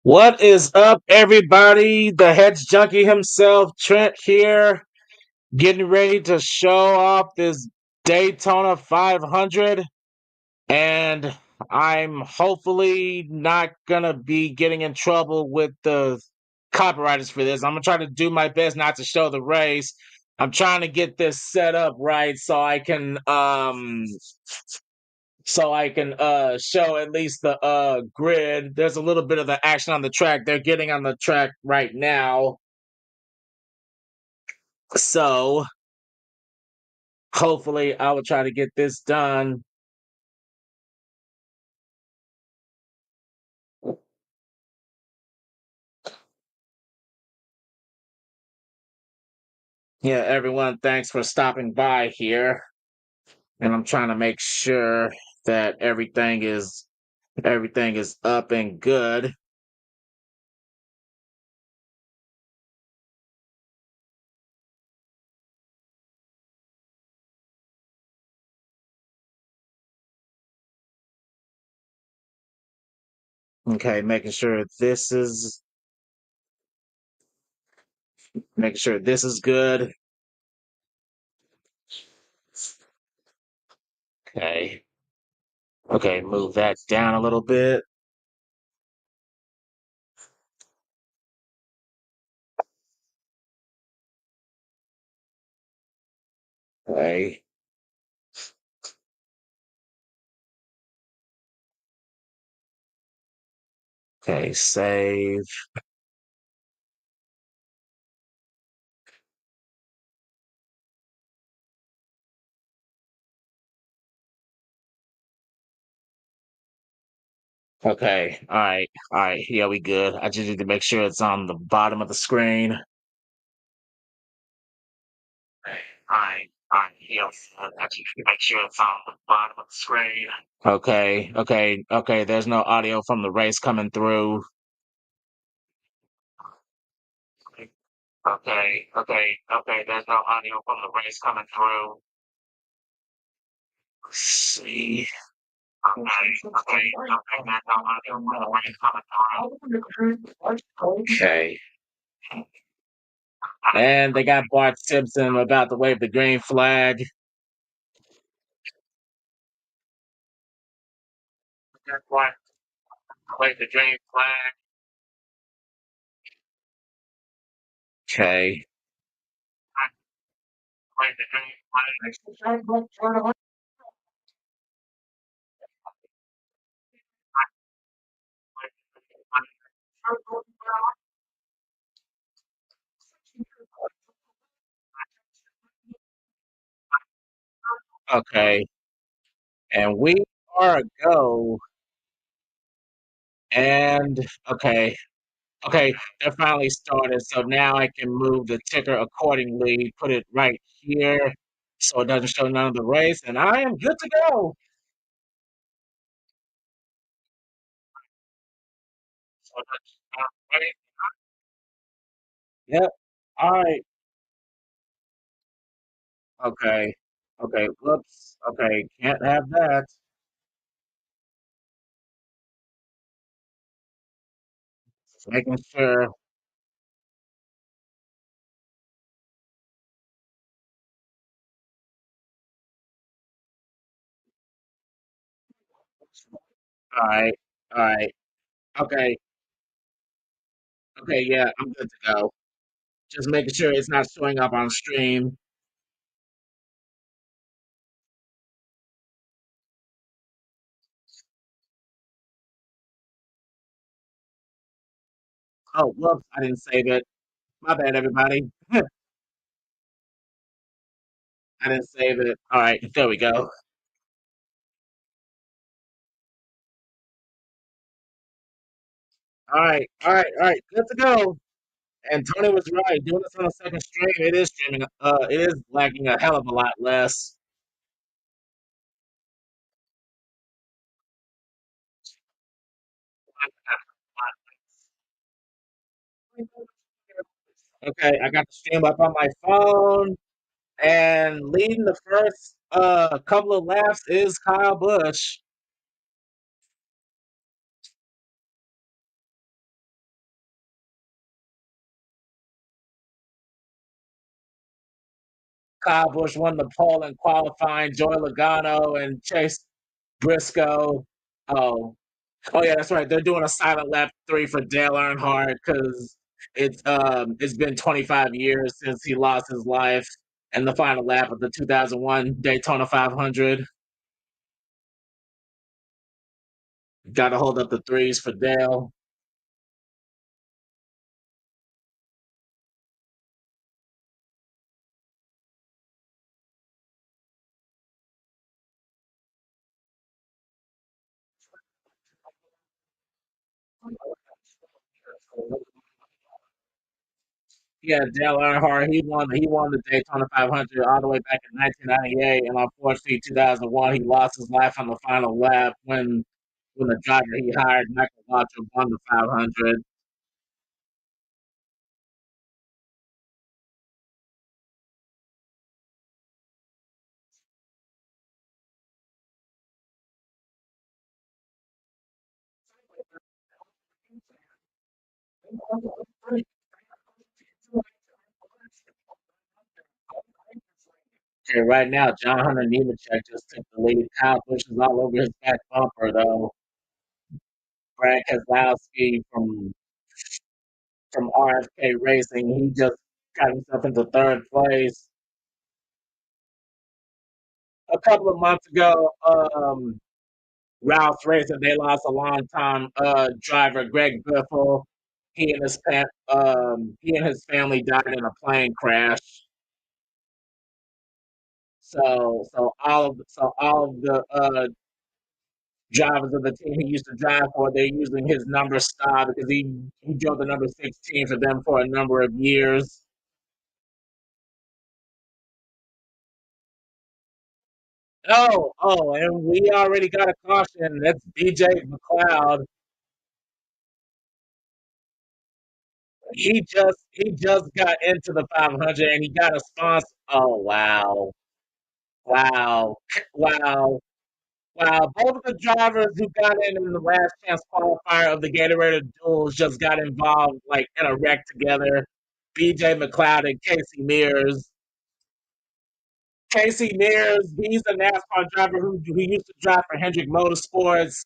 What is up, everybody? The Hedge Junkie himself, Trent here, getting ready to show off this Daytona 500. And I'm hopefully not gonna be getting in trouble with the copywriters for this. I'm gonna try to do my best not to show the race. I'm trying to get this set up right so I can show at least the grid. There's a little bit of the action on the track. They're getting on the track right now. So hopefully I will try to get this done. Yeah, everyone, thanks for stopping by here. And I'm trying to make sure that everything is up and good. Okay, making sure this is good. Okay. Okay, move that down a little bit. Okay. Okay, save. Okay, all right, yeah, we good. I just need to make sure it's on the bottom of the screen. All right. Make sure it's on the bottom of the screen. Okay. There's no audio from the race coming through. Okay. There's no audio from the race coming through. Let's see. There's no audio from the race coming through. Okay. And they got Bart Simpson about to wave the green flag. Bart wave the green flag. Okay. Wave the green flag. Okay. And we are a go. And okay, that finally started. So now I can move the ticker accordingly, put it right here so it doesn't show none of the race, and I am good to go. So that's right. Yep. All right. Okay. Okay. Whoops. Okay. Can't have that. Just making sure. All right. All right. Okay. Okay. Yeah, I'm good to go. Just making sure it's not showing up on stream. Oh, whoops. I didn't save it. My bad, everybody. I didn't save it. All right. There we go. All right. Good to go. And Tony was right. Doing this on a second stream, it is streaming. It is lagging a hell of a lot less. Okay, I got the stream up on my phone, and leading the first couple of laps is Kyle Busch. Kyle Busch won the pole in qualifying. Joey Logano and Chase Briscoe. Oh, oh yeah, that's right. They're doing a silent lap 3 for Dale Earnhardt because it's been 25 years since he lost his life in the final lap of the 2001 Daytona 500. Got to hold up the threes for Dale. Yeah, Dale Earnhardt. He won the Daytona 500 all the way back in 1998, and unfortunately, 2001 he lost his life on the final lap when the driver he hired, Michael Waltrip, won the 500. Okay, right now, John Hunter Nemechek just took the lead. Kyle Busch is all over his back bumper, though. Brad Keselowski from RFK Racing, he just got himself into third place. A couple of months ago, Roush Racing, they lost a long time driver, Greg Biffle. He and his family died in a plane crash. So all of the drivers of the team he used to drive for, they're using his number style because he drove the number 16 for them for a number of years. And we already got a caution. That's BJ McLeod. He just got into the 500 and he got a sponsor. Oh wow, wow, wow, wow! Both of the drivers who got in the last chance qualifier of the Gatorade Duels just got involved like in a wreck together. BJ McLeod and Casey Mears. Casey Mears, he's a NASCAR driver who used to drive for Hendrick Motorsports,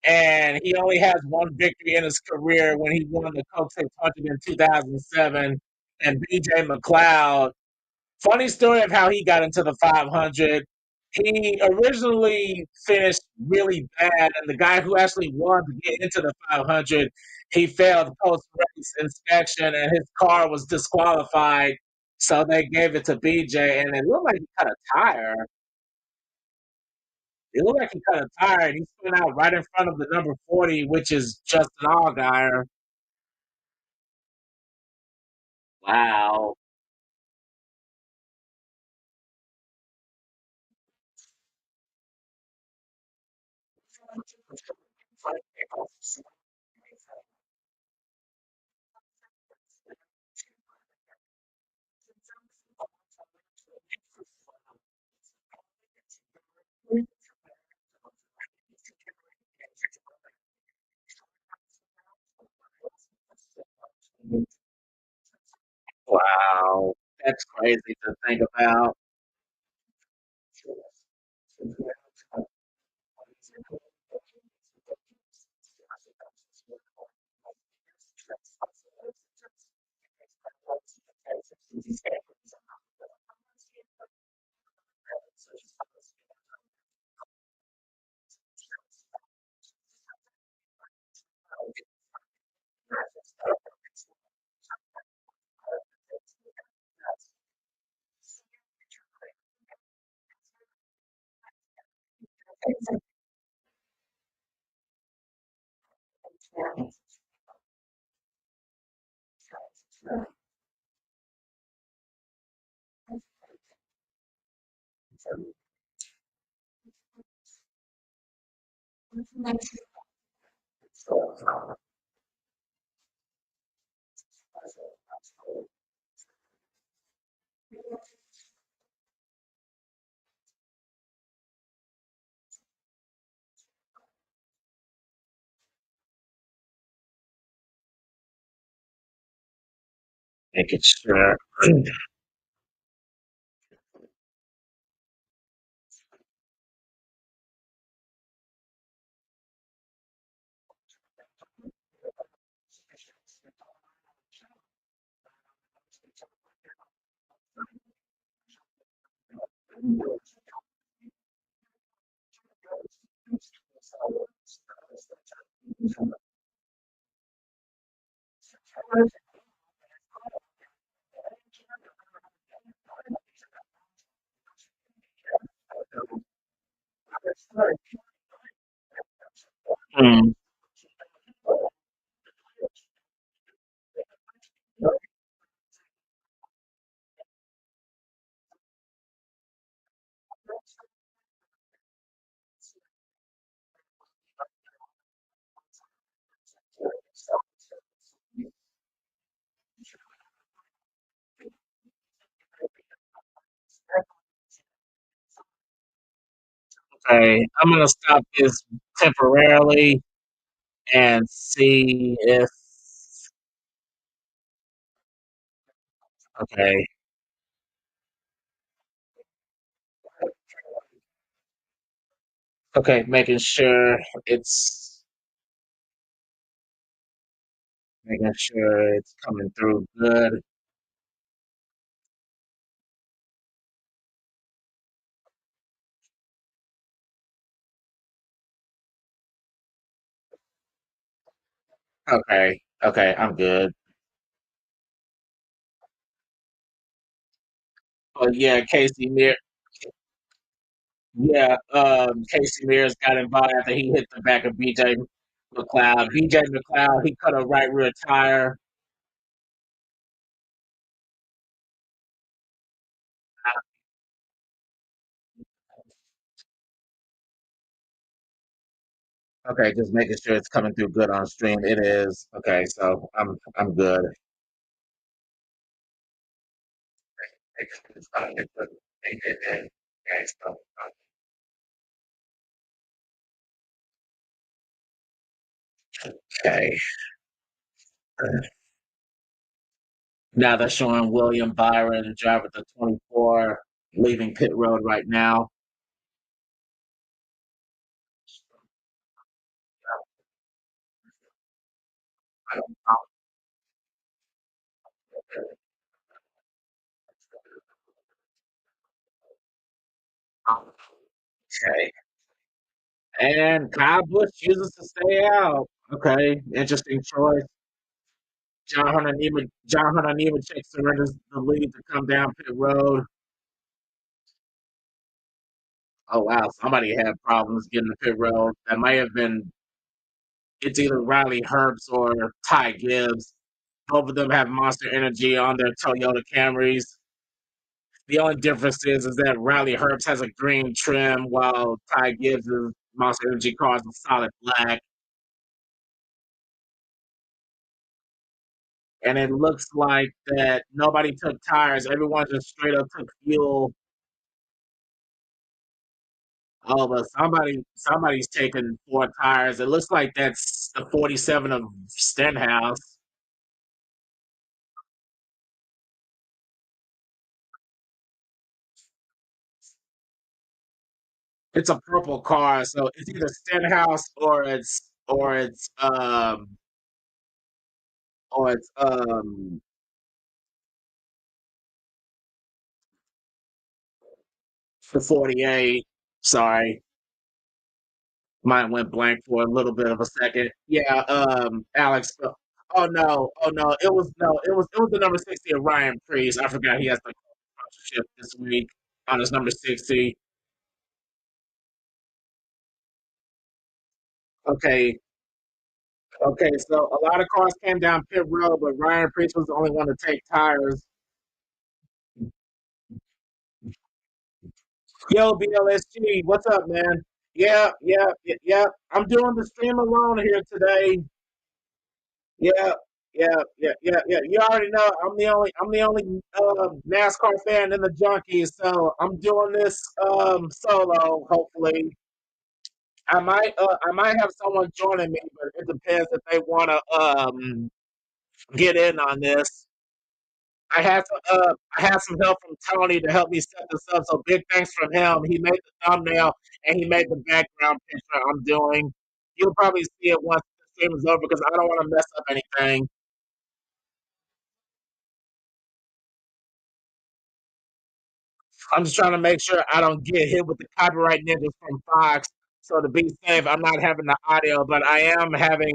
and he only has one victory in his career when he won the Coke 600 in 2007. And BJ McLeod, funny story of how he got into the 500. He originally finished really bad, and the guy who actually won to get into the 500, he failed post race inspection, and his car was disqualified. So they gave it to BJ, and it looked like he cut a tire. It looked like he cut a tire, and he spun out right in front of the number 40, which is Justin Allgaier. Wow. Wow. That's crazy to think about. Making sure. Mm, okay, I'm gonna stop this temporarily and see if. Okay, okay, making sure it's coming through good. Okay, okay, I'm good. But yeah, Casey Mears got involved after he hit the back of BJ McLeod. BJ McLeod, he cut a right rear tire. Okay, just making sure it's coming through good on stream. It is. Okay, so I'm good. Okay. Now they're showing William Byron, driver the 24, leaving pit road right now. Okay. And Kyle Busch chooses to stay out. Okay, interesting choice. John Hunter Nemechek surrenders the lead to come down pit road. Oh wow, somebody had problems getting the pit road. That might have been it's either Riley Herbst or Ty Gibbs. Both of them have Monster Energy on their Toyota Camrys. The only difference is that Riley Herbst has a green trim while Ty Gibbs' Monster Energy car is a solid black. And it looks like that nobody took tires. Everyone just straight up took fuel. Oh, but somebody's taking 4 tires. It looks like that's the 47 of Stenhouse. It's a purple car, so it's either Stenhouse or it's the 48. Sorry, mine went blank for a little bit of a second. Yeah, Alex. Oh no, oh no, it was the number 60 of Ryan Priest. I forgot he has the sponsorship this week on his number 60. Okay, okay, so a lot of cars came down pit road, but Ryan Priest was the only one to take tires. Yo, BLSG, what's up, man? Yeah, yeah, yeah, yeah. I'm doing the stream alone here today. Yeah, yeah, yeah, yeah, yeah. You already know I'm the only NASCAR fan in the junkies, so I'm doing this solo. Hopefully, I might have someone joining me, but it depends if they want to get in on this. I had some help from Tony to help me set this up. So big thanks from him. He made the thumbnail and he made the background picture I'm doing. You'll probably see it once the stream is over because I don't want to mess up anything. I'm just trying to make sure I don't get hit with the copyright ninjas from Fox. So to be safe, I'm not having the audio, but I am having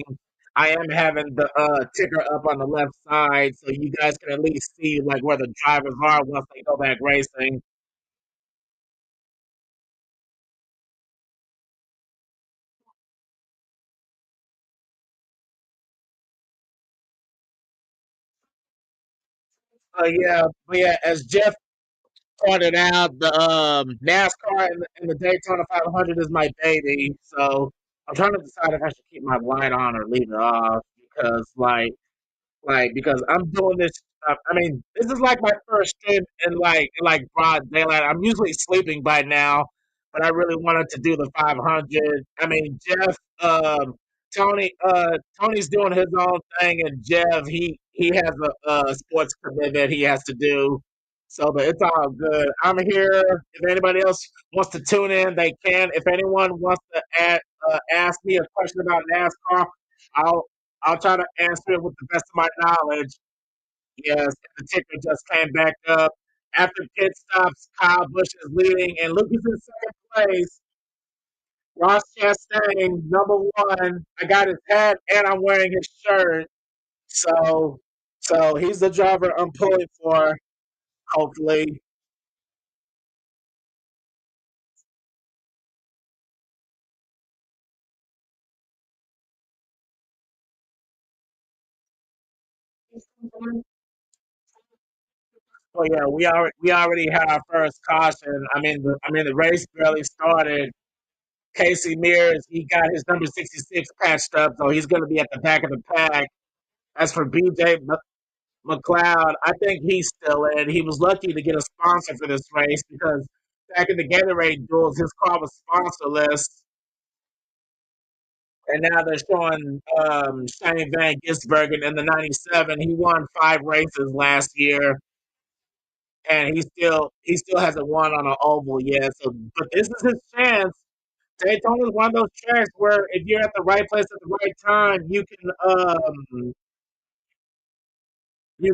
the ticker up on the left side so you guys can at least see like where the drivers are once they go back racing. But yeah, as Jeff pointed out, the NASCAR and the Daytona 500 is my baby. So I'm trying to decide if I should keep my light on or leave it off because because I'm doing this. I mean, this is like my first stream in like broad daylight. I'm usually sleeping by now, but I really wanted to do the 500. I mean, Jeff, Tony's doing his own thing, and Jeff, he has a sports commitment he has to do. So, but it's all good. I'm here. If anybody else wants to tune in, they can. If anyone wants to ask me a question about NASCAR, I'll I'll try to answer it with the best of my knowledge. Yes, the ticker just came back up. After pit stops, Kyle Busch is leading, and Luke is in second place. Ross Chastain, number one. I got his hat, and I'm wearing his shirt. So, so he's the driver I'm pulling for. Hopefully, oh yeah, we already had our first caution. I mean the race barely started. Casey Mears, he got his number 66 patched up, so he's going to be at the back of the pack. As for BJ McLeod, I think he's still in. He was lucky to get a sponsor for this race because back in the Gatorade duels, his car was sponsorless. And now they're showing Shane Van Gisbergen in the 97. He won 5 races last year, and he still hasn't won on an oval yet. So, but this is his chance. Daytona is one of those tracks where if you're at the right place at the right time, you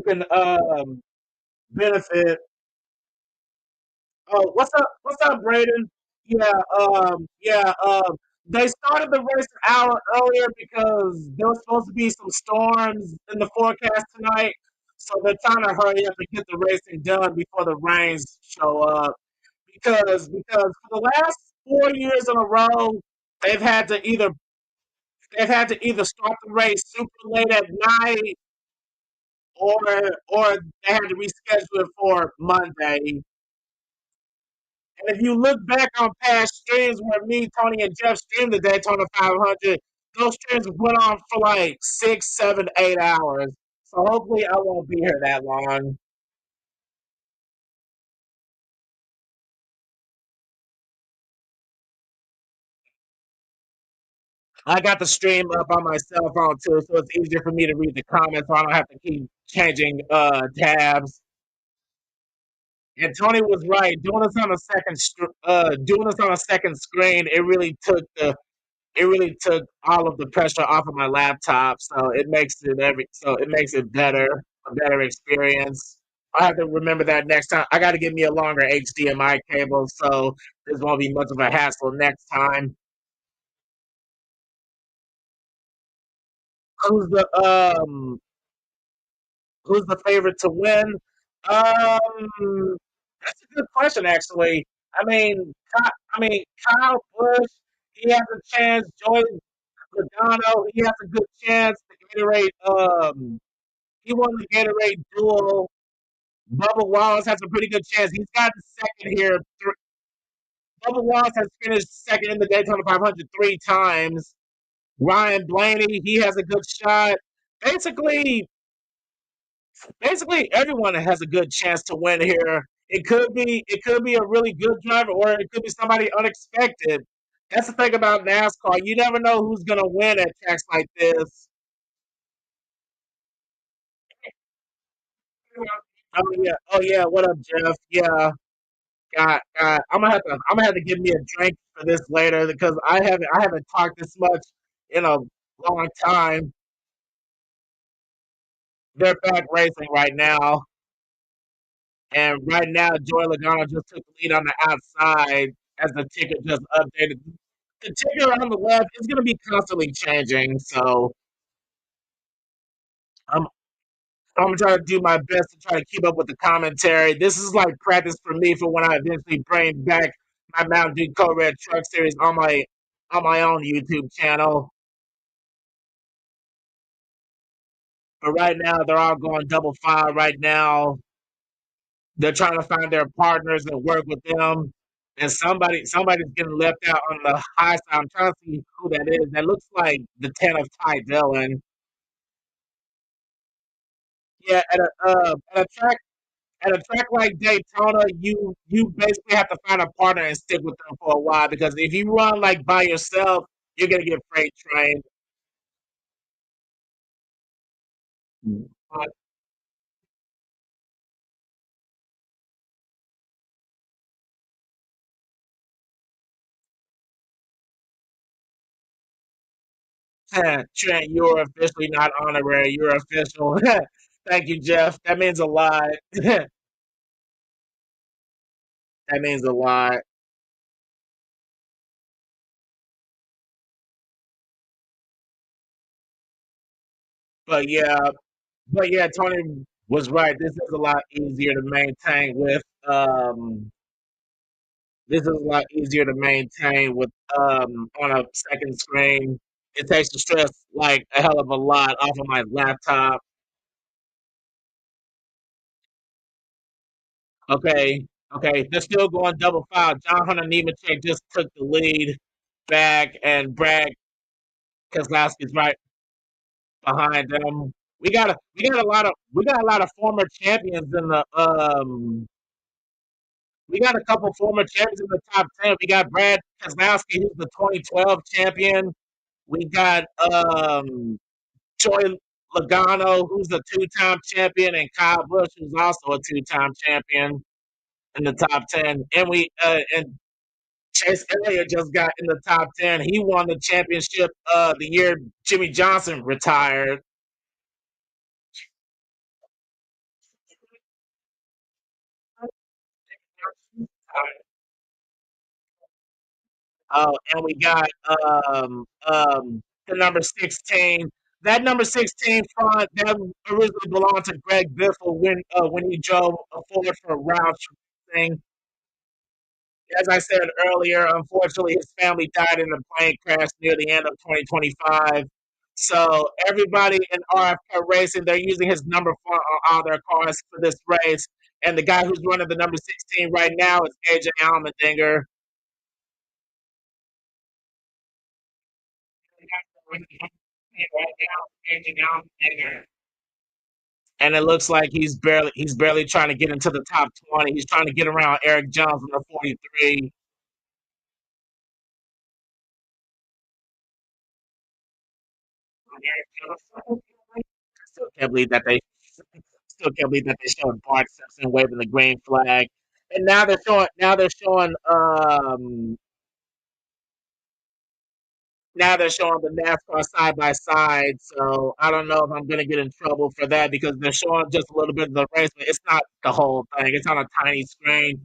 can benefit. Oh, what's up? What's up, Braden? Yeah, yeah. They started the race an hour earlier because there was supposed to be some storms in the forecast tonight, so they're trying to hurry up and get the racing done before the rains show up. Because for the last 4 years in a row, they've had to either they've had to either start the race super late at night or or they had to reschedule it for Monday. And if you look back on past streams where me, Tony, and Jeff streamed the Daytona 500, those streams went on for like 6, 7, 8 hours. So hopefully I won't be here that long. I got the stream up on my cell phone too, so it's easier for me to read the comments so I don't have to keep changing tabs. And Tony was right. Doing this on a second screen, it really took all of the pressure off of my laptop, so it makes it a better experience. I have to remember that next time. I got to get me a longer HDMI cable, so this won't be much of a hassle next time. Who's the Who's the favorite to win? That's a good question, actually. Kyle Busch, he has a chance. Joey Logano, he has a good chance. The Gatorade, he won the Gatorade duel. Bubba Wallace has a pretty good chance. He's got second here. Bubba Wallace has finished second in the Daytona 500 3 times. Ryan Blaney, he has a good shot. Basically, basically everyone has a good chance to win here. It could be a really good driver, or it could be somebody unexpected. That's the thing about NASCAR. You never know who's gonna win at tracks like this. Oh yeah. What up, Jeff? Yeah, I'm gonna have to give me a drink for this later because I haven't talked this much in a long time. They're back racing right now, and right now Joey Logano just took the lead on the outside as the ticker just updated. The ticker on the left is gonna be constantly changing, so I'm I'm gonna try to do my best to try to keep up with the commentary. This is like practice for me for when I eventually bring back my Mountain Dew Code Red Truck Series on my own YouTube channel. But right now, they're all going double file. Right now, they're trying to find their partners and work with them. And somebody's getting left out on the high side. I'm trying to see who that is. That looks like the 10 of Ty Dillon. Yeah, at a track like Daytona, you basically have to find a partner and stick with them for a while because if you run like by yourself, you're gonna get freight trained. But Trent, you're officially not honorary. You're official. Thank you, Jeff. That means a lot. That means a lot. But yeah, but yeah, Tony was right. This is a lot easier to maintain with this is a lot easier to maintain with on a second screen. It takes the stress like a hell of a lot off of my laptop. Okay, okay, they're still going double file. John Hunter Nemechek just took the lead. back, and Brad Keselowski's right behind them. We got a lot of former champions in the we got a couple former champions in the top 10. We got Brad Keselowski, who's the 2012 champion. We got Joey Logano, who's the two-time champion, and Kyle Busch, who's also a two-time champion in the top 10. And Chase Elliott just got in the top 10. He won the championship the year Jimmy Johnson retired. And we got the number 16. That number 16 font that originally belonged to Greg Biffle when he drove a Ford for Roush thing. As I said earlier, unfortunately, his family died in a plane crash near the end of 2025. So everybody in RFK racing, they're using his number font on all their cars for this race. And the guy who's running the number 16 right now is AJ Allmendinger. And it looks like he's barely trying to get into the top 20. He's trying to get around Eric Jones in the 43. Still can't believe that they still can't believe that they showed Bart Simpson waving the green flag. And now they're showing the NASCAR side by side. So I don't know if I'm gonna get in trouble for that because they're showing just a little bit of the race, but it's not the whole thing. It's on a tiny screen.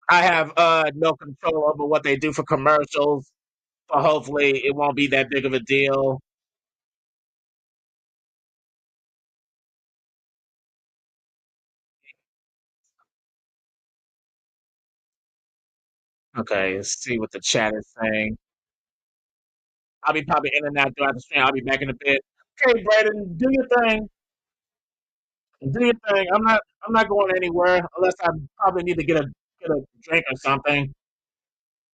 I have no control over what they do for commercials, but hopefully it won't be that big of a deal. Okay, let's see what the chat is saying. I'll be probably in and out throughout the stream. I'll be back in a bit. Okay, Brandon, do your thing. Do your thing. I'm not going anywhere unless I probably need to get a drink or something.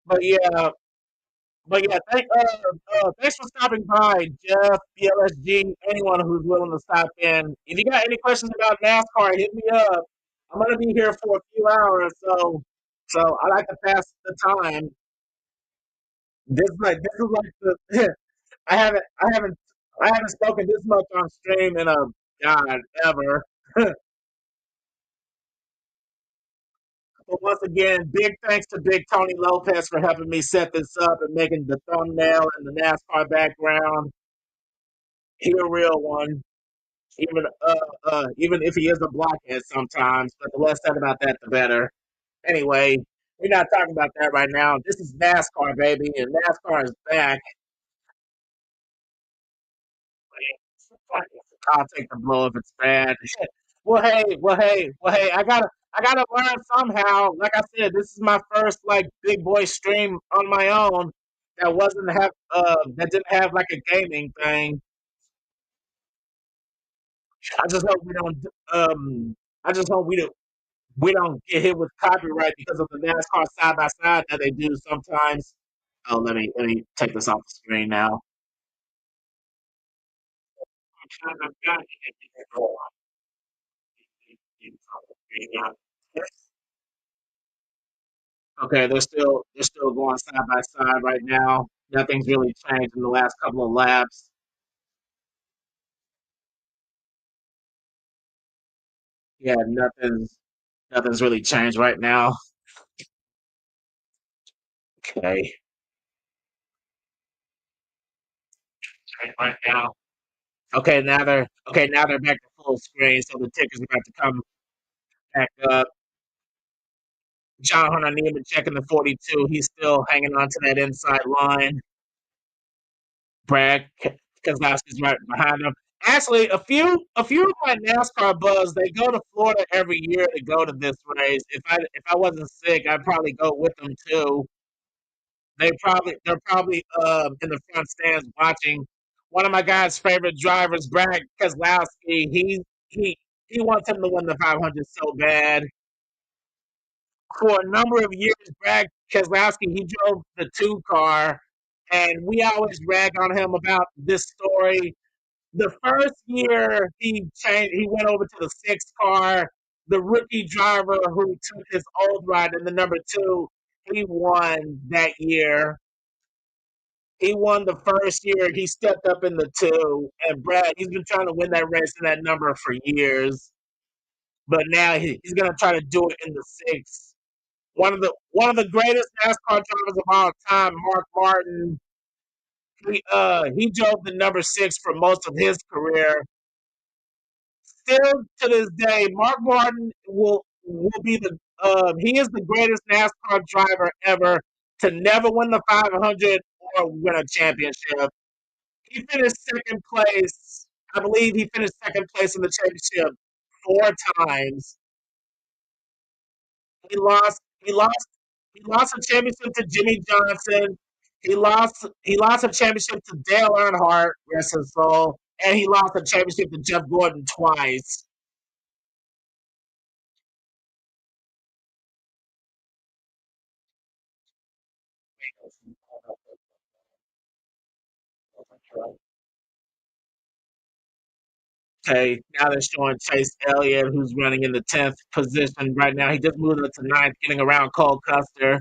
But yeah, thanks for stopping by, Jeff, BLSG, anyone who's willing to stop in. If you got any questions about NASCAR, hit me up. I'm gonna be here for a few hours, so I like to pass the time. This is like the I haven't spoken this much on stream in a god ever. But once again, big thanks to Big Tony Lopez for helping me set this up and making the thumbnail and the NASCAR background. He a real one, even if he is a blockhead sometimes. But the less said about that, the better. Anyway, we're not talking about that right now. This is NASCAR, baby, and NASCAR is back. I'll take the blow if it's bad. Well, hey. I gotta learn somehow. Like I said, this is my first like big boy stream on my own that didn't have like a gaming thing. I just hope we don't. I just hope we don't get hit with copyright because of the NASCAR side by side that they do sometimes. Oh, let me take this off the screen now. Okay, they're still going side by side right now. Nothing's really changed in the last couple of laps. Yeah, nothing's really changed right now. Okay, right now. Okay, now they're back to full screen, so the ticker's about to come back up. John Hunter Neiman checking the 42. He's still hanging on to that inside line. Brad Keselowski's right behind him. Actually, a few of my NASCAR buzz, they go to Florida every year to go to this race. If I wasn't sick, I'd probably go with them too. They're probably in the front stands watching. One of my guy's favorite drivers, Brad Keselowski, he wants him to win the 500 so bad. For a number of years, Brad Keselowski, he drove the 2 car, and we always rag on him about this story. The first year he went over to the 6 car. The rookie driver who took his old ride in the number 2, he won that year. He won the first year. He stepped up in the 2, and Brad, he's been trying to win that race in that number for years, but now he's gonna try to do it in the 6. One of the greatest NASCAR drivers of all time, Mark Martin. He drove the number 6 for most of his career. Still to this day, Mark Martin will be he is the greatest NASCAR driver ever to never win the 500 or win a championship. He finished second place. I believe he finished second place in the championship 4 times. He lost. He lost. He lost a championship to Jimmy Johnson. He lost a championship to Dale Earnhardt, rest his soul, and he lost a championship to Jeff Gordon twice. Okay, now they're showing Chase Elliott, who's running in the 10th position right now. He just moved up to ninth, getting around Cole Custer.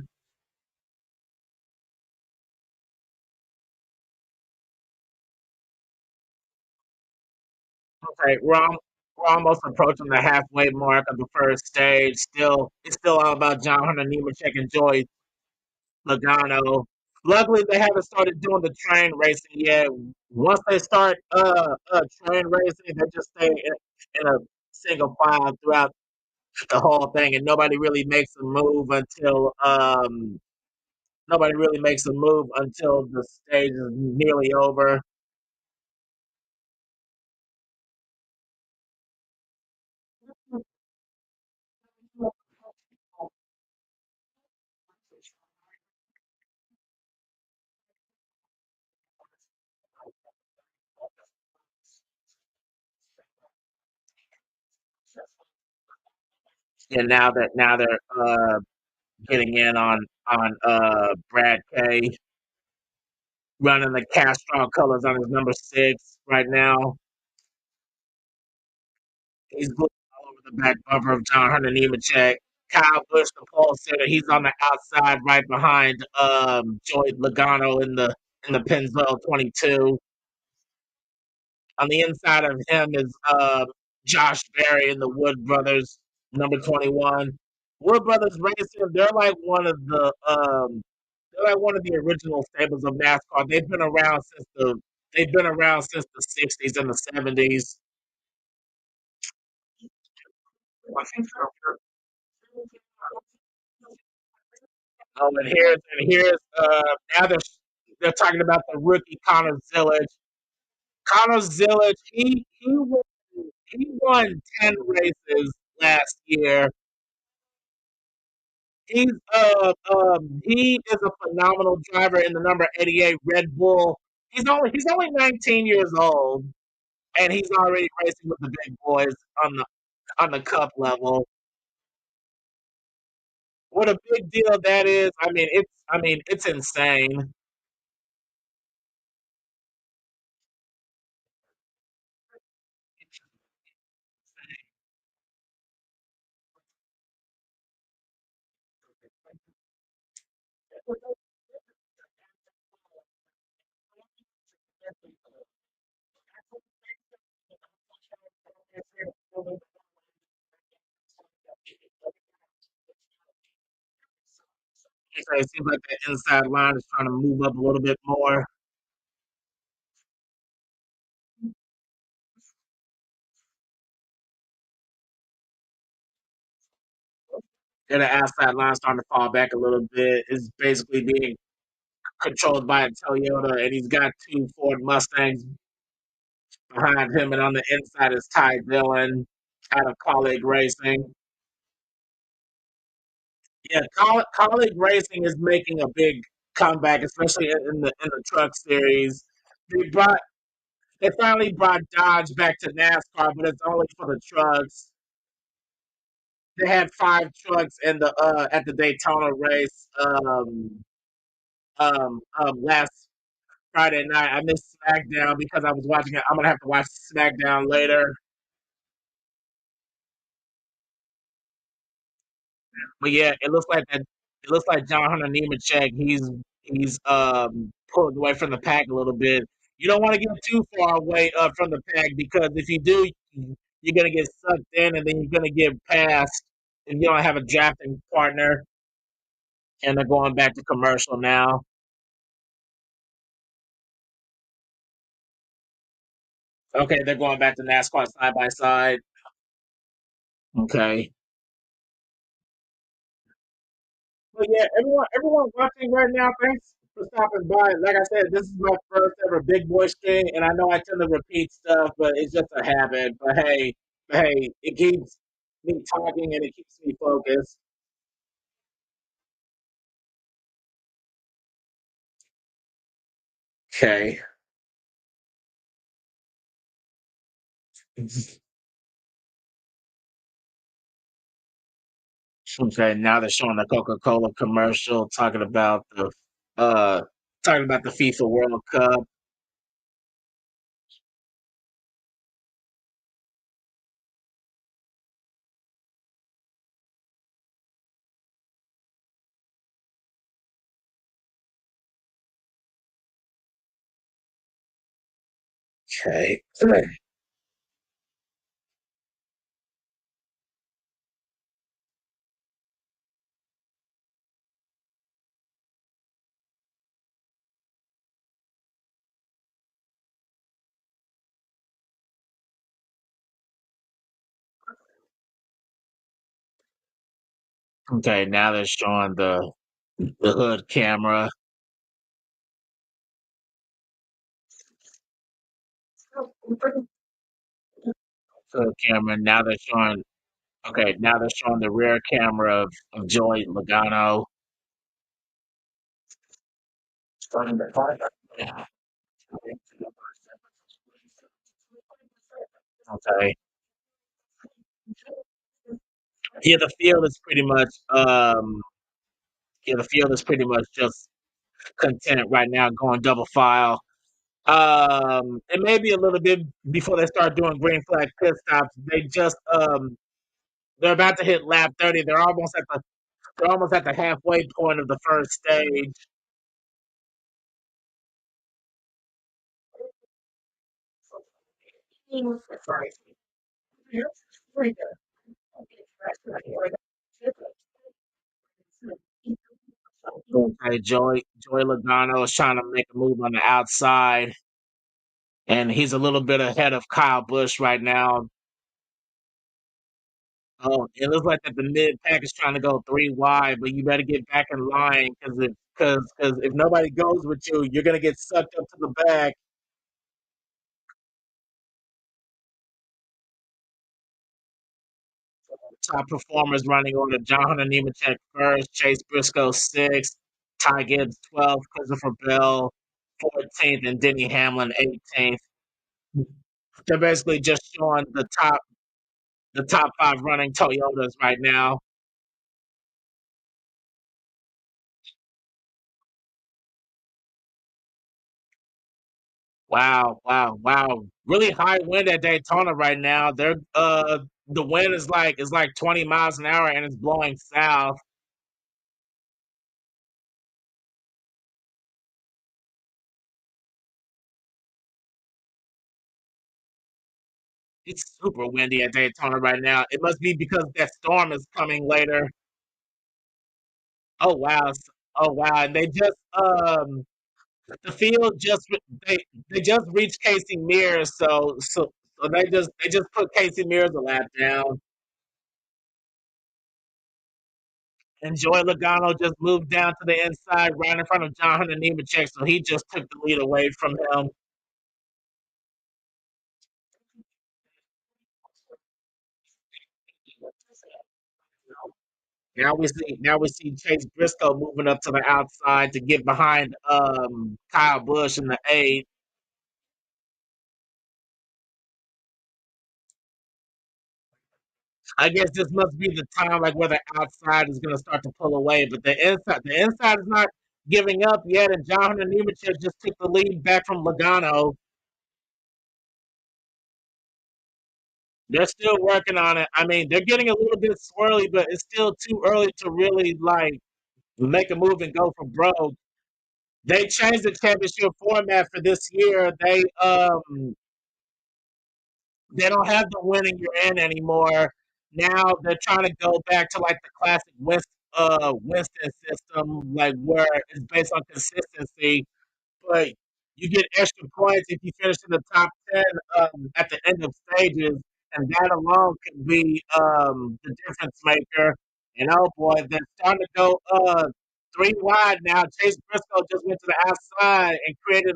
Okay, we're almost approaching the halfway mark of the first stage. It's still all about John Hunter Nemechek and Joey Logano. Luckily, they haven't started doing the train racing yet. Once they start train racing, they just stay in a single file throughout the whole thing, and nobody really makes a move until the stage is nearly over. And now they're getting in on Brad K running the Castrol colors on his number 6 right now. He's looking all over the back bumper of John Hunter Nemechek. Kyle Busch, the pole sitter, he's on the outside right behind Joey Logano in the Pennzoil 22. On the inside of him is Josh Berry and the Wood Brothers, number 21. Wood Brothers Racing, they're like one of the original stables of NASCAR. They've been around since the 60s and the 70s. And here's now they're talking about the rookie Connor Zillage. Connor Zillage, he won 10 races last year. He is a phenomenal driver in the number 88 Red Bull. He's only 19 years old, and he's already racing with the big boys on the cup level. What a big deal that is! I mean it's insane. It seems like the inside line is trying to move up a little bit more. And the outside line starting to fall back a little bit. It's basically being controlled by a Toyota, and he's got 2 Ford Mustangs behind him, and on the inside is Ty Dillon out of Colleague Racing. Yeah, Colleague Racing is making a big comeback, especially in the truck series. They brought they finally brought Dodge back to NASCAR, but it's only for the trucks. they had 5 trucks in the at the Daytona race last Friday night. I missed SmackDown because I was watching it. I'm gonna have to watch SmackDown later. But yeah, it looks like that. It looks like John Hunter Nemechek. He's pulled away from the pack a little bit. You don't want to get too far away from the pack because if you do, you're gonna get sucked in, and then you're gonna get passed if you don't have a drafting partner. And they're going back to commercial now. Okay, they're going back to NASCAR side by side. Okay. But yeah, everyone watching right now, thanks for stopping by. Like I said, this is my first ever big boy stream, and I know I tend to repeat stuff, but it's just a habit. But hey, it keeps me talking and it keeps me focused. Okay. Okay, now they're showing the Coca-Cola commercial uh talking about the FIFA World Cup. Okay. Okay, now they're showing the hood camera. Hood camera. Now they're showing Okay, now they're showing the rear camera of Joey Logano. Yeah. Okay. Yeah, the field is pretty much just content right now going double file. It may be a little bit before they start doing green flag pit stops. They're about to hit lap 30. They're almost at the halfway point of the first stage. Okay, Joey Logano is trying to make a move on the outside, and he's a little bit ahead of Kyle Busch right now. Oh, it looks like that the mid pack is trying to go 3 wide, but you better get back in line because if nobody goes with you, you're gonna get sucked up to the back. Top performers running order: John Hunter Nemechek first, Chase Briscoe sixth, Ty Gibbs 12th, Christopher Bell 14th, and Denny Hamlin 18th. They're basically just showing the top 5 running Toyotas right now. Wow, wow, wow. Really high wind at Daytona right now. The wind is like 20 miles an hour and it's blowing south. It's super windy at Daytona right now. It must be because that storm is coming later. Oh wow. Oh wow. And they just the field just they they just reached Casey Mears, so they just put Casey Mears a lap down. And Joey Logano just moved down to the inside right in front of John Hunter Nemechek, so he just took the lead away from him. Now we see Chase Briscoe moving up to the outside to get behind Kyle Busch in the eight. I guess this must be the time, like where the outside is going to start to pull away, but the inside is not giving up yet. And John Hunter Nemechek just took the lead back from Logano. They're still working on it. I mean, they're getting a little bit swirly, but it's still too early to really like make a move and go for broke. They changed the championship format for this year. They don't have the winning you're in anymore. Now they're trying to go back to like the classic Winston system, like where it's based on consistency, but you get extra points if you finish in the top 10 at the end of stages, and that alone can be the difference maker. And oh boy, they're starting to go three wide now. Chase Briscoe just went to the outside and created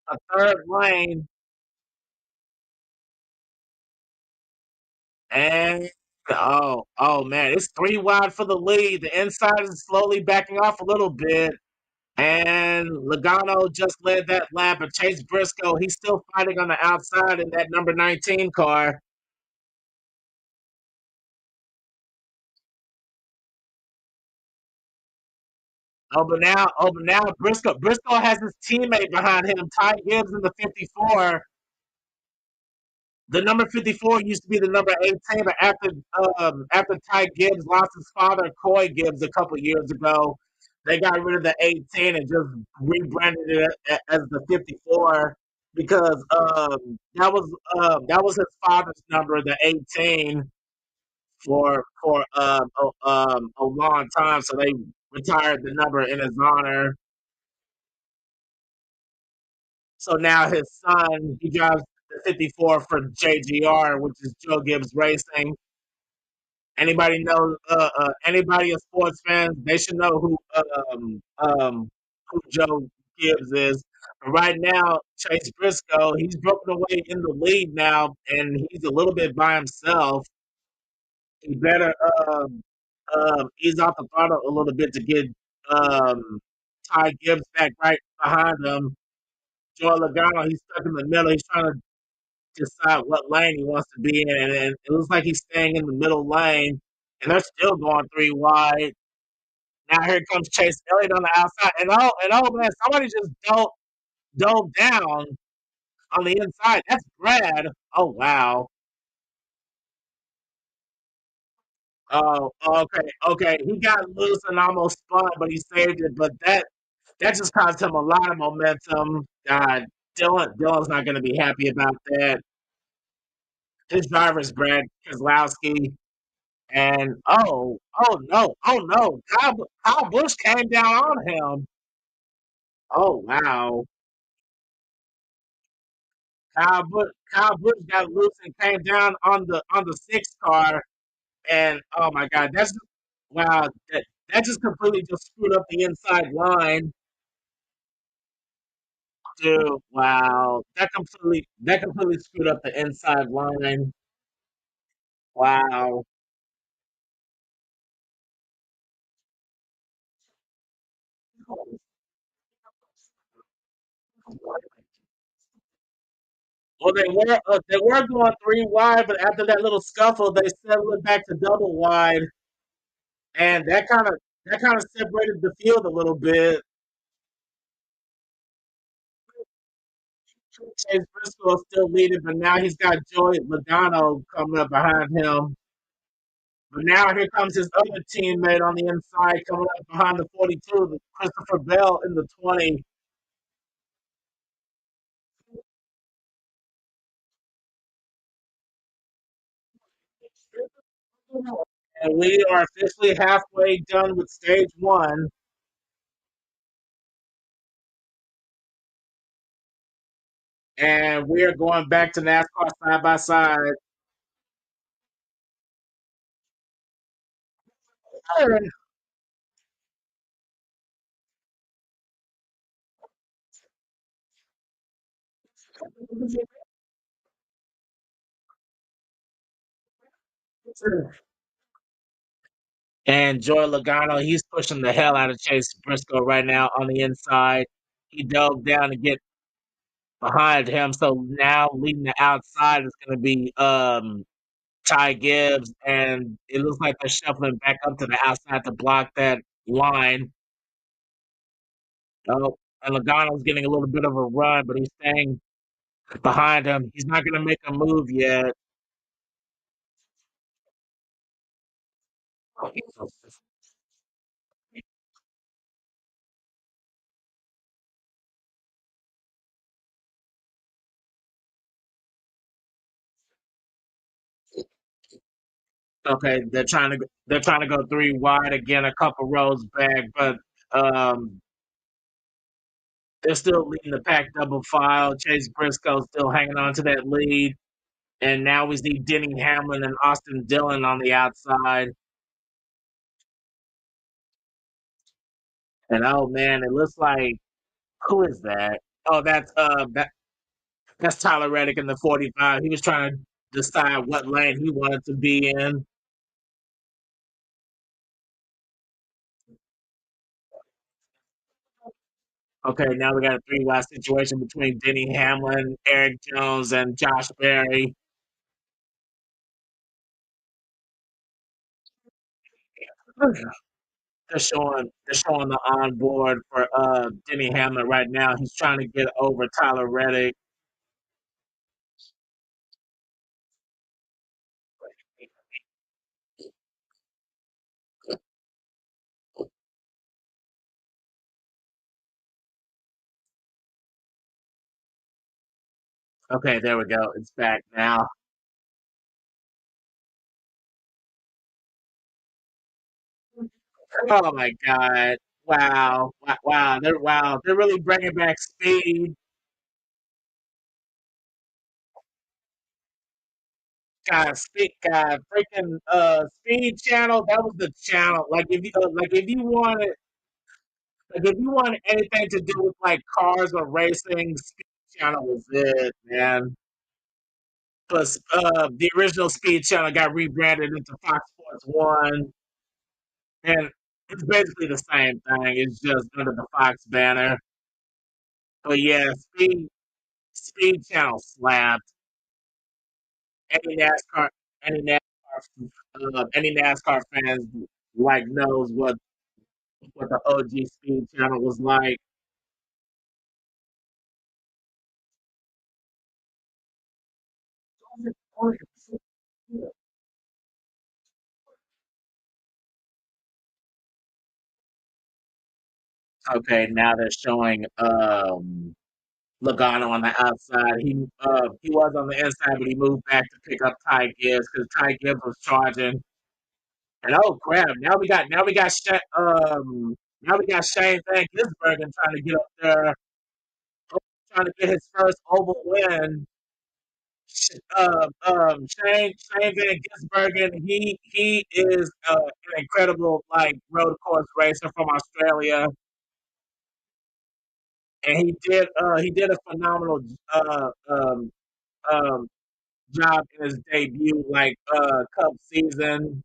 a third lane. And oh man, it's three wide for the lead. The inside is slowly backing off a little bit. And Logano just led that lap, but Chase Briscoe, he's still fighting on the outside in that number 19 car. Oh, but now Briscoe has his teammate behind him, Ty Gibbs in the 54. The number 54 used to be the number 18, but after Ty Gibbs lost his father, Coy Gibbs, a couple years ago, they got rid of the 18 and just rebranded it as the 54 because that was his father's number, the 18, for a long time. So they retired the number in his honor. So now his son, he drives the 54 for JGR, which is Joe Gibbs Racing. Anybody a sports fan, they should know who Joe Gibbs is. But right now, Chase Briscoe, he's broken away in the lead now, and he's a little bit by himself. He better ease off the throttle a little bit to get um, Ty Gibbs back right behind him. Joe Logano, he's stuck in the middle. He's trying to decide what lane he wants to be in, and it looks like he's staying in the middle lane, and they're still going three wide. Now here comes Chase Elliott on the outside, and man, somebody just dove down on the inside. That's Brad. Oh wow. Oh okay. He got loose and almost spun, but he saved it. But that just caused him a lot of momentum. God, Dylan's not going to be happy about that. His driver's Brad Keselowski. And oh no, Kyle Busch came down on him. Oh wow, Kyle Busch got loose and came down on the sixth car, and oh my God, wow, that just completely just screwed up the inside line. Dude, wow, that completely screwed up the inside line. Wow. Well, they were going three wide, but after that little scuffle, they settled it back to double wide, and that kind of separated the field a little bit. Chase Briscoe is still leading, but now he's got Joey Logano coming up behind him. But now here comes his other teammate on the inside coming up behind the 42, Christopher Bell in the 20. And we are officially halfway done with stage one. And we are going back to NASCAR side by side. And Joey Logano, he's pushing the hell out of Chase Briscoe right now on the inside. He dove down to get behind him. So now leading the outside is going to be Ty Gibbs, and it looks like they're shuffling back up to the outside to block that line. Oh, and Logano's getting a little bit of a run, but he's staying behind him. He's not going to make a move yet. Okay, they're trying to go three wide again, a couple rows back, but um, they're still leading the pack double file. Chase Briscoe still hanging on to that lead, and now we see Denny Hamlin and Austin Dillon on the outside. And oh man, it looks like who is that? Oh, that's Tyler Reddick in the 45. He was trying to decide what lane he wanted to be in. Okay, now we got a three wide situation between Denny Hamlin, Eric Jones, and Josh Berry. They're showing the onboard for Denny Hamlin right now. He's trying to get over Tyler Reddick. Okay, there we go. It's back now. Oh my god! Wow! Wow! They're really bringing back speed. God, freaking Speed Channel. That was the channel. Like if you wanted anything to do with like cars or racing, Speed Channel was it, man. Plus, the original Speed Channel got rebranded into Fox Sports One, and it's basically the same thing. It's just under the Fox banner. But yeah, Speed Channel slapped any NASCAR any NASCAR fans like knows what the OG Speed Channel was like. Okay, now they're showing Logano on the outside. He was on the inside, but he moved back to pick up Ty Gibbs because Ty Gibbs was charging. And oh crap! Now we got Shane Van Gisbergen trying to get up there, trying to get his first oval win. Shane Van Gisbergen, he is an incredible like road course racer from Australia, and he did a phenomenal um, job in his debut like Cup season.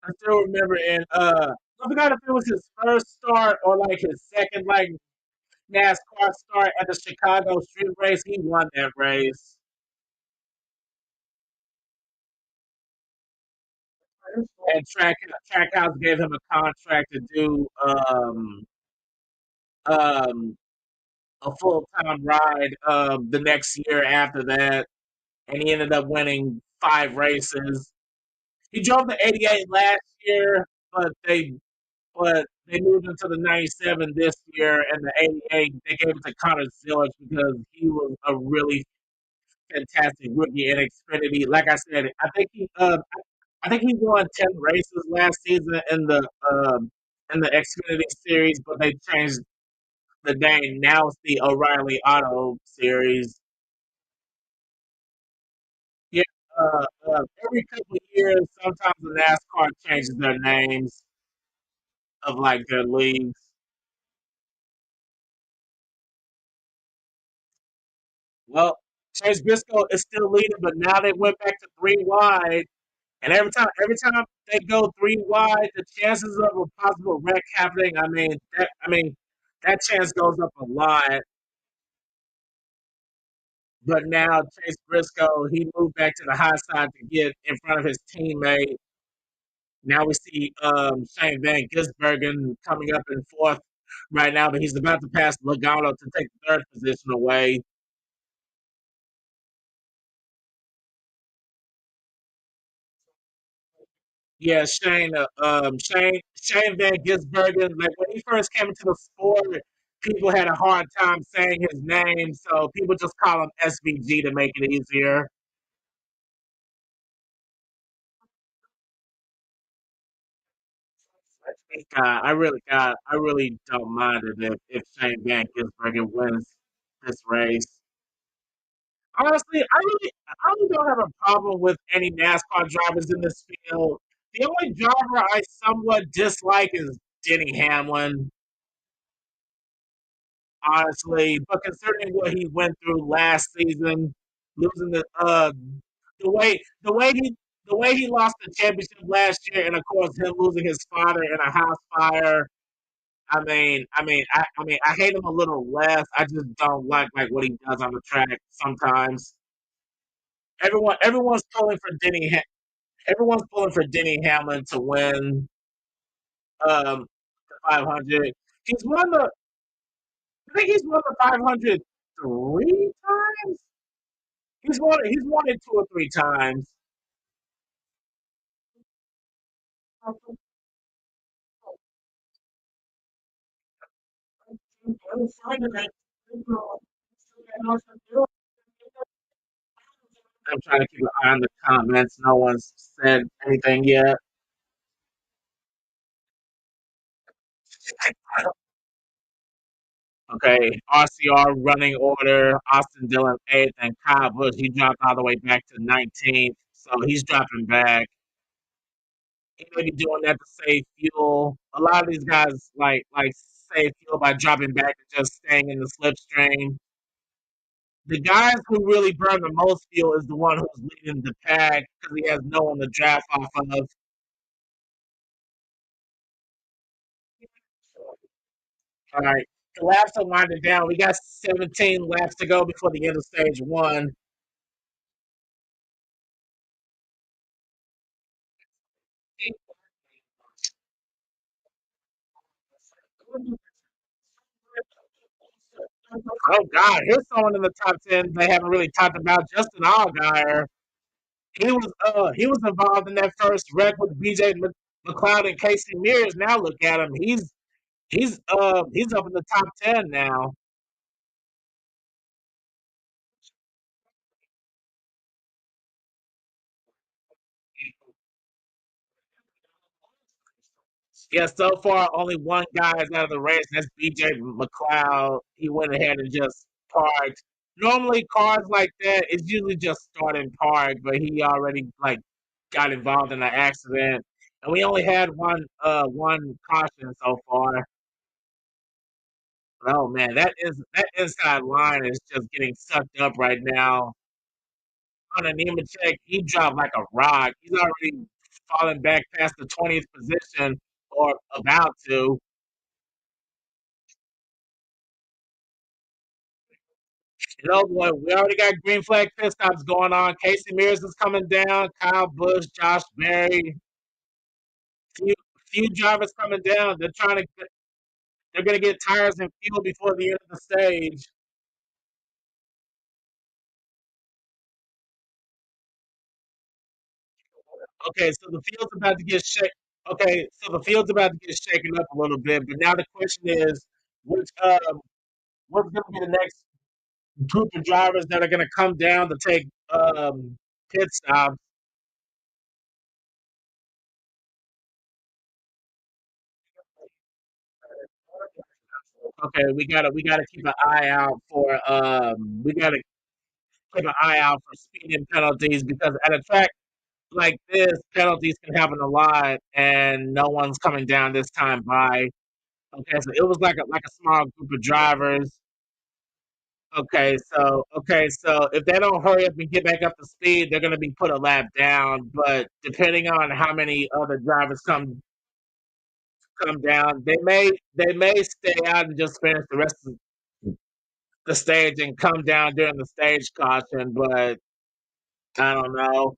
I still remember I forgot if it was his first start or like his second like NASCAR start at the Chicago Street Race. He won that race, and Trackhouse gave him a contract to do um, a full time ride the next year after that, and he ended up winning 5 races. He drove the '88 last year, but they moved into the '97 this year, and the '88 they gave it to Connor Zillage because he was a really fantastic rookie in Xfinity. Like I said, I think he won 10 races last season in the Xfinity series, but they changed the name. Now it's the O'Reilly Auto Series. Yeah, every couple of years, sometimes the NASCAR changes their names of like their leagues. Well, Chase Briscoe is still leading, but now they went back to three wide. And every time they go three wide, the chances of a possible wreck happening, I mean, that chance goes up a lot. But now Chase Briscoe, he moved back to the high side to get in front of his teammate. Now we see Shane Van Gisbergen coming up in fourth right now, but he's about to pass Logano to take the third position away. Yeah, Shane Van Gisbergen. Like when he first came into the sport, people had a hard time saying his name, so people just call him SVG to make it easier. I really don't mind it if Shane Van Gisbergen wins this race. Honestly, I really don't have a problem with any NASCAR drivers in this field. The only driver I somewhat dislike is Denny Hamlin, honestly. But considering what he went through last season, losing the way he lost the championship last year, and of course him losing his father in a house fire. I hate him a little less. I just don't like what he does on the track sometimes. Everyone's pulling for everyone's pulling for Denny Hamlin to win the 500. He's won the I think he's won the 500 3 times. He's won it 2 or 3 times. I'm trying to keep an eye on the comments. No one's said anything yet. Okay, RCR running order. Austin Dillon eighth, and Kyle Busch he dropped all the way back to 19th, so he's dropping back. He may be doing that to save fuel. A lot of these guys save fuel by dropping back and just staying in the slipstream. The guys who really burn the most fuel is the one who's leading the pack because he has no one to draft off of. All right, the laps are winding down. We got 17 laps to go before the end of stage one. Oh God, here's someone in the top 10 they haven't really talked about. Justin Allgaier. He was involved in that first wreck with BJ McLeod and Casey Mears. Now look at him. He's up in the top 10 now. Yeah, so far only one guy is out of the race, and that's BJ McLeod. He went ahead and just parked. Normally cars like that, it's usually just start and park, but he already got involved in an accident. And we only had one caution so far. Oh man, that inside line is just getting sucked up right now. On a Nemechek, he dropped like a rock. He's already fallen back past the 20th position or about to. You know what? We already got green flag pit stops going on. Casey Mears is coming down. Kyle Busch, Josh Berry, few few drivers coming down. They're gonna get tires and fuel before the end of the stage. Okay, so the field's about to get shaken. Okay, so the field's about to get shaken up a little bit. But now the question is, which what's gonna be the next group of drivers that are gonna come down to take pit stops? Okay, we gotta keep an eye out for we gotta keep an eye out for speeding penalties because at a track like this, penalties can happen a lot, and no one's coming down this time by. Okay, so it was like a small group of drivers. Okay, so if they don't hurry up and get back up to speed, they're gonna be put a lap down. But depending on how many other drivers come down, they may stay out and just finish the rest of. the stage and come down during the stage caution, but I don't know.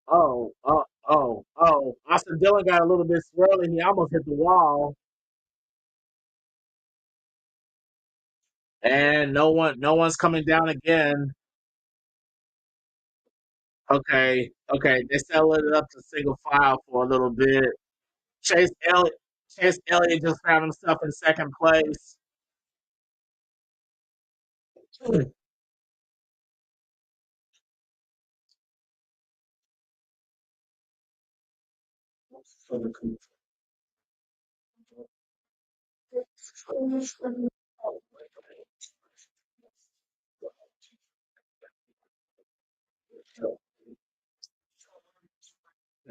Oh. Austin Dillon got a little bit swirly. He almost hit the wall. And no one's coming down again. Okay. They settled it up to single file for a little bit. Chase Elliott Chase Elliott just found himself in second place.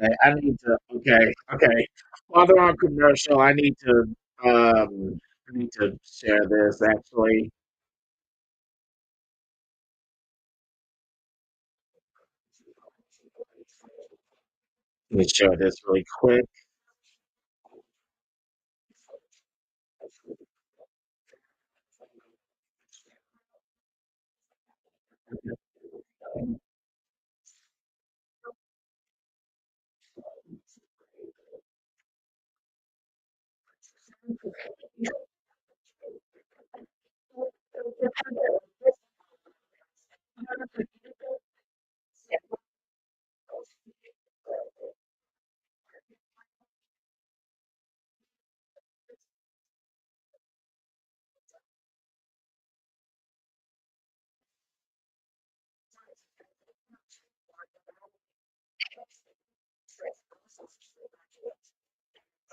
Okay, I need to. Okay. While they're on commercial, I need to share this actually. Let me share this really quick.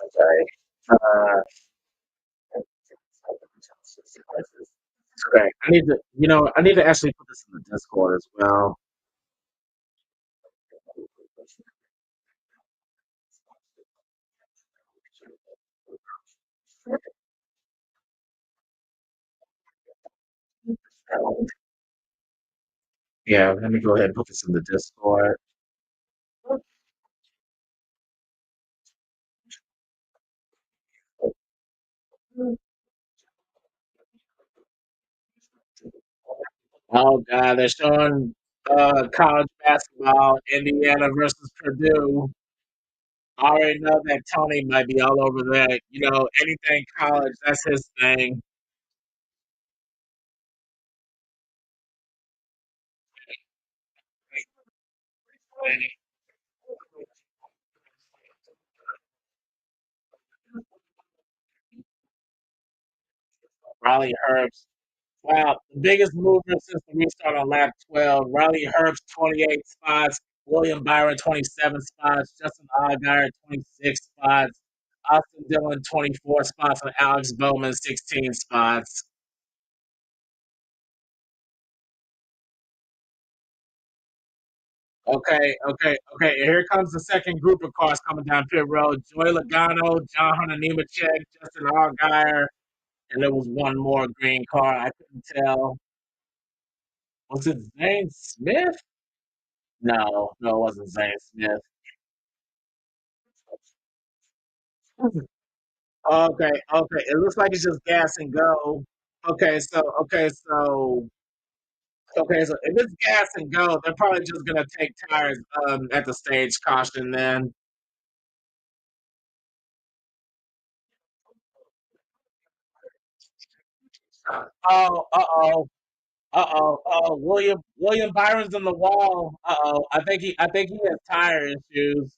Okay. Uh, okay. I need to actually put this in the Discord as well. Yeah, let me go ahead and put this in the Discord. Oh God, they're showing college basketball, Indiana versus Purdue. I already know that Tony might be all over that. Anything college, that's his thing. Riley Herbst. Wow, the biggest movement since the restart on lap 12. Riley Herbst, 28 spots. William Byron, 27 spots. Justin Allgaier, 26 spots. Austin Dillon, 24 spots. And Alex Bowman, 16 spots. Okay. Here comes the second group of cars coming down pit road. Joey Logano, John Hunter Nemechek, Justin Allgaier, and there was one more green car. I couldn't tell. Was it Zane Smith? No, it wasn't Zane Smith. Okay. It looks like it's just gas and go. Okay, so if it's gas and go, they're probably just gonna take tires at the stage caution then. Oh, William Byron's in the wall. I think he has tire issues.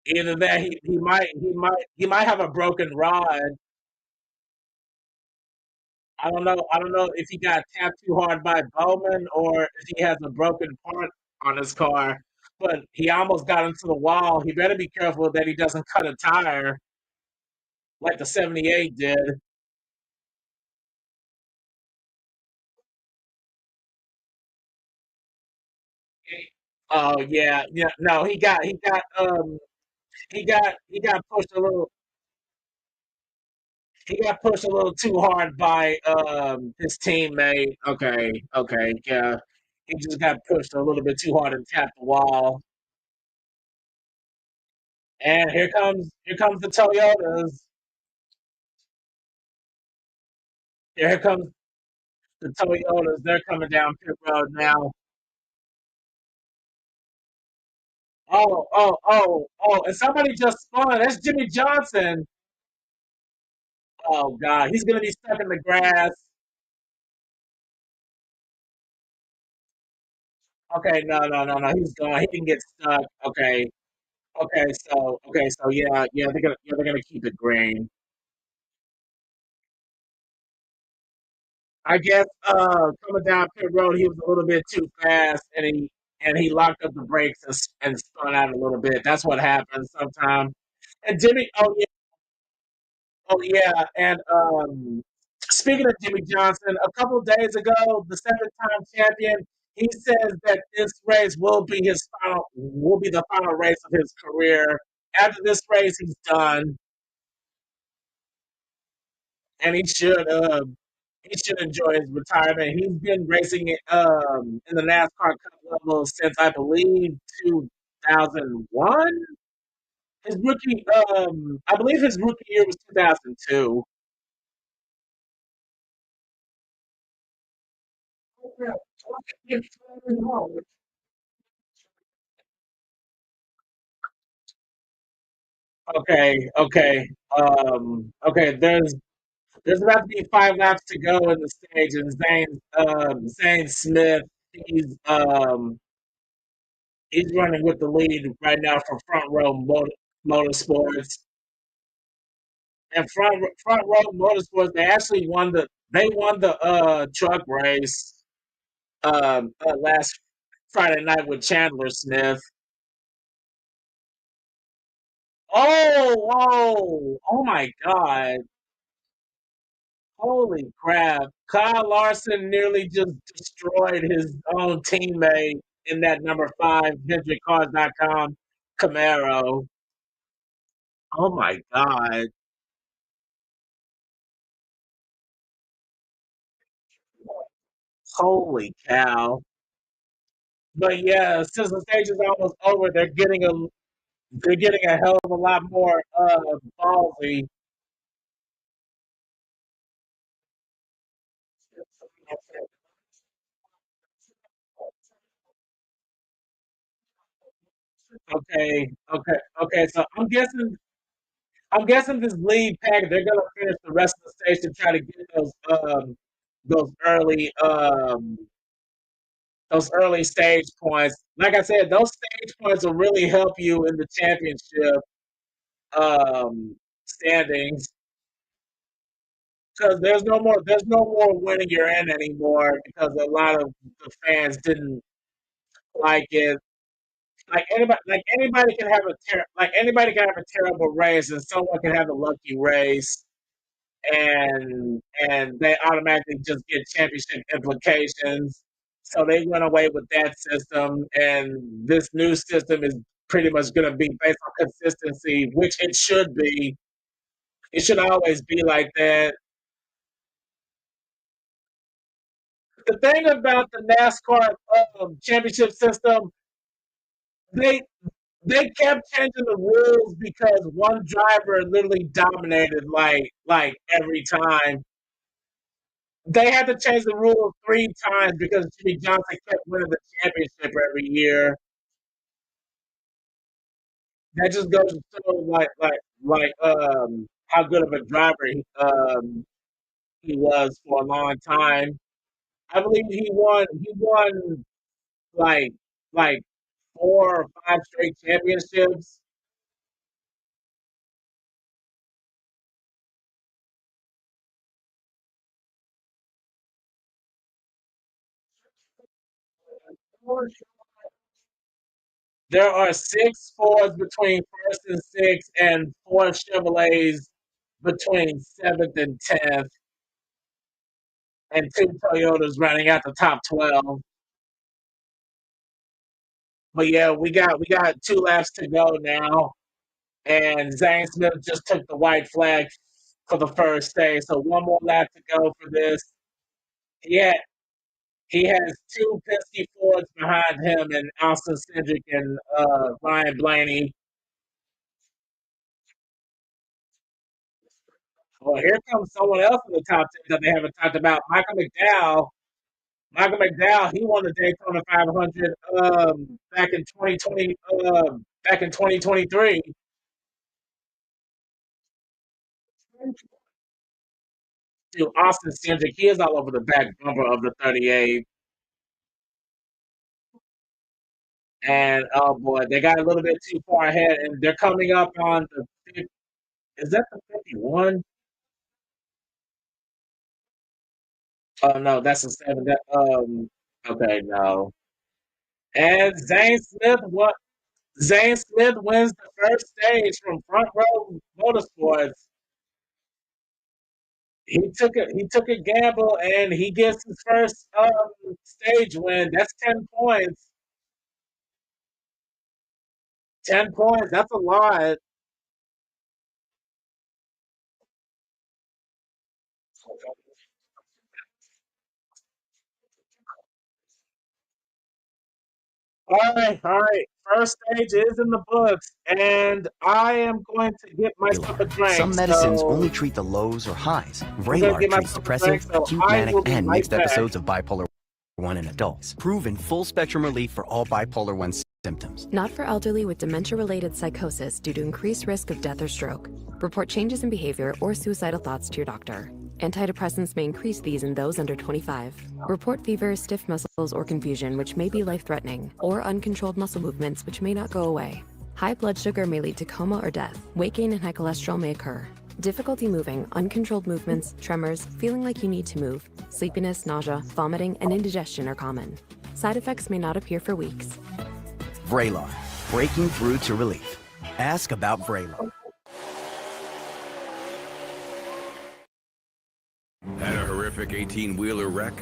Either that he might have a broken rod. I don't know if he got tapped too hard by Bowman or if he has a broken part on his car. But he almost got into the wall. He better be careful that he doesn't cut a tire like the 78 did. Oh yeah. No, he got pushed a little. He got pushed a little too hard by his teammate. Okay, yeah. He just got pushed a little bit too hard and tapped the wall. And here comes the Toyotas. Here comes the Toyotas. They're coming down pit road now. Oh! And somebody just spun. That's Jimmy Johnson. Oh God, he's gonna be stuck in the grass. Okay, no. He's gone. He didn't get stuck. Okay, so yeah, they're gonna keep it green. I guess coming down pit road, he was a little bit too fast, and he locked up the brakes and spun out a little bit. That's what happens sometimes. And Jimmy, oh yeah, and speaking of Jimmy Johnson, a couple of days ago, the seven-time champion, he says that this race will be the final race of his career. After this race, he's done, and he should enjoy his retirement. He's been racing in the NASCAR Cup level since I believe 2001. I believe his rookie year was 2002. Okay. There's about to be 5 laps to go in the stage, and Zane Smith, he's um, he's running with the lead right now for Motorsports. And front row motorsports, they won the truck race last Friday night with Chandler Smith. Oh my God. Holy crap. Kyle Larson nearly just destroyed his own teammate in that number 5 VintageCars.com Camaro. Oh my God. Holy cow. But yeah, since the stage is almost over, they're getting a hell of a lot more ballsy. Okay. So I'm guessing this lead pack, they're gonna finish the rest of the stage to try to get those early those early stage points. Like I said, those stage points will really help you in the championship standings because there's no more winning your end anymore because a lot of the fans didn't like it. Like anybody can have a terrible race, and someone can have a lucky race, and they automatically just get championship implications. So they went away with that system, and this new system is pretty much going to be based on consistency, which it should be. It should always be like that. The thing about the NASCAR championship system, they they kept changing the rules because one driver literally dominated like every time. They had to change the rule 3 times because Jimmy Johnson kept winning the championship every year. That just goes to show how good of a driver he was for a long time. I believe he won like like 4 or 5 straight championships. There are 6 Fords between first and sixth, and 4 Chevrolets between seventh and 10th, and 2 Toyotas running out the top 12. But yeah, we got 2 laps to go now, and Zane Smith just took the white flag for the first day. So one more lap to go for this. He had he has 2 Penske Fords behind him, and Austin Cindric and Ryan Blaney. Well, here comes someone else in the top 10 that they haven't talked about. Michael McDowell. Michael McDowell, he won the Daytona 500 back in 2020, back in 2023. Dude, Austin Cindric, he is all over the back bumper of the 38. And oh boy, they got a little bit too far ahead, and they're coming up on the. Is that the 51? Oh no, that's the seven. Okay, no. And Zane Smith wins the first stage from Front Row Motorsports. He took a gamble and he gets his first stage win. That's 10 points. 10 points. That's a lot. All right. First stage is in the books, and I am going to get myself a drink. Some medicines So only treat the lows or highs. I'm gonna Vraylar get treats myself a drink. depressive, So acute, I manic, will be and right mixed back. episodes of bipolar 1 in adults. Proven full spectrum relief for all bipolar 1 symptoms. Not for elderly with dementia-related psychosis due to increased risk of death or stroke. Report changes in behavior or suicidal thoughts to your doctor. Antidepressants may increase these in those under 25. Report fever, stiff muscles, or confusion, which may be life-threatening, or uncontrolled muscle movements, which may not go away. High blood sugar may lead to coma or death. Weight gain and high cholesterol may occur. Difficulty moving, uncontrolled movements, tremors, feeling like you need to move, sleepiness, nausea, vomiting, and indigestion are common. Side effects may not appear for weeks. Vraylar, breaking through to relief. Ask about Vraylar. Had a horrific 18-wheeler wreck?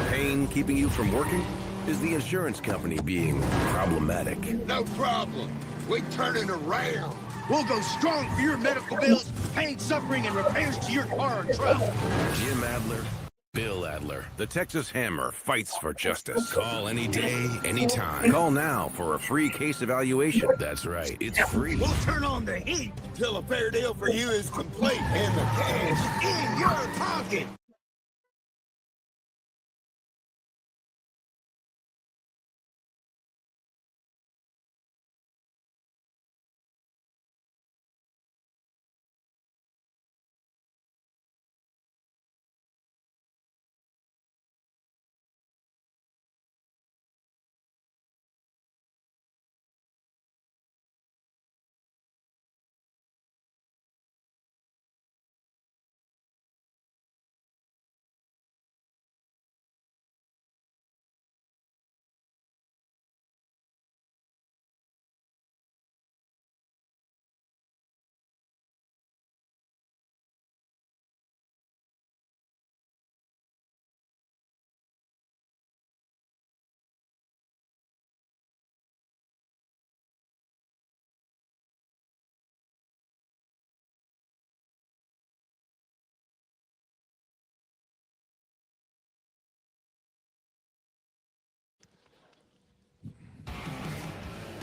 Pain keeping you from working? Is the insurance company being problematic? No problem. We turn it around. We'll go strong for your medical bills, pain, suffering, and repairs to your car or truck. Jim Adler, Bill Adler, the Texas Hammer fights for justice. Call any day, anytime. Call now for a free case evaluation. That's right, it's free. We'll turn on the heat till a fair deal for you is complete and the cash in your pocket.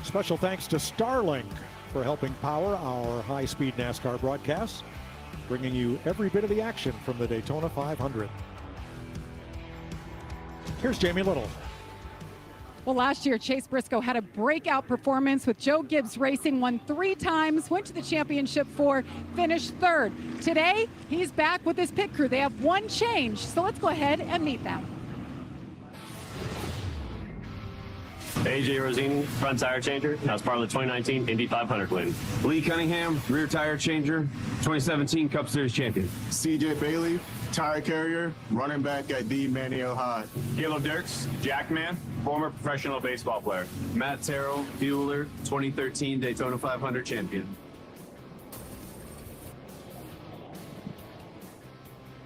Special thanks to Starlink for helping power our high-speed NASCAR broadcasts, bringing you every bit of the action from the Daytona 500. Here's Jamie Little. Well, last year, Chase Briscoe had a breakout performance with Joe Gibbs Racing, won 3 times, went to the championship 4, finished 3rd. Today, he's back with his pit crew. They have one change, so let's go ahead and meet them. AJ Rosini, front tire changer. That was part of the 2019 Indy 500 win. Lee Cunningham, rear tire changer, 2017 Cup Series champion. CJ Bailey, tire carrier, running back at the Manuel High. Caleb Dirks, Jackman, former professional baseball player. Matt Terrell, fueler, 2013 Daytona 500 champion.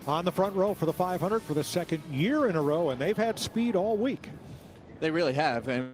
On the front row for the 500 for the second year in a row, and they've had speed all week. They really have, and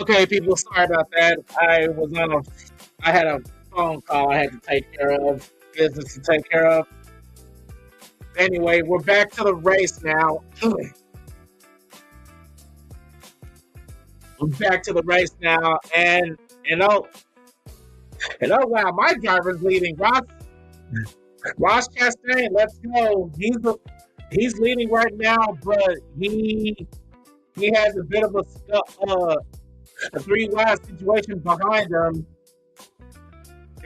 Okay, people, sorry about that. I had a phone call I had to take care of, business to take care of. Anyway, we're back to the race now. We're back to the race now, and wow, my driver's leading. Ross Chastain, let's go. He's leading right now, but he has a bit of a 3 wide situation behind him,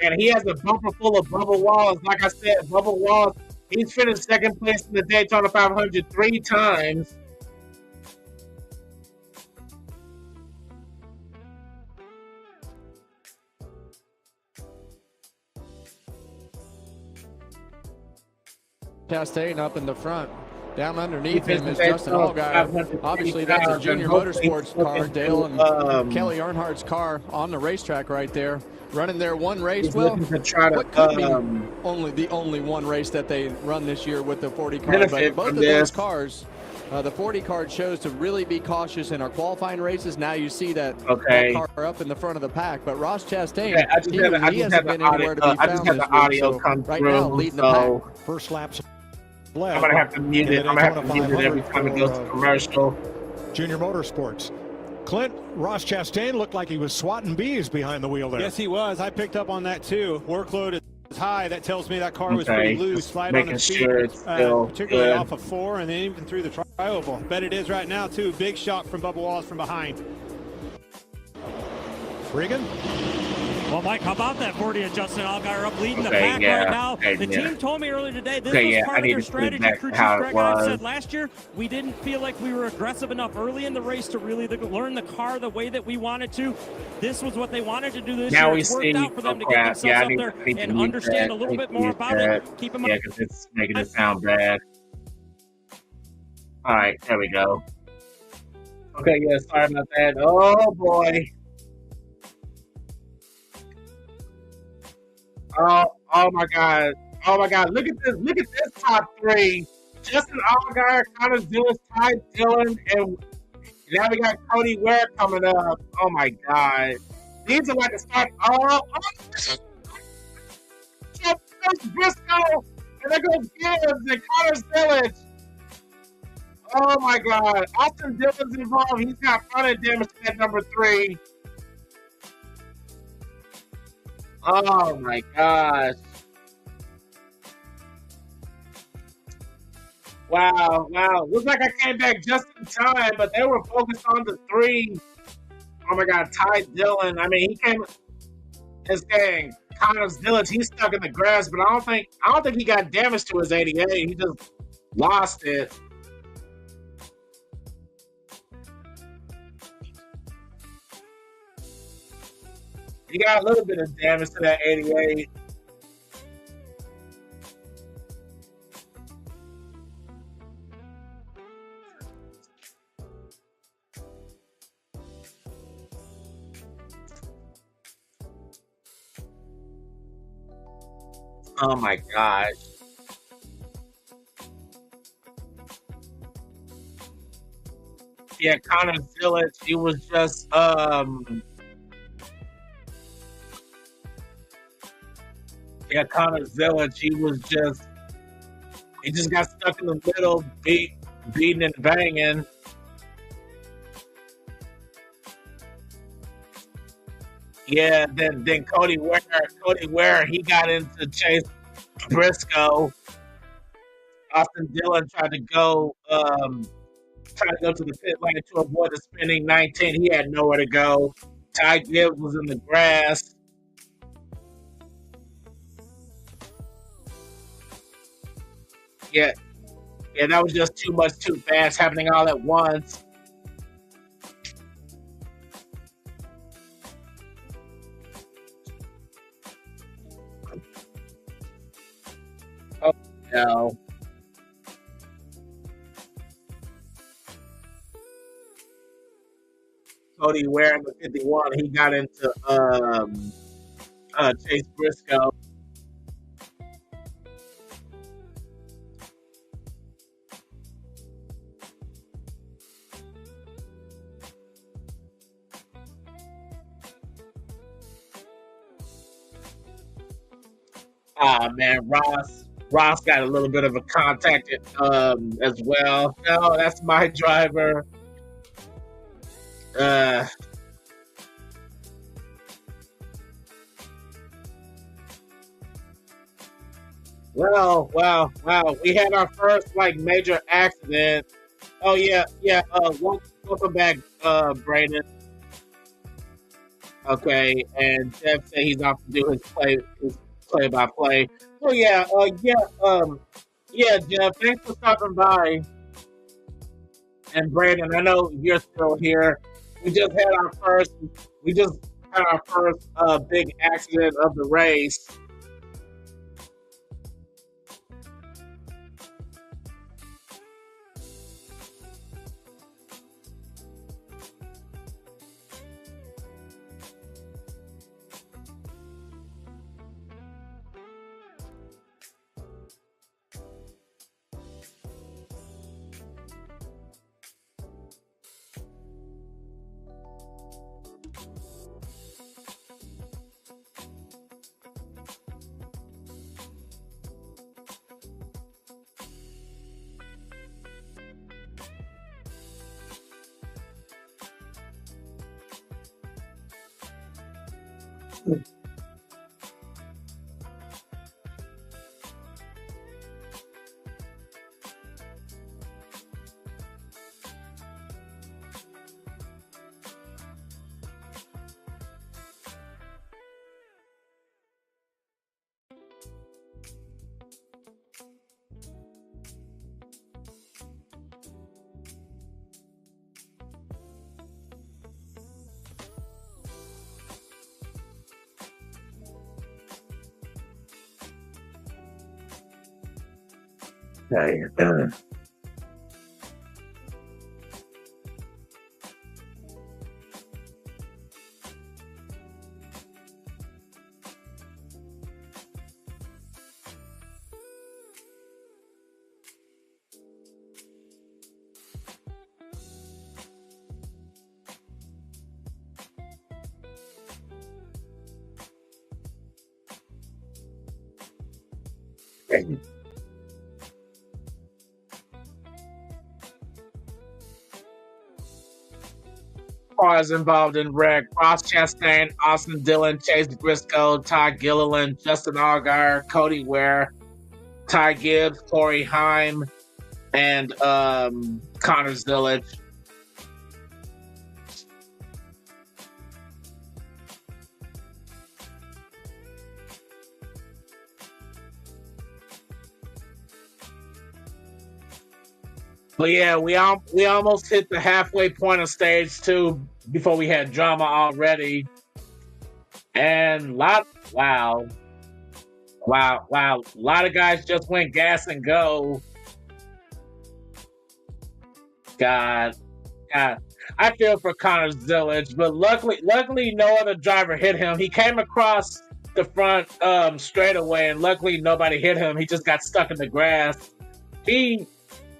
and he has a bumper full of Bubba Wallace. Like I said, Bubba Wallace, he's finished second place in the Daytona 500 3 times. Chastain up in the front. Down underneath him is Justin Allgaier. Obviously, that's a Junior Motorsports car. Dale and Kelly Earnhardt's car on the racetrack right there. Running their one race. Well, what could be the only one race that they run this year with the 40 car. But both of those cars, the 40 car chose to really be cautious in our qualifying races. Now you see that car up in the front of the pack. But Ross Chastain, he hasn't been anywhere to be found this week. So right now, leading the pack. First laps. I'm gonna have to mute it. I'm gonna have to mute it every time it goes to commercial. Junior Motorsports. Clint, Ross Chastain looked like he was swatting bees behind the wheel there. Yes, he was. I picked up on that too. Workload is high. That tells me that car was pretty loose. Slide on the speed, particularly off of 4, and then even through the tri-oval. Bet it is right now too. Big shot from Bubba Wallace from behind. Regan? Well, Mike, how about that 40 of Justin Allgaier up leading the pack right now? The team told me earlier today this was part of their strategy. Crew Chief Greg and I said last year we didn't feel like we were aggressive enough early in the race to really learn the car the way that we wanted to. This was what they wanted to do this year. It's worked out for them to get themselves up there and understand a little bit more about it. Keep them up. Yeah, because it's making it sound bad. All right, there we go. Okay, yeah, sorry about that. Oh, boy. Oh my God. Oh my God. Look at this top 3. Justin Allgaier, Connor Zillis, Ty Dillon, and now we got Cody Ware coming up. Oh my God. These are like a start. Briscoe, and there goes Gibbs and Connor Zillis. Oh my God. Austin Dillon's involved. He's got front end damage to that number 3. Oh my gosh. Wow. Looks like I came back just in time, but they were focused on the 3. Oh my God, Ty Dillon. I mean, he came his gang. Connor Zillich, he's stuck in the grass, but I don't think he got damage to his 88. He just lost it. He got a little bit of damage to that 88. Oh my gosh. Yeah, Connor Zillich, he was just Connor Zillich, he just got stuck in the middle, beating and banging. Yeah, then Cody Ware, he got into Chase Briscoe. Austin Dillon tried to go to the pit lane to avoid the spinning 19. He had nowhere to go. Ty Gibbs was in the grass. Yeah, that was just too much, too fast, happening all at once. Oh no. Cody Ware in the 51, he got into Chase Briscoe. Ah, man, Ross got a little bit of a contact as well. No, that's my driver. Well, we had our first like major accident. Oh yeah. Welcome back, Brayden. Okay, and Jeff said he's off to do his play by play. Oh yeah, yeah, Jeff, thanks for stopping by. And Brandon, I know you're still here. We just had our first big accident of the race. Okay. Cars involved in wreck: Ross Chastain, Austin Dillon, Chase Briscoe, Ty Gilliland, Justin Allgaier, Cody Ware, Ty Gibbs, Corey Heim, and Connor Zillage. But yeah, we almost hit the halfway point of stage 2 before we had drama already. And wow. A lot of guys just went gas and go. God. I feel for Connor Zillage, but luckily no other driver hit him. He came across the front straightaway, and luckily nobody hit him. He just got stuck in the grass. He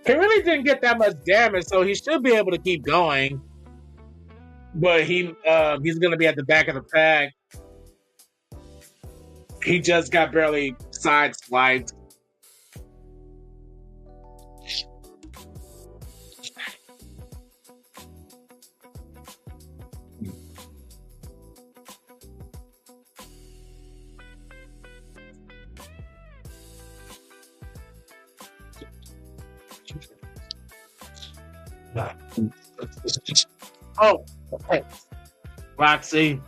really didn't get that much damage, so he should be able to keep going. But he's going to be at the back of the pack. He just got barely sideswiped. Oh, okay. Roxy.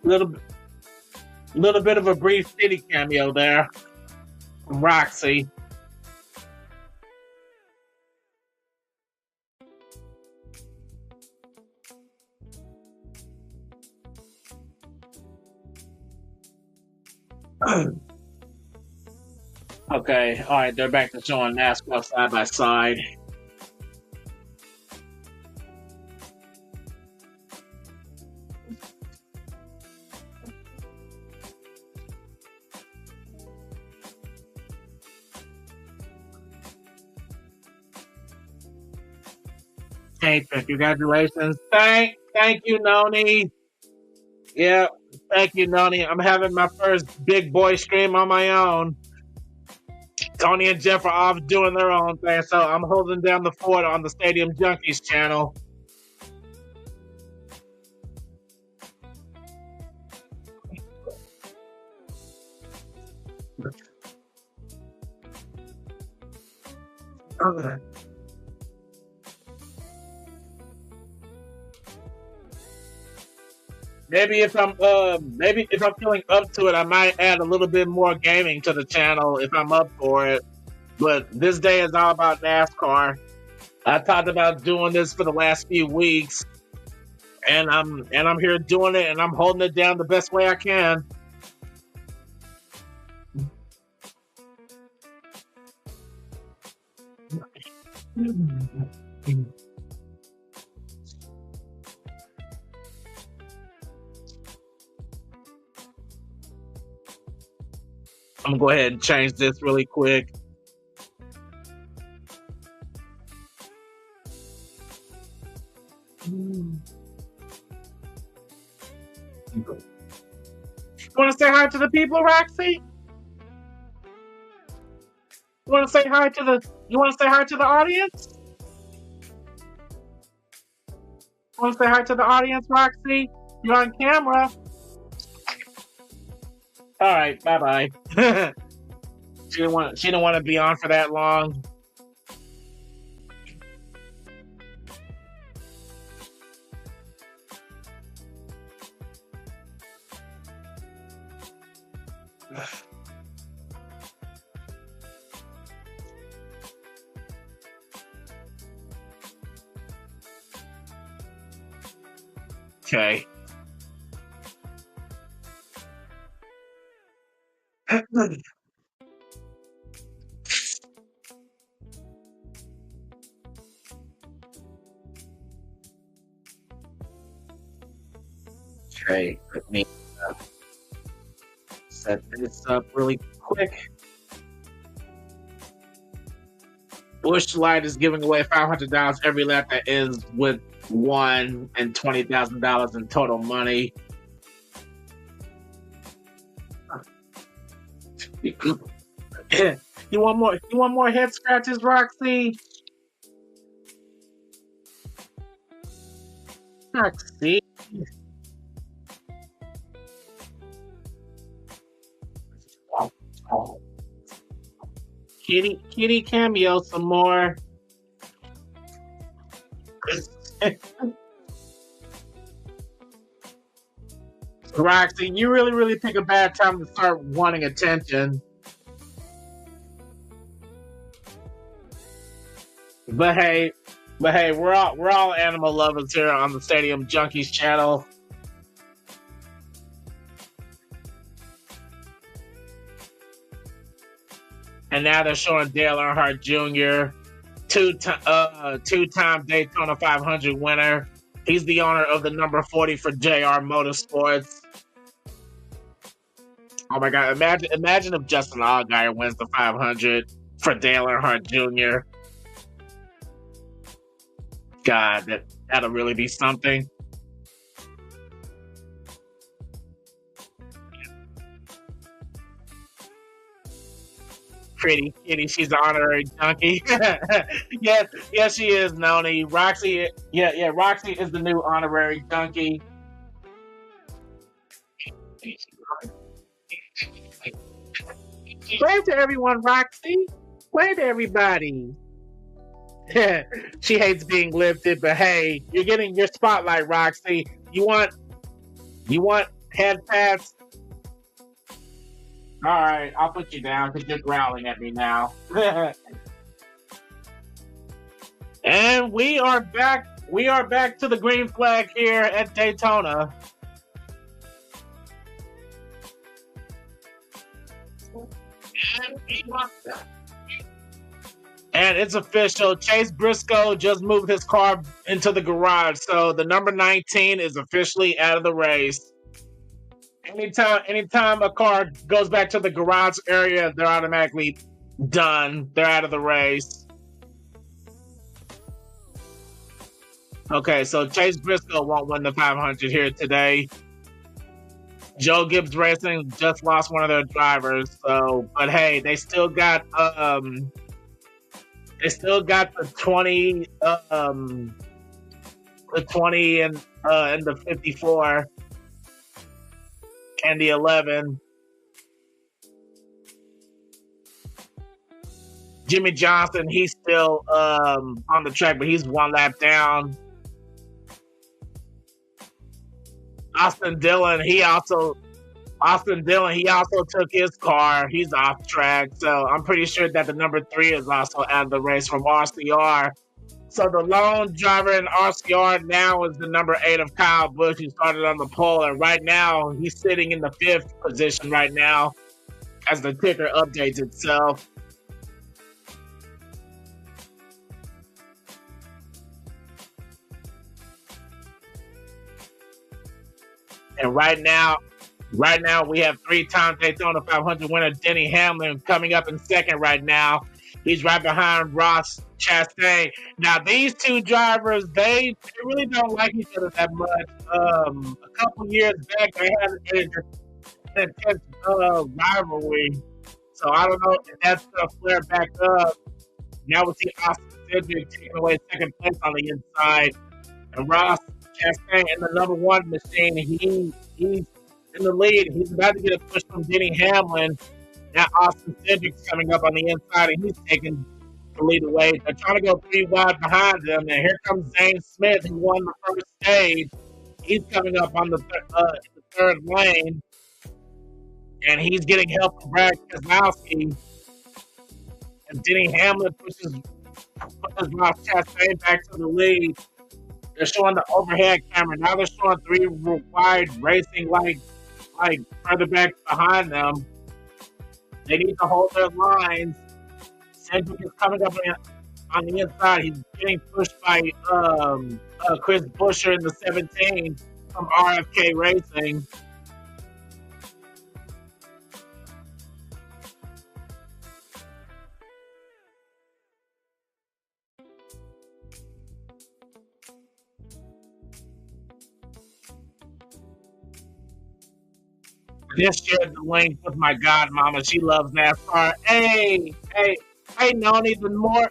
little bit of a brief city cameo there from Roxy. Okay, all right, they're back to showing NASCAR side by side. Hey, congratulations. Thank you, Noni. Yeah, Thank you, Noni. I'm having my first big boy stream on my own. Tony and Jeff are off doing their own thing, so I'm holding down the fort on the Stadium Junkies channel. Okay. Maybe if I'm feeling up to it, I might add a little bit more gaming to the channel if I'm up for it. But this day is all about NASCAR. I talked about doing this for the last few weeks, and I'm here doing it, and I'm holding it down the best way I can. I'm gonna go ahead and change this really quick. You want to say hi to the people, Roxy? You want to say hi to the audience? You want to say hi to the audience, Roxy? You're on camera. All right, bye. She didn't want to be on for that long. Okay. Okay, let me set this up really quick. Busch Light is giving away $500 every lap that ends with one and $20,000 in total money. You want more head scratches, Roxy? Roxy. Kitty cameo some more. Roxy, you really pick a bad time to start wanting attention. But hey, we're all animal lovers here on the Stadium Junkies channel. And now they're showing Dale Earnhardt Jr., two-time Daytona 500 winner. He's the owner of the number 40 for JR Motorsports. Oh my God! Imagine if Justin Allgaier wins the 500 for Dale Earnhardt Jr. God, that'll really be something. Pretty Kitty, she's the honorary junkie. yes, she is, Noni. Roxy, Roxy is the new honorary junkie. Wave to everyone, Roxy. Wave to everybody. She hates being lifted, but hey, you're getting your spotlight, Roxy. You want head pats? All right, I'll put you down because you're growling at me now. And we are back. We are back to the green flag here at Daytona. And it's official. Chase Briscoe just moved his car into the garage, so the number 19 is officially out of the race. Anytime a car goes back to the garage area, they're automatically done. They're out of the race. Okay, so Chase Briscoe won't win the 500 here today. Joe Gibbs Racing just lost one of their drivers. So, but hey, they still got the 20, the 20 and the 54 and the 11. Jimmy Johnson, he's still on the track, but he's one lap down. Austin Dillon, he also took his car. He's off track. So I'm pretty sure that the number 3 is also out of the race from RCR. So the lone driver in RCR now is the number 8 of Kyle Busch, who started on the pole. And right now, he's sitting in the 5th position right now as the ticker updates itself. And right now we have 3-time Daytona 500 winner Denny Hamlin coming up in 2nd right now. He's right behind Ross Chastain. Now, these two drivers, they really don't like each other that much. A couple years back, they had an intense rivalry. So I don't know if that's going to flare back up. Now we see Austin Cindric taking away 2nd place on the inside. And Ross Chastain in the number 1 machine, he's in the lead. He's about to get a push from Denny Hamlin. Now Austin Cindric's coming up on the inside, and he's taking the lead away. They're trying to go 3 wide behind them, and here comes Zane Smith, who won the first stage. He's coming up on the 3rd lane, and he's getting help from Brad Keselowski. And Denny Hamlin pushes Ross Chastain back to the lead. They're showing the overhead camera. Now they're showing 3 wide racing like further back behind them. They need to hold their lines. Cindric is coming up on the inside. He's getting pushed by Chris Buescher in the 17 from RFK Racing. Just shared the link with my godmama. She loves NASCAR. Hey, Noni, the more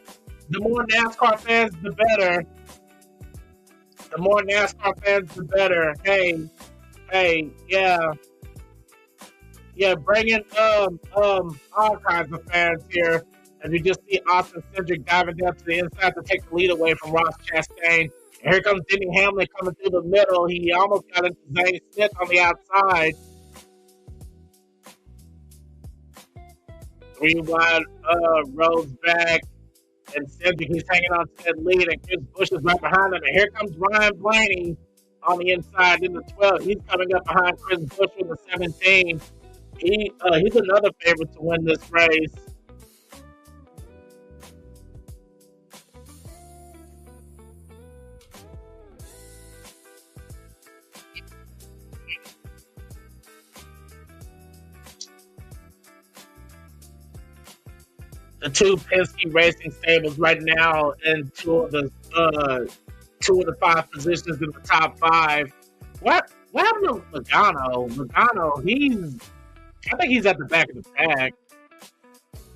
NASCAR fans, the better. The more NASCAR fans, the better. Hey, yeah. Yeah, bring in all kinds of fans here. As you just see Austin Cindric diving down to the inside to take the lead away from Ross Chastain. And here comes Denny Hamlin coming through the middle. He almost got into Zane Smith on the outside. 3 wide rows back, and Cindric, he's hanging on to that lead, and Chris Buescher is right behind him. And here comes Ryan Blaney on the inside in the 12. He's coming up behind Chris Buescher in the 17. He's another favorite to win this race. The 2 Penske Racing stables right now in 2 of the 5 positions in the top 5. What happened to Logano? Logano, I think he's at the back of the pack.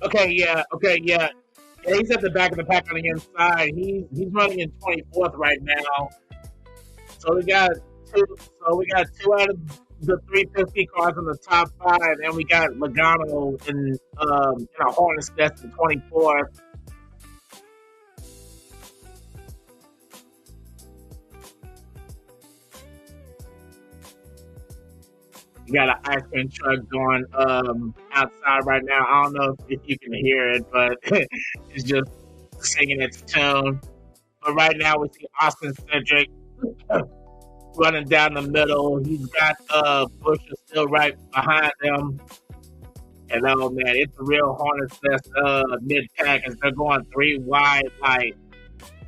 Okay, yeah. Yeah, he's at the back of the pack on the inside. He's running in 24th right now. So we got 2 out of the 350 cars in the top 5, and we got Logano in a Hornets nest in 24th. You got an ice cream truck going outside right now. I don't know if you can hear it, but it's just singing its tune. But right now we see Austin Cindric running down the middle. He's got Buescher still right behind him. And oh man, it's a real Hornets nest mid-pack as they're going 3 wide,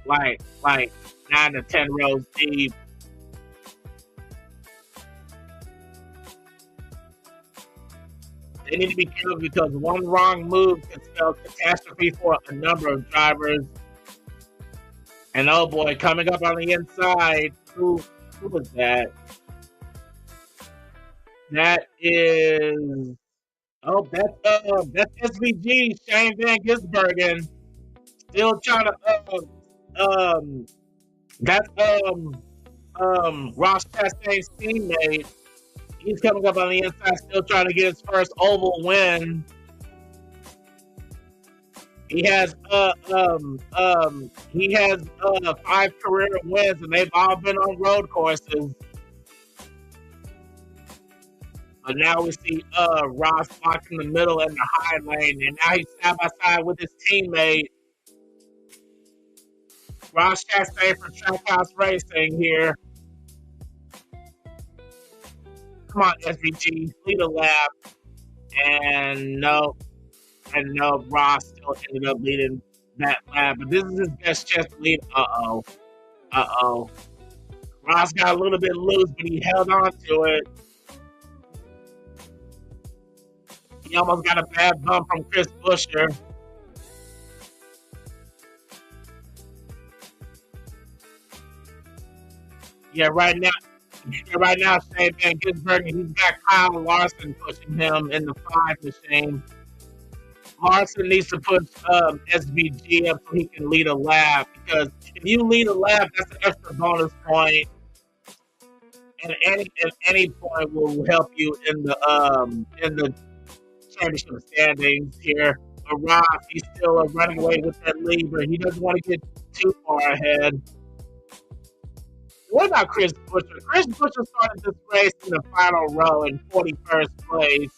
like 9 to 10 rows deep. They need to be careful because one wrong move can spell catastrophe for a number of drivers. And oh boy, coming up on the inside, who was that? That is that's SVG Shane Van Gisbergen still trying to that's Ross Chastain's teammate. He's coming up on the inside, still trying to get his first oval win. He has 5 career wins, and they've all been on road courses. But now we see Ross locked in the middle in the high lane, and now he's side by side with his teammate Ross Chastain from Trackhouse Racing here. Come on, SVG, lead a lap. And no, Ross still ended up leading that lap. But this is his best chance to lead. Uh-oh. Ross got a little bit loose, but he held on to it. He almost got a bad bump from Chris Buescher. Yeah, right now, Shane Van Gisbergen, he's got Kyle Larson pushing him in the 5 machine. Larson needs to push SVG up so he can lead a lap, because if you lead a lap, that's an extra bonus point, and any point will help you in the championship standings here. But Ross, he's still running away with that lead, but he doesn't want to get too far ahead. What about Chris Buescher? Chris Buescher started this race in the final row in 41st place.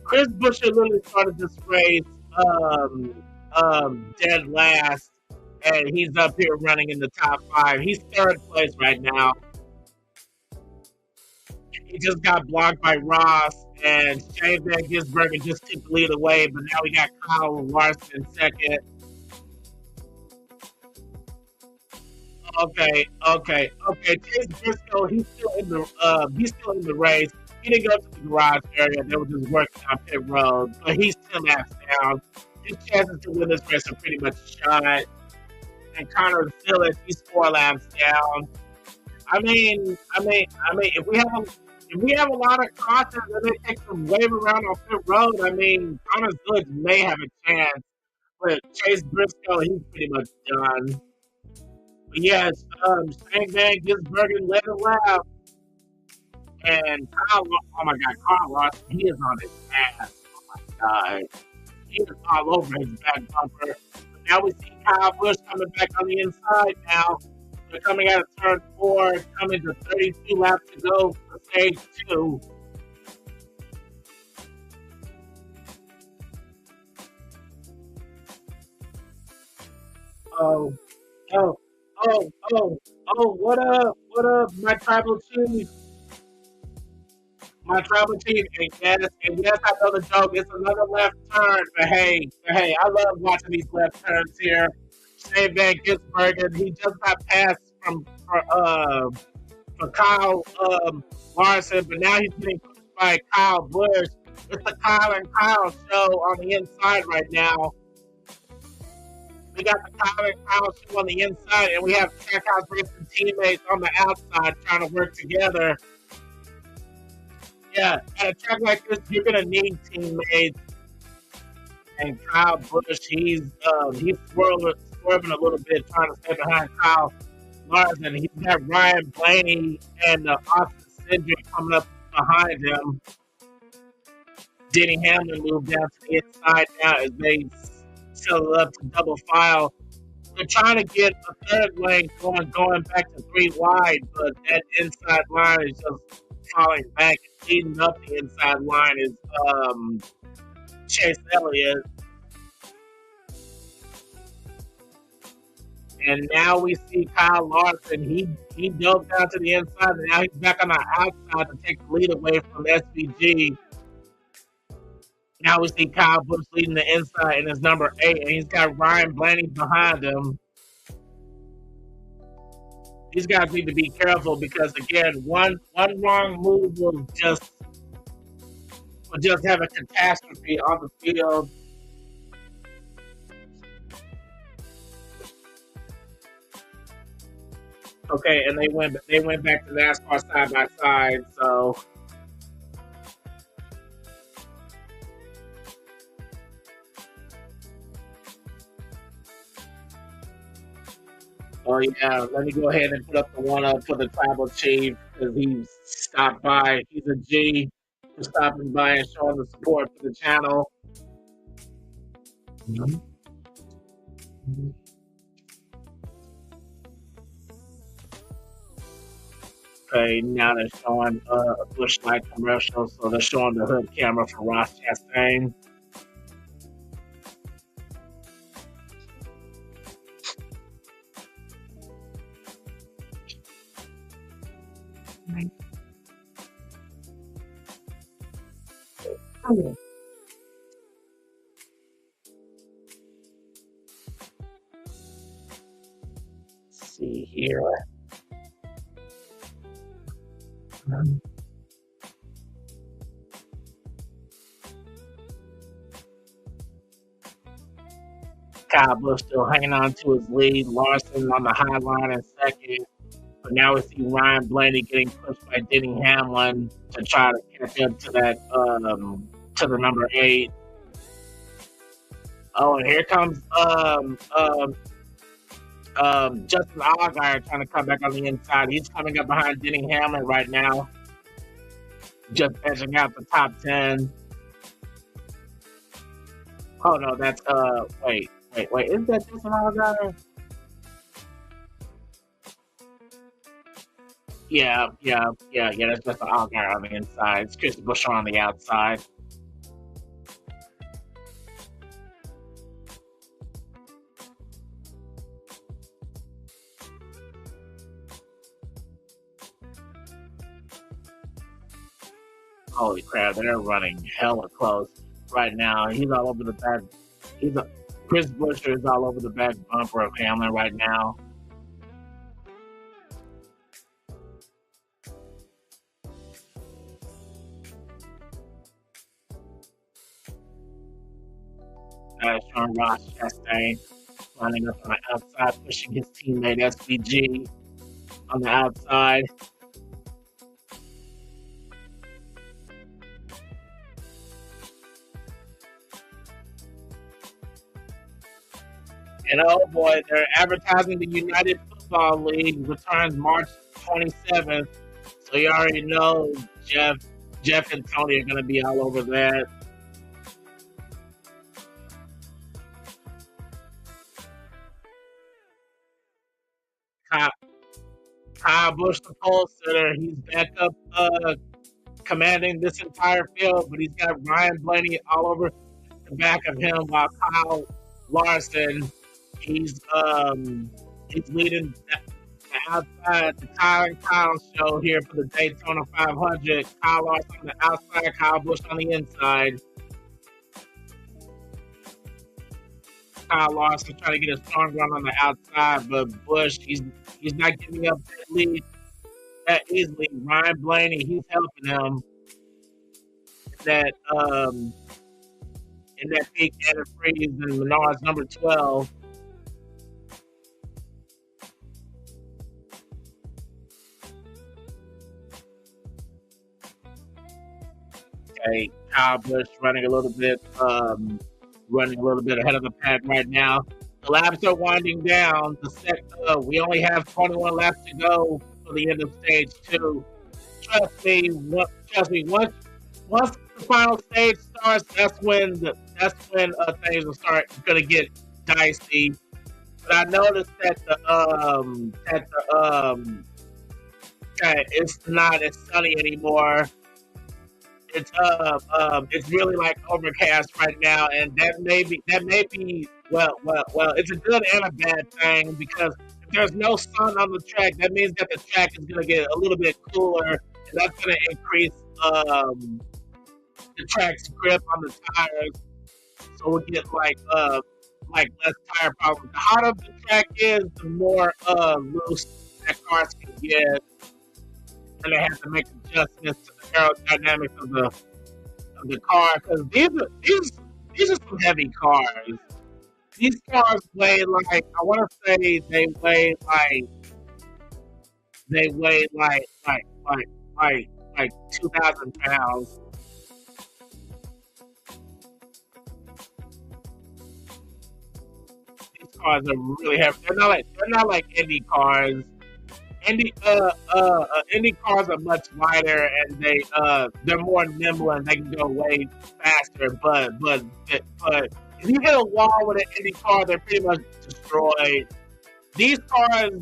Chris Buescher literally started this race dead last, and he's up here running in the top 5. He's 3rd place right now. He just got blocked by Ross, and Shane Van Gisbergen just took the lead away, but now we got Kyle Larson 2nd. Okay. Chase Briscoe, he's still in the race. He didn't go to the garage area. They were just working on pit road, but he's 10 laps down. His chances to win this race are pretty much shot. And Connor Phillips, he's 4 laps down. I mean, if we have a lot of cautions and they take some wave around on pit road, I mean, Connor Phillips may have a chance, but Chase Briscoe, he's pretty much done. But yes, Shane Van Gisbergen led a lap. And Kyle Larson, he is on his ass. Oh my God. He is all over his back bumper. But now we see Kyle Busch coming back on the inside now. They're coming out of turn 4, coming to 32 laps to go for stage 2. Oh, what up, my tribal chief? My tribal chief, and yes, I know the joke. It's another left turn, but hey, I love watching these left turns here. Shane Van Gisbergen, he just got passed for Kyle Larson, but now he's getting pushed by Kyle Busch. It's the Kyle and Kyle show on the inside right now. We got the Kyle and Kyle show on the inside, and we have Trackhouse Racing teammates on the outside trying to work together. Yeah, at a track like this, you're gonna need teammates. And Kyle Busch, he's swerving a little bit, trying to stay behind Kyle Larson. He's got Ryan Blaney and Austin Cindric coming up behind him. Denny Hamlin moved down to the inside now as they settle up to double file. They're trying to get a 3rd lane going back to 3 wide, but that inside line is just falling back. Leading up the inside line is Chase Elliott. And now we see Kyle Larson. He dove down to the inside, and now he's back on the outside to take the lead away from SVG. Now we see Kyle Busch leading the inside in his number 8, and he's got Ryan Blaney behind him. These guys need to be careful because, again, one wrong move will just have a catastrophe on the field. Okay, and they went back to NASCAR side by side. So. Oh yeah, let me go ahead and put up the one up for the tribal chief because he stopped by. He's a G for stopping by and showing the support for the channel. Okay, now they're showing a Busch Light commercial, so they're showing the hood camera for Ross Chastain. Let's see here. Kyle Busch still hanging on to his lead. Larson on the high line in second. But now we see Ryan Blaney getting pushed by Denny Hamlin to try to catch up to that to the number 8. Oh, and here comes Justin Allgaier trying to come back on the inside. He's coming up behind Denny Hamlin right now, just edging out the top 10. Oh no, that's wait, is that Justin Allgaier? Yeah, that's just an Allgaier on the inside. It's Chris Buescher on the outside. Holy crap, they're running hella close right now. He's all over the back. Chris Buescher is all over the back bumper of Hamlin right now. Showing Ross Chastain running up on the outside, pushing his teammate SVG on the outside. And oh boy, they're advertising the United Football League returns March 27th. So you already know Jeff and Tony are going to be all over that. Kyle Busch, the pole sitter, he's back up commanding this entire field, but he's got Ryan Blaney all over the back of him, while Kyle Larson, he's leading the outside, the Kyle and Kyle show here for the Daytona 500. Kyle Larson on the outside, Kyle Busch on the inside. Kyle Larson trying to get a strong run on the outside, but Busch, he's not giving up that lead that easily. Ryan Blaney, he's helping him in that big antifreeze and Menard's number 12. Okay, Kyle Busch running a little bit ahead of the pack right now. The laps are winding down. We only have 21 laps to go for the end of stage 2. Trust me. Once the final stage starts, that's when things will start going to get dicey. But I noticed that it's not as sunny anymore. It's really like overcast right now, and that may be well, it's a good and a bad thing, because if there's no sun on the track, that means that the track is going to get a little bit cooler, and that's going to increase the track's grip on the tires, so we'll get like less tire problems. The hotter the track is, the more loose that cars can get, and they have to make adjustments to the aerodynamics of the car, because these are some heavy cars. These cars weigh like, I want to say they weigh like they weigh like 2,000 pounds. These cars are really heavy. They're not like Indy cars. Indy cars are much lighter and they're more nimble and they can go way faster. But if you hit a wall with an Indy car, they're pretty much destroyed. These cars,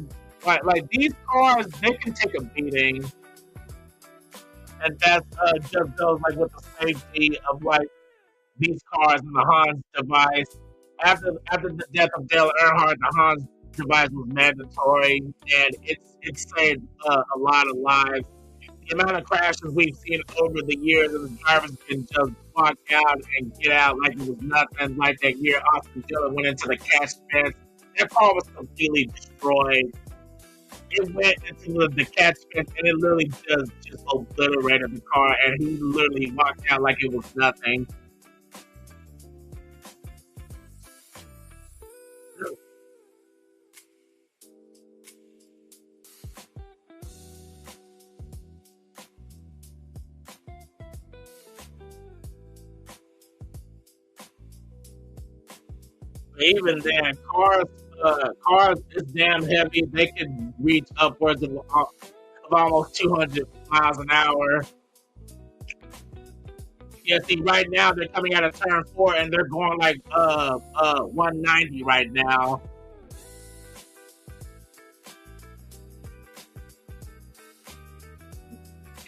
like these cars, they can take a beating, and that's just goes like with the safety of like these cars and the Hans device. After the death of Dale Earnhardt, the Hans device was mandatory, and it's saved a lot of lives. The amount of crashes we've seen over the years, and the drivers can just walk out and get out like it was nothing. Like that year, Austin Dillon went into the catch fence. That car was completely destroyed. It went into the catch fence, and it literally just obliterated the car, and he literally walked out like it was nothing. Even then, cars is damn heavy. They can reach upwards of almost 200 miles an hour. Yeah, see, right now they're coming out of turn 4 and they're going like 190 right now.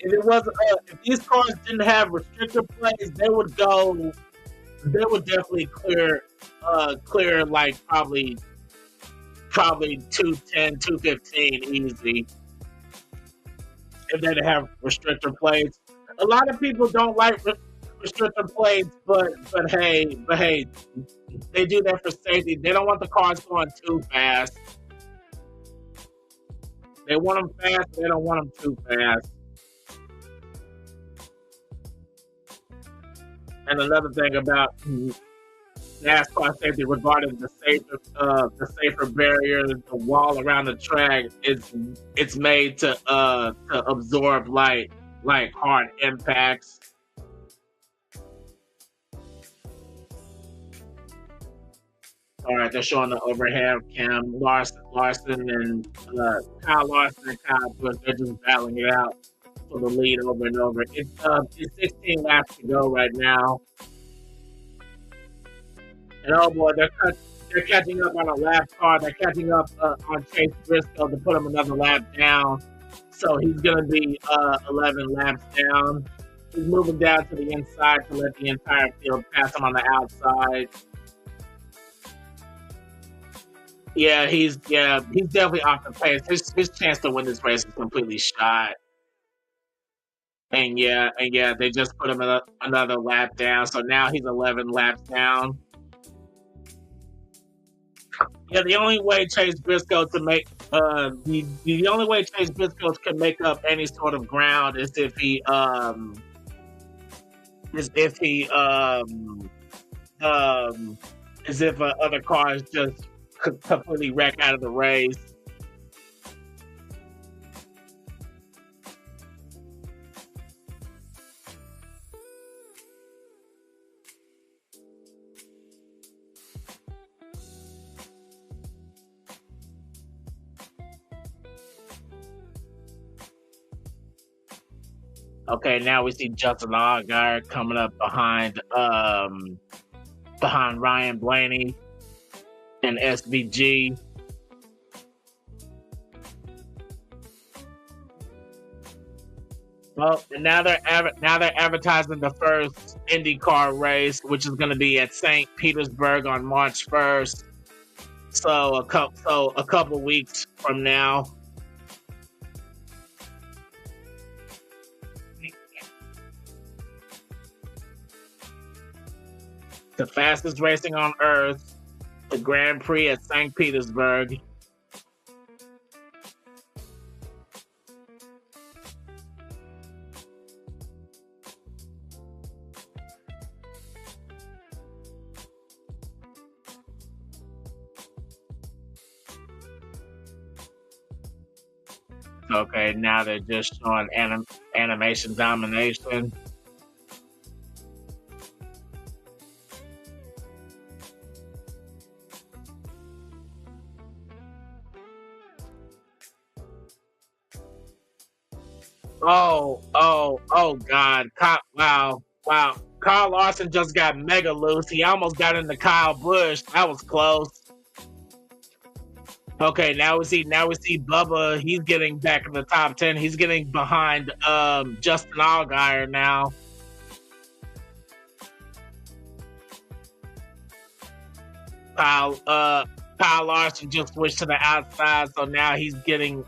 If these cars didn't have restrictor plates, they would definitely clear like probably 210, 215 easy if they didn't have restrictor plates. A lot of people don't like restrictor plates, but hey, they do that for safety. They don't want the cars going too fast. They want them fast, they don't want them too fast. And another thing about NASCAR safety regarding the safer barrier, the wall around the track, it's made to absorb like hard impacts. All right, they're showing the overhead cam. Larson and Kyle Larson and Kyle Busch, they're just battling it out for the lead over and over. It's 16 laps to go right now. And oh boy, they're catching up on a lap car. They're catching up on Chase Briscoe to put him another lap down. So he's going to be 11 laps down. He's moving down to the inside to let the entire field pass him on the outside. Yeah, he's definitely off the pace. His chance to win this race is completely shot. And yeah, they just put him another lap down. So now he's 11 laps down. Yeah, the only way Chase Briscoe to make the only way Chase Briscoe can make up any sort of ground is if he other cars just completely wreck out of the race. Okay, now we see Justin Allgaier coming up behind Ryan Blaney and SVG. Well, and now they're advertising the first IndyCar race, which is going to be at St. Petersburg on March 1st. So a couple weeks from now. The fastest racing on Earth, the Grand Prix at St. Petersburg. Okay, now they're just showing animation domination. Oh, God. Wow. Kyle Larson just got mega loose. He almost got into Kyle Busch. That was close. Okay, now we see Bubba. He's getting back in the top 10. He's getting behind Justin Allgaier now. Kyle Larson just switched to the outside, so now he's getting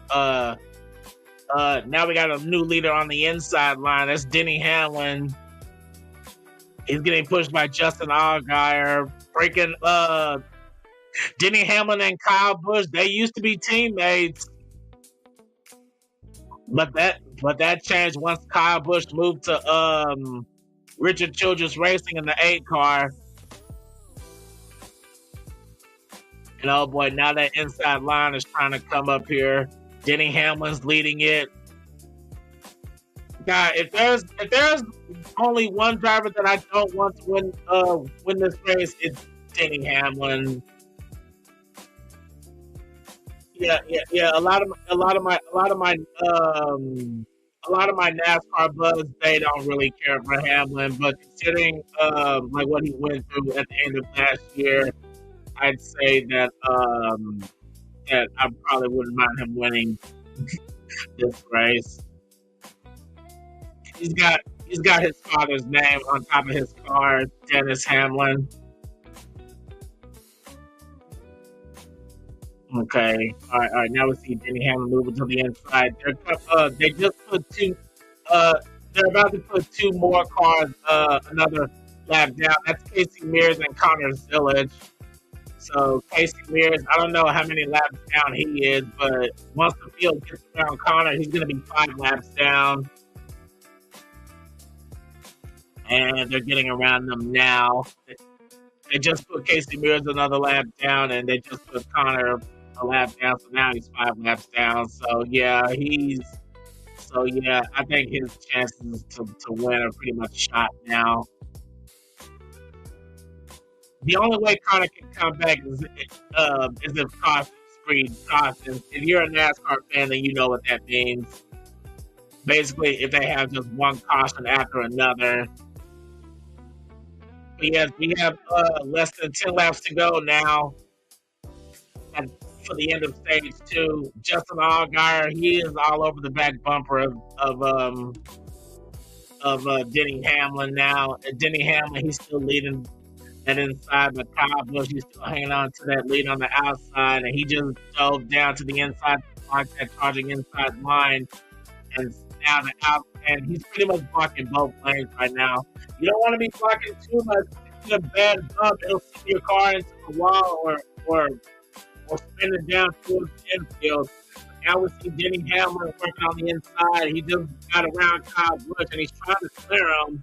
now we got a new leader on the inside line. That's Denny Hamlin. He's getting pushed by Justin Allgaier. Breaking Denny Hamlin and Kyle Busch, they used to be teammates. But that changed once Kyle Busch moved to Richard Childress Racing in the 8 car. And oh boy, now that inside line is trying to come up here. Denny Hamlin's leading it. God, if there's only one driver that I don't want to win this race, it's Denny Hamlin. Yeah. A lot of my NASCAR buds, they don't really care for Hamlin, but considering like what he went through at the end of last year, I'd say that that I probably wouldn't mind him winning this race. He's got his father's name on top of his car, Dennis Hamlin. Okay, all right. Now we see Denny Hamlin moving to the inside. They just put two. They're about to put 2 more cars another lap down. That's Casey Mears and Connor Zillage. So Casey Mears, I don't know how many laps down he is, but once the field gets around Connor, he's going to be 5 laps down. And they're getting around them now. They just put Casey Mears another lap down, and they just put Connor a lap down, so now he's 5 laps down. So yeah, I think his chances to win are pretty much shot now. The only way Connor can come back is if caution breeds caution. If you're a NASCAR fan, then you know what that means. Basically, if they have just one caution after another. But yes, we have less than 10 laps to go now. And for the end of stage 2, Justin Allgaier, he is all over the back bumper of Denny Hamlin now. And Denny Hamlin, he's still leading that inside, but Kyle Busch, he's still hanging on to that lead on the outside, and he just dove down to the inside, blocked that charging inside line, and now the out, and he's pretty much blocking both lanes right now. You don't want to be blocking too much. It's a bad bump. It'll send your car into the wall or spin it down towards the infield. Now we see Denny Hamlin working on the inside. He just got around Kyle Busch, and he's trying to clear him,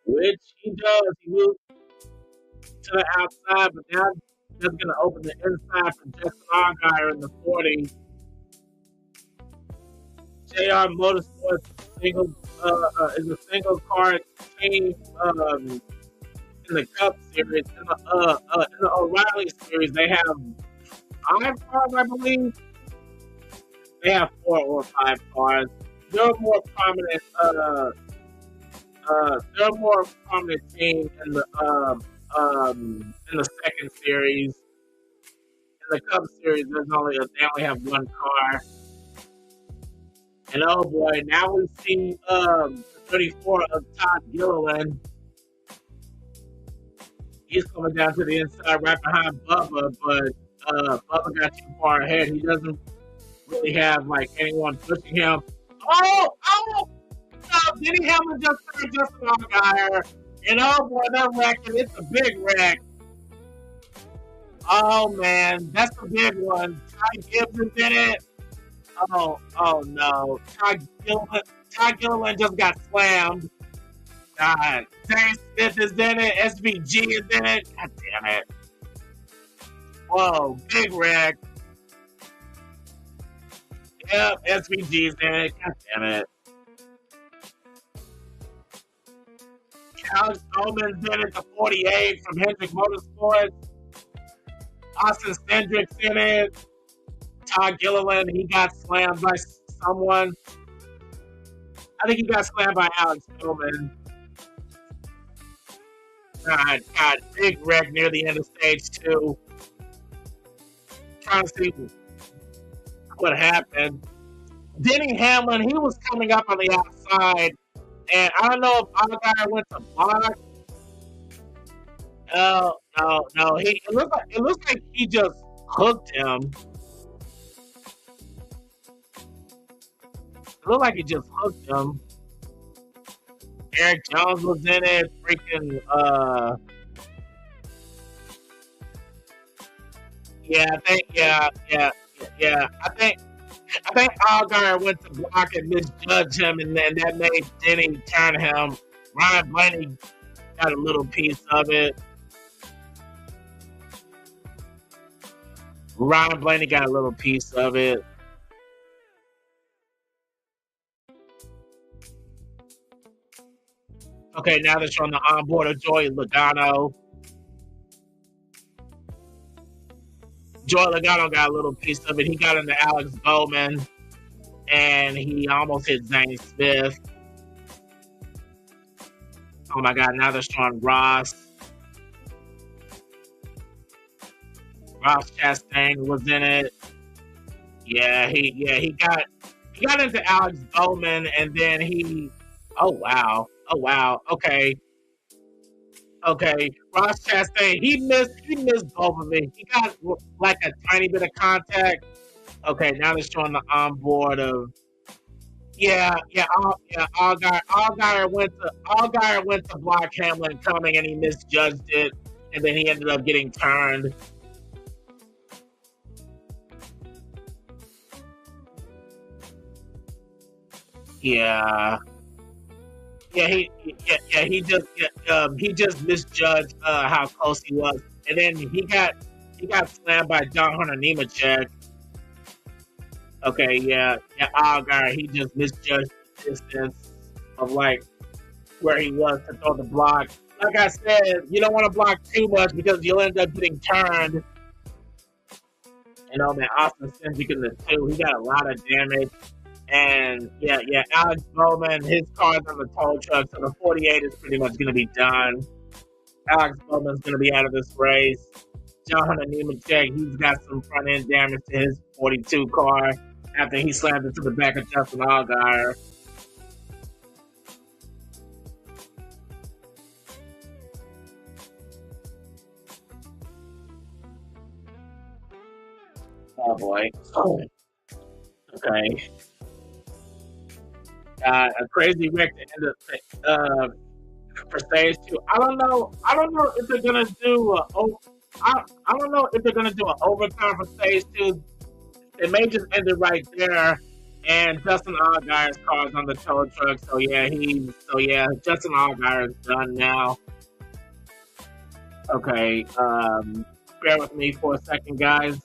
which he does. He moves to the outside, but now that's going to open the inside for Justin Allgaier in the 40. JR Motorsports is a single car team in the Cup Series. In the O'Reilly Series, they have 5 cars, I believe. They have 4 or 5 cars. They're a more prominent team in the second series. In the Cup Series, they only have 1 car. And oh boy, now we see 34 of Todd Gilliland. He's coming down to the inside right behind Bubba, but Bubba got too far ahead. He doesn't really have like anyone pushing him. Oh! No, Denny Hamlin just turned Justin Allgaier. And oh boy, that wreck, it's a big wreck. Oh man, that's a big one. Ty Gibson did it. Oh no. Ty Gilliland just got slammed. God. Dave Smith is in it. SVG is in it. God damn it. Whoa, big wreck. Yep, SVG's in it. God damn it. Alex Bowman's in it, the 48 from Hendrick Motorsports. Austin Cindric's in it. Todd Gilliland, he got slammed by someone. I think he got slammed by Alex Bowman. God, big wreck near the end of stage 2. Trying to see what happened. Denny Hamlin, he was coming up on the outside, and I don't know if Allgaier went to block. No. It looks like he just hooked him. It looked like he just hooked him. Eric Jones was in it. Freaking I think Allgaier went to block and misjudged him, and then that made Denny turn him. Ryan Blaney got a little piece of it. Okay, now they're showing the onboard of Joey Logano. Joey Logano got a little piece of it. He got into Alex Bowman, and he almost hit Zane Smith. Oh my God! Now they're showing Ross. Ross Chastain was in it. He got into Alex Bowman, and then he. Oh wow! Okay. Ross Chastain, he missed both of it. He got like a tiny bit of contact. Okay, now they're showing the onboard of. Allgaier went to block Hamlin coming, and he misjudged it, and then he ended up getting turned. He just misjudged how close he was, and then he got slammed by John Hunter Nemechek. Okay, Allgaier, he just misjudged the distance of like where he was to throw the block. Like I said, you don't want to block too much because you'll end up getting turned. Man, Austin Cindric in the 2, he got a lot of damage. And Alex Bowman, his car's on the tow truck, so the 48 is pretty much going to be done. Alex Bowman's going to be out of this race. John Hunter Nemechek, he's got some front end damage to his 42 car after he slammed into the back of Justin Allgaier. Oh boy. Okay. A crazy wreck to end up for stage 2. I don't know if they're gonna do I don't know if they're gonna do an overtime for stage 2. They may just end it right there. And Justin Allgaier's car's on the tow truck, so Justin Allgaier is done now. Okay, bear with me for a second, guys.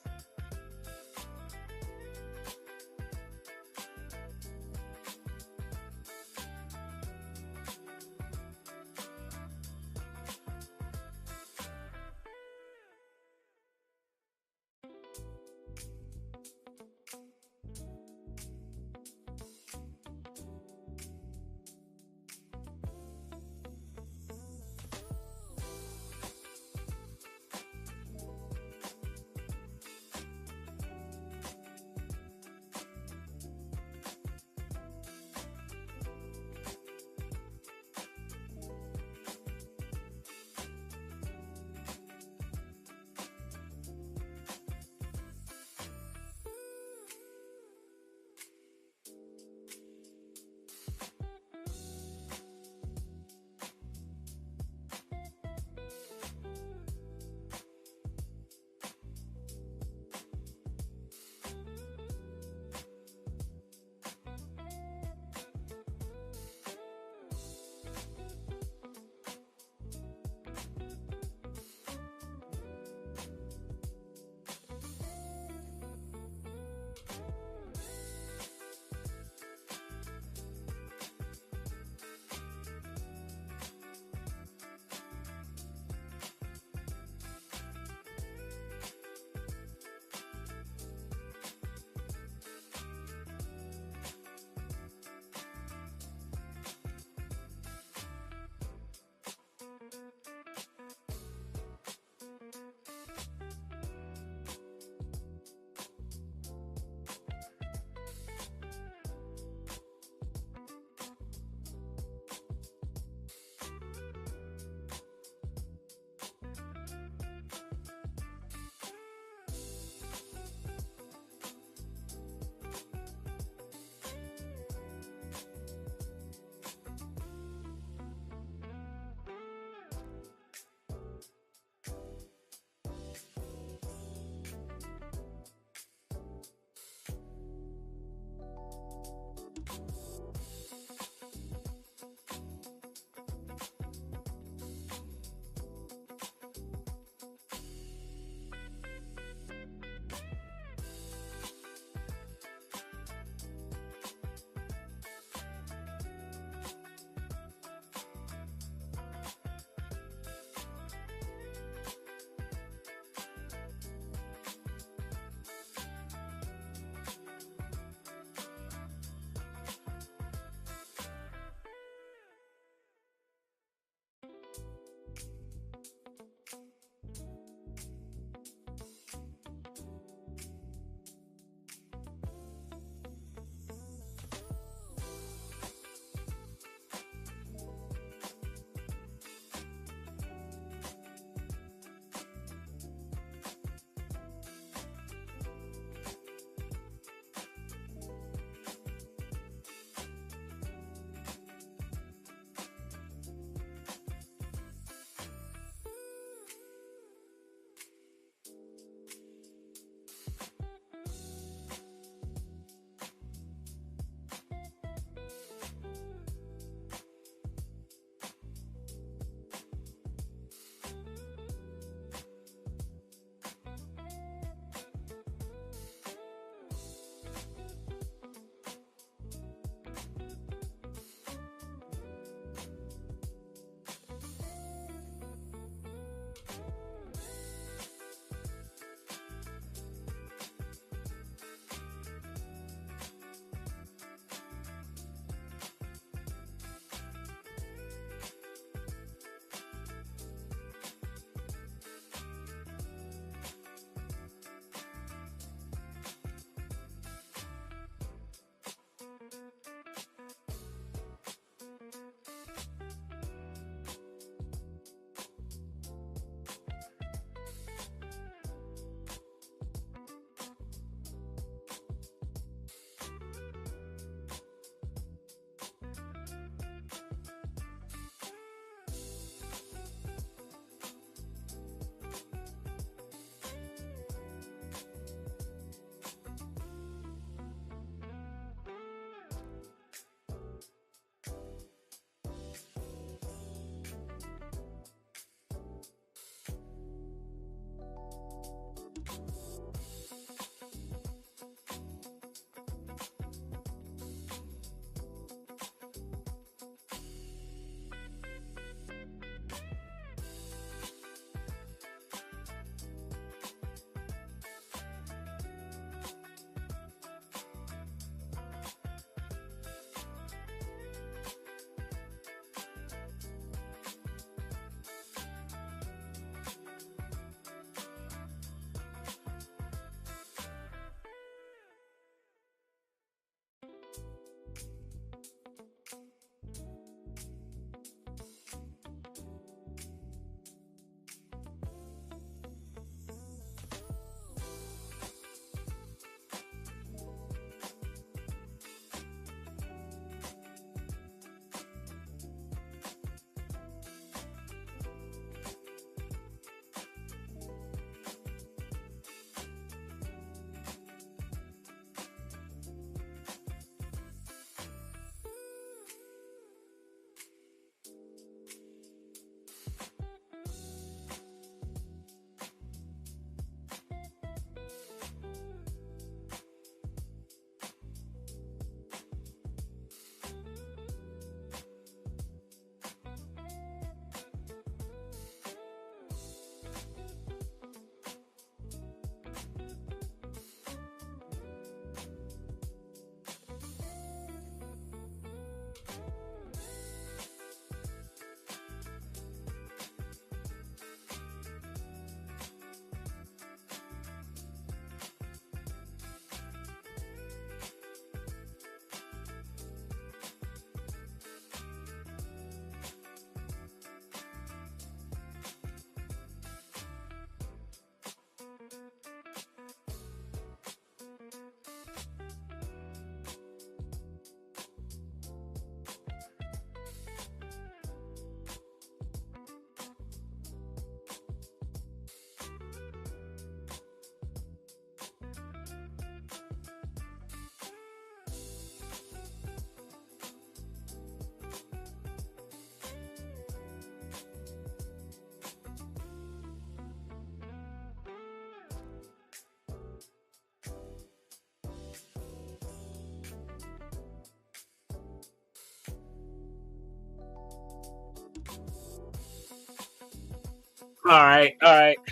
All right.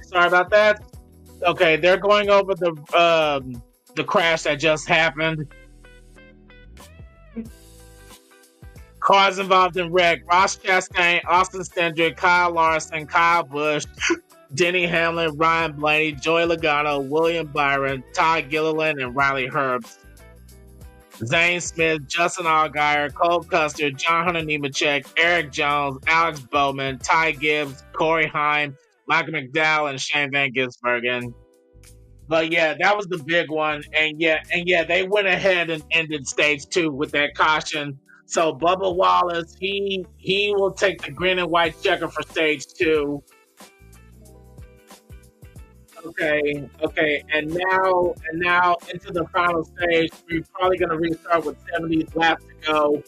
Sorry about that. Okay, they're going over the crash that just happened. Cars involved in wreck: Ross Chastain, Austin Cindric, Kyle Larson, Kyle Busch, Denny Hamlin, Ryan Blaney, Joey Logano, William Byron, Todd Gilliland, and Riley Herbst. Zane Smith, Justin Allgaier, Cole Custer, John Hunter Nemechek, Eric Jones, Alex Bowman, Ty Gibbs, Corey Heim, Michael McDowell, and Shane Van Gisbergen. But yeah, that was the big one. And yeah, they went ahead and ended stage 2 with that caution. So Bubba Wallace, he will take the green and white checker for stage 2. Okay. And now into the final stage. We're probably gonna restart with 70 laps to go.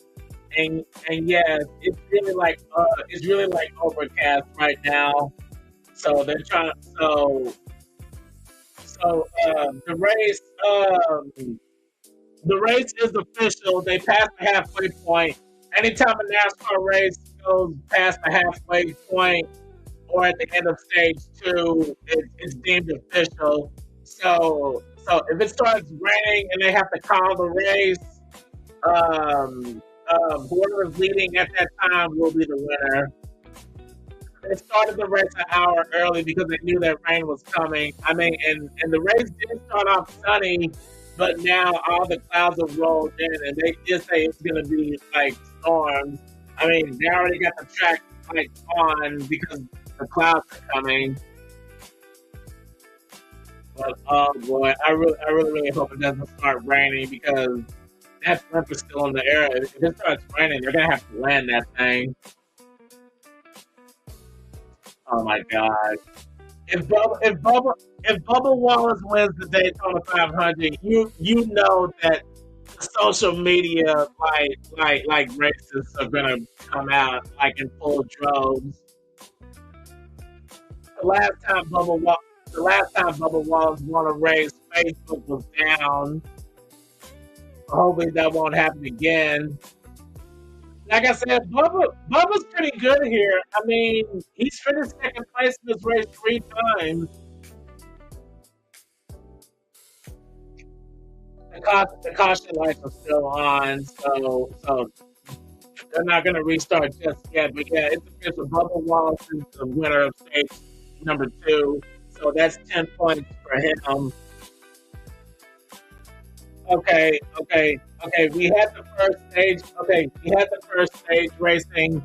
And yeah, it's really like overcast right now. So they're trying. So the race is official. They passed the halfway point. Anytime a NASCAR race goes past the halfway point or at the end of stage 2, it's deemed official. So if it starts raining and they have to call the race, whoever's leading at that time will be the winner. They started the race an hour early because they knew that rain was coming. I mean, and the race did start off sunny, but now all the clouds have rolled in, and they just say it's going to be like storms. I mean, they already got the track like on because the clouds are coming. But oh boy, I really hope it doesn't start raining because that blimp is still in the air. If it starts raining, they're gonna have to land that thing. Oh my god! If Bubba Wallace wins the Daytona 500, you know that the social media like racists are gonna come out like in full droves. The last time Bubba Wallace won a race, Facebook was down. Hopefully that won't happen again. Like I said, Bubba's pretty good here. I mean, he's finished second place in this race 3 times. The caution lights are still on, so they're not going to restart just yet. But yeah, it's official. Bubba Wallace is the winner of stage number 2, so that's 10 points for him. Okay. We had the first stage. Okay, we had the first stage racing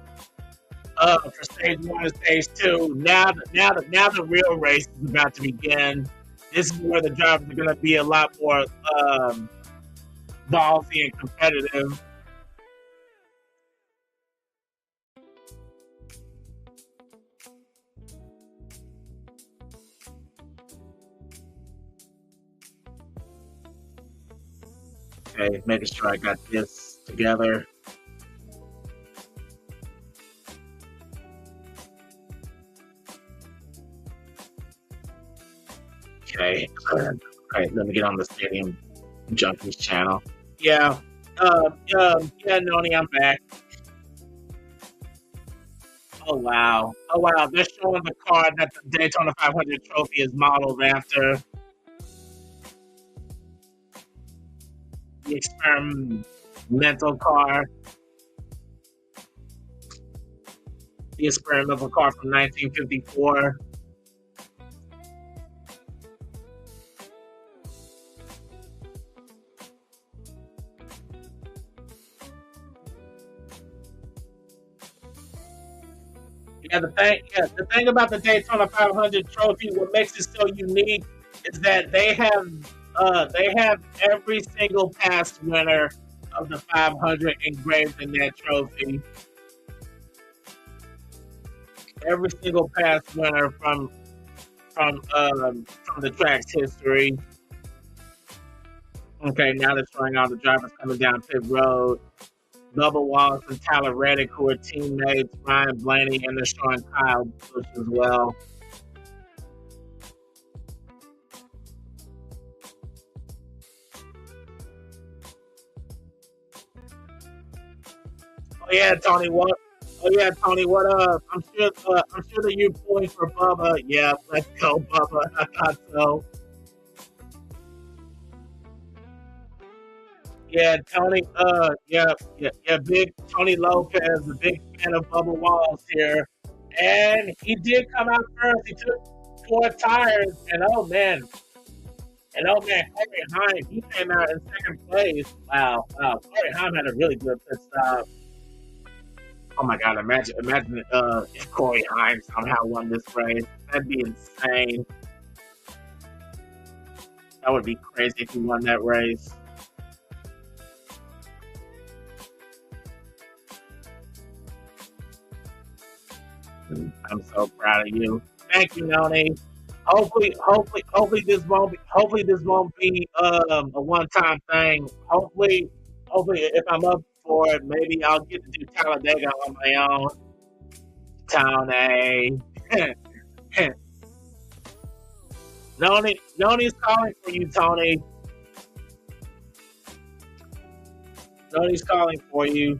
for stage 1 and stage 2. Now the real race is about to begin. This is where the drivers are going to be a lot more ballsy and competitive. Okay, making sure I got this together. Okay, let me get on the Stadium Junkies channel. Yeah, Noni, I'm back. Oh wow, they're showing the car that the Daytona 500 trophy is modeled after. The experimental car. The experimental car from 1954. The thing about the Daytona 500 trophy, what makes it so unique is that they have every single past winner of the 500 engraved in that trophy. Every single past winner from the track's history. Okay, now they're showing all the drivers coming down pit road. Bubba Wallace and Tyler Reddick, who are teammates, Ryan Blaney, and they're showing Kyle Busch as well. Oh yeah, Tony. Oh yeah, Tony, what up? I'm sure that you're pulling for Bubba. Yeah, let's go, Bubba. I thought so. Yeah, Tony. Yeah, big Tony Lopez, a big fan of Bubba Wallace here, and he did come out first. He took 4 tires, and Corey Heim, he came out in second place. Wow. Corey Heim had a really good pit stop. Oh my God! Imagine if Corey Heim somehow won this race. That'd be insane. That would be crazy if he won that race. I'm so proud of you. Thank you, Noni. Hopefully this won't be a one-time thing. Hopefully if I'm up for it, maybe I'll get to do Talladega on my own. Tony. Noni's calling for you, Tony. Noni's calling for you.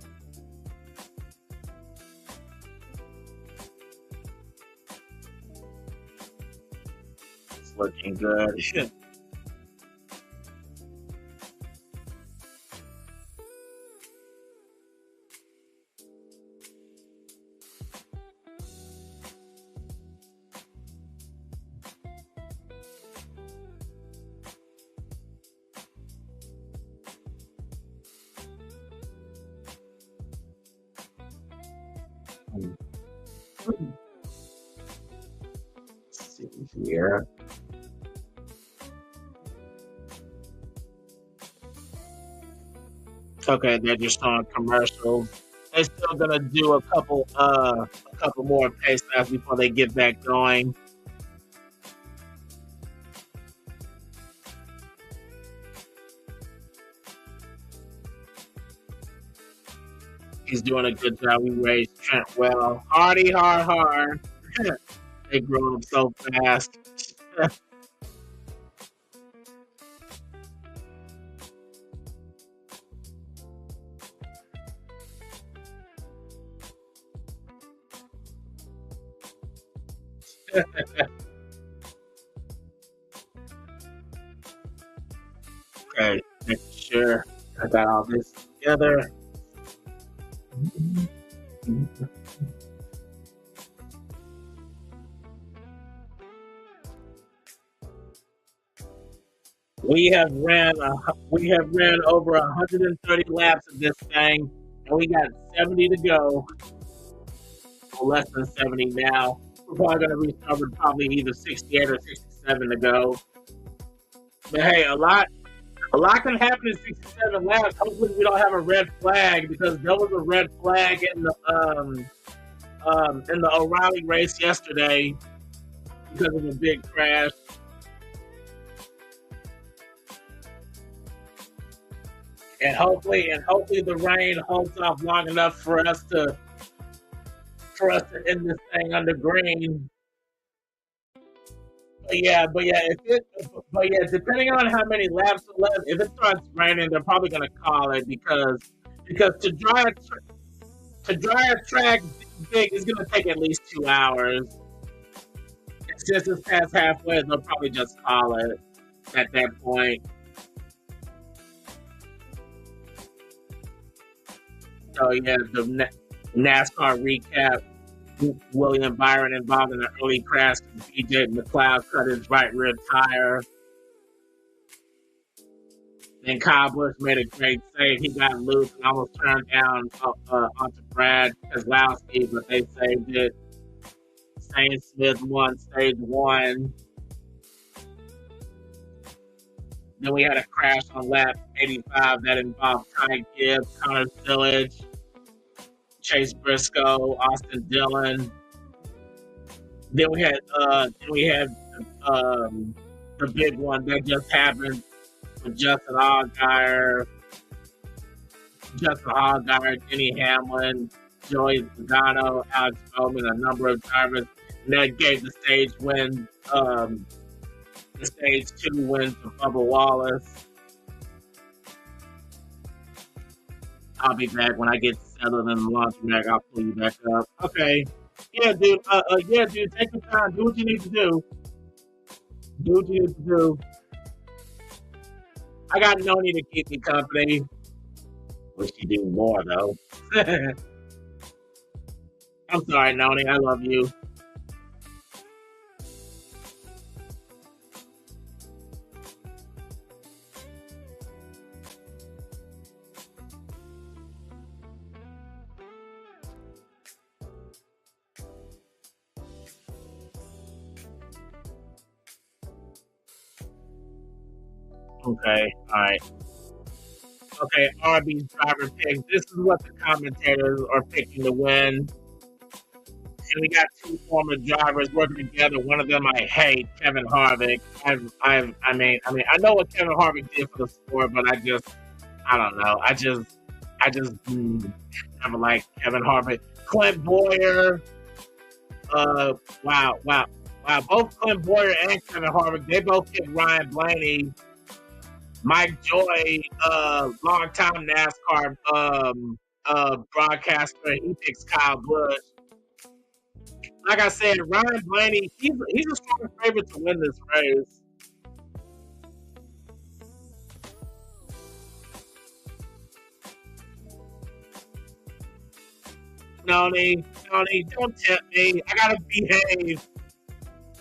It's looking good. Let's see here. Okay, they're just on commercials. They're still gonna do a couple more pace laps before they get back going. He's doing a good job. We raised Trent well. Hardy, hard. They grow up so fast. Okay, make sure I got all this together. We have ran over 130 laps of this thing, and we got 70 to go. Or less than 70 now. We're probably going to restart with probably either 68 or 67 to go. But hey, a lot can happen in 67 laps. Hopefully, we don't have a red flag, because there was a red flag in the O'Reilly race yesterday because of a big crash. And hopefully the rain holds off long enough for us to end this thing under green. But yeah, depending on how many laps are left, if it starts raining, they're probably gonna call it, because to dry a track big is gonna take at least 2 hours. It's just as past halfway, they'll probably just call it at that point. So yeah, the NASCAR recap: William Byron involved in an early crash. BJ McLeod cut his right rear tire. Then Kyle Busch made a great save. He got loose and almost turned down onto Brad Keselowski, but they saved it. Shane Smith won stage 1. Then we had a crash on lap 85 that involved Ty Gibbs, Connor Village, Chase Briscoe, Austin Dillon. Then we had the big one that just happened with Justin Allgaier, Denny Hamlin, Joey Logano, Alex Bowman, a number of drivers, and that gave the stage 2 win to Bubba Wallace. I'll be back when I get other than the laundromat. I'll pull you back up. Okay. Yeah, dude. Yeah, dude. Take your time. Do what you need to do. Do what you need to do. I got Noni to keep me company. Wish you do more though. I'm sorry, Noni. I love you. Okay, alright. Okay, RB's driver picks. This is what the commentators are picking to win. And we got two former drivers working together. One of them I hate, Kevin Harvick. I know what Kevin Harvick did for the sport, but I don't know. I just never like Kevin Harvick. Clint Boyer. Wow. Both Clint Boyer and Kevin Harvick, they both picked Ryan Blaney. Mike Joy, longtime NASCAR broadcaster, he picks Kyle Busch. Like I said, Ryan Blaney, he's a strong favorite to win this race. Noni, don't tempt me. I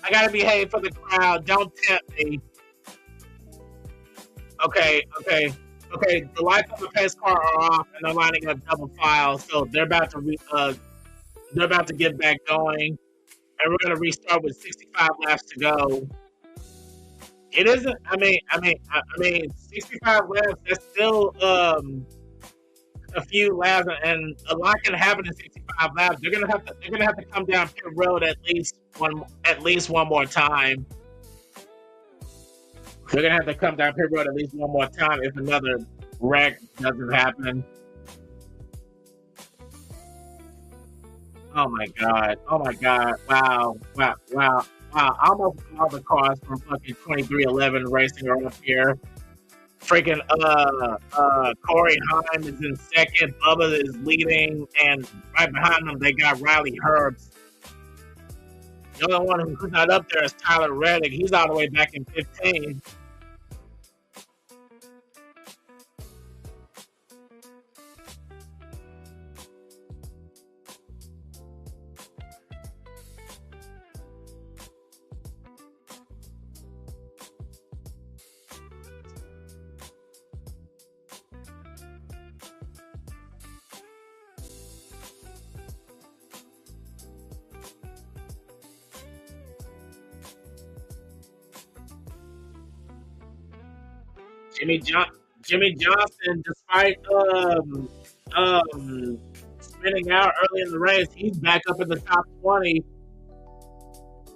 gotta behave for the crowd. Don't tempt me. Okay. The lights on the pace car are off, and they're lining up double file, so they're about to get back going, and we're gonna restart with 65 laps to go. It isn't. I mean, 65 laps. That's still a few laps, and a lot can happen in 65 laps. They're gonna have to come down pit road at least one more time. They're going to have to come down pit road at least one more time if another wreck doesn't happen. Oh my God. Wow. Almost all the cars from fucking 2311 racing are up here. Freaking Corey Heim is in second. Bubba is leading, and right behind them they got Riley Herbst. The only one who's not up there is Tyler Reddick. He's all the way back in 15. Jimmy Johnson, despite spinning out early in the race, he's back up in the top 20.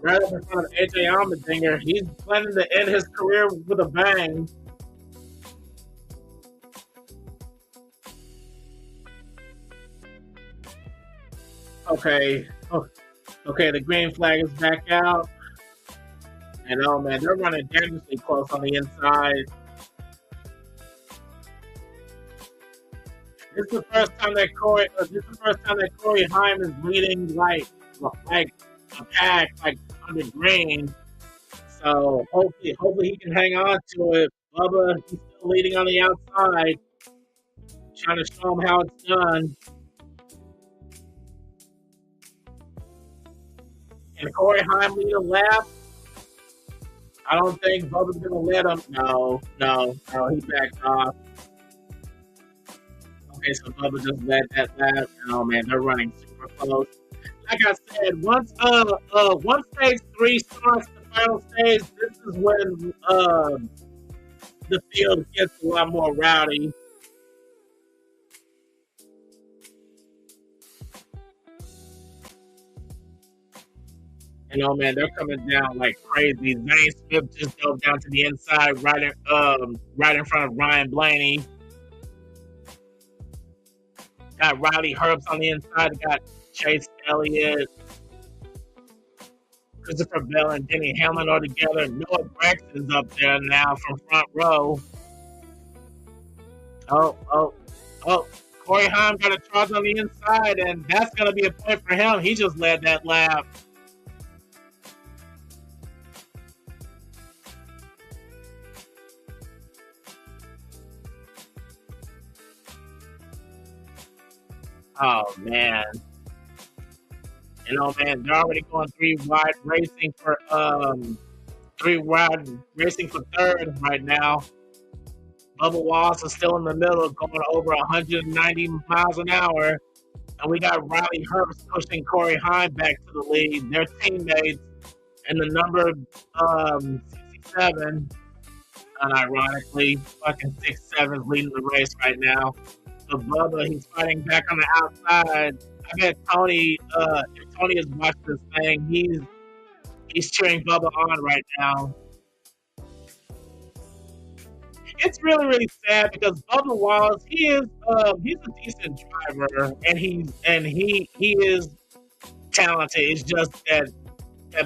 Right up in front of AJ Allmendinger. He's planning to end his career with a bang. Okay, the green flag is back out. And oh man, they're running dangerously close on the inside. This is the first time that Corey Heim is leading like a pack, like under green. So hopefully he can hang on to it. Bubba, he's still leading on the outside, trying to show him how it's done. Can Corey Heim lead a lap? I don't think Bubba's gonna let him. No, he backed off. Okay, so Bubba just led that lap. Oh man, they're running super close. Like I said, once stage 3 starts, the final stage, this is when the field gets a lot more rowdy. And oh man, they're coming down like crazy. Zane Smith just dove down to the inside, right in front of Ryan Blaney. Got Riley Herbst on the inside. Got Chase Elliott, Christopher Bell, and Denny Hamlin all together. Noah Braxton's up there now from front row. Oh, Corey Haim got a charge on the inside, and that's going to be a point for him. He just led that lap. Oh, man. You know, man, they're already going 3 wide racing for 3 wide racing for third right now. Bubba Wallace is still in the middle, going over 190 miles an hour. And we got Riley Herbst pushing Corey Haim back to the lead. Their teammates in the number 67, unironically, fucking 6'7" is leading the race right now. So Bubba, he's fighting back on the outside. I bet Tony, if Tony is watching this thing, he's cheering Bubba on right now. It's really, really sad because Bubba Wallace, he's a decent driver and he is talented. It's just that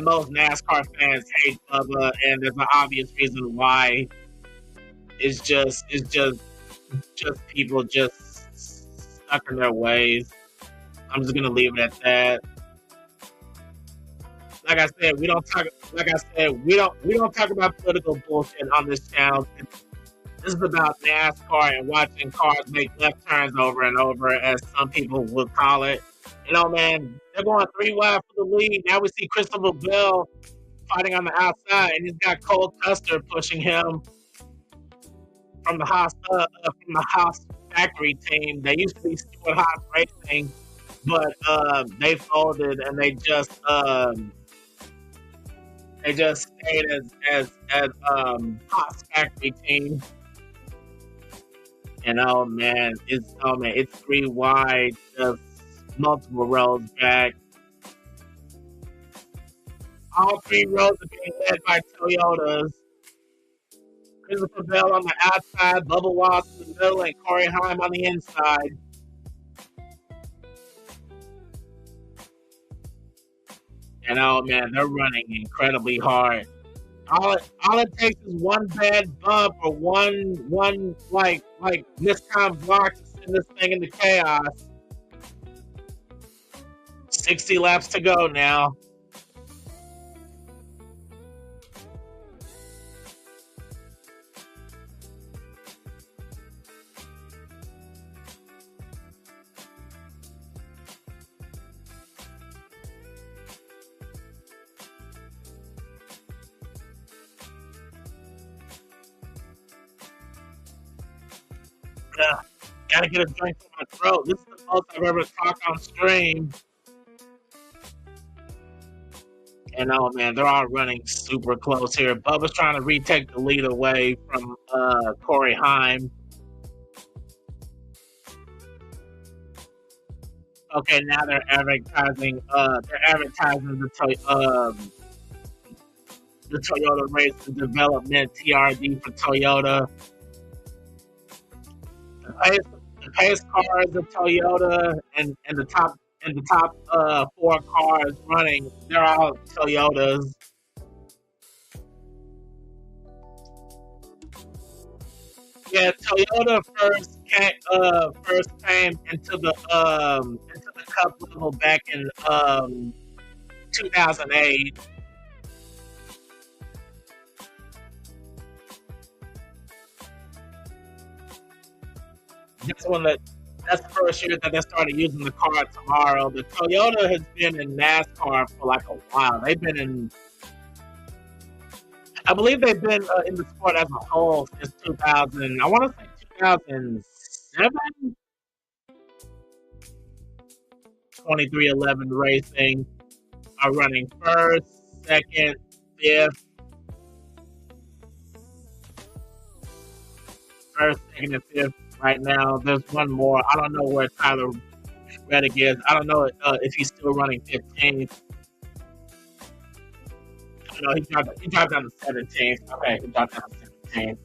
most NASCAR fans hate Bubba, and there's an obvious reason why. It's just people just stuck in their ways. I'm just gonna leave it at that. Like I said, we don't talk about political bullshit on this channel. This is about NASCAR and watching cars make left turns over and over, as some people would call it. You know, man, they're going 3 wide for the lead. Now we see Christopher Bell fighting on the outside, and he's got Cole Custer pushing him from the Haas factory team. They used to be Stewart Haas Racing, but they folded and they just stayed as Haas factory team. And it's 3 wide, just multiple rows back. All 3 rows are being led by Toyotas. Christopher Bell on the outside, Bubba Wallace in the middle, and Corey Haim on the inside. And they're running incredibly hard. All it takes is one bad bump or one like miscom block to send this thing into chaos. 60 laps to go now. Gotta get a drink from my throat. This is the most I've ever talked on stream. And they're all running super close here. Bubba's trying to retake the lead away from Corey Haim. Okay, now they're advertising the Toyota Race and Development TRD for Toyota. The pace car is a Toyota, and the top 4 cars running, they're all Toyotas. Yeah, Toyota first came into the Cup level back in 2008. That's the first year that they started using the car tomorrow. The Toyota has been in NASCAR for like a while. I believe they've been in the sport as a whole since 2000. I want to say 2007. 2311 Racing are running first, second, fifth. First, second, and fifth. Right now, there's one more. I don't know where Tyler Reddick is. I don't know if he's still running 15th. No, he dropped down to 17th. Okay, he dropped down to 17th.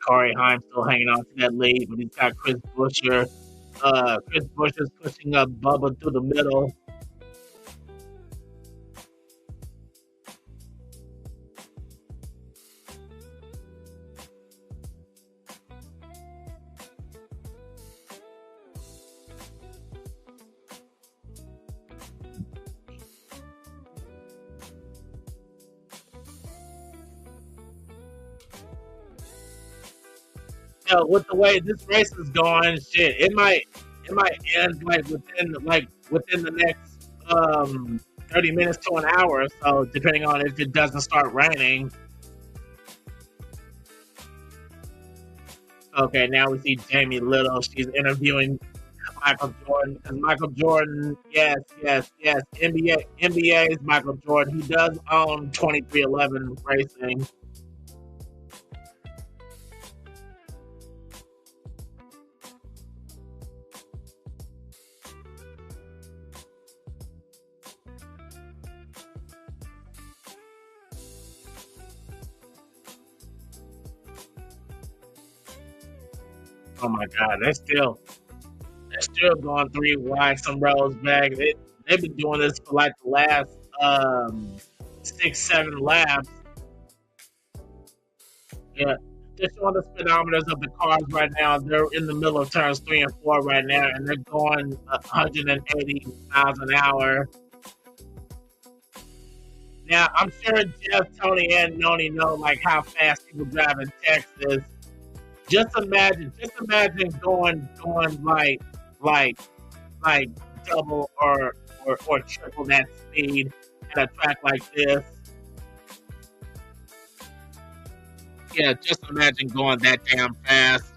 Corey Haim still hanging on to that lead, but he's got Chris Buescher. Chris Buescher's pushing up Bubba through the middle. with the way this race is going, shit, it might end within the next 30 minutes to an hour or so, depending on if it doesn't start raining. Okay, now we see Jamie Little. She's interviewing Michael Jordan. Because Michael Jordan, yes. NBA is Michael Jordan. He does own 2311 Racing. Oh my God, they're still going 3 wide, some rows back. They've been doing this for like the last 6-7 laps. Yeah, they're showing the speedometers of the cars right now. They're in the middle of turns 3 and 4 right now, and they're going 180 miles an hour. Now, I'm sure Jeff, Tony, and Noni know like how fast people drive in Texas. Just imagine going like double or triple that speed at a track like this. Yeah, just imagine going that damn fast.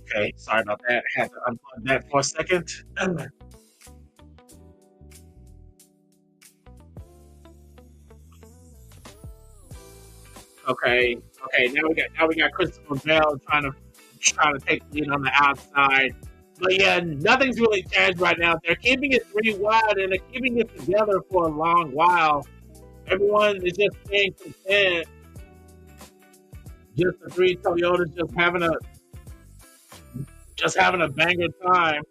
Okay, sorry about that. I had to unplug that for a second. Okay. Now we got Christopher Bell trying to take the lead on the outside. But yeah, nothing's really changed right now. They're keeping it 3 wide and they're keeping it together for a long while. Everyone is just staying content. Just the 3 Toyotas just having a banger time.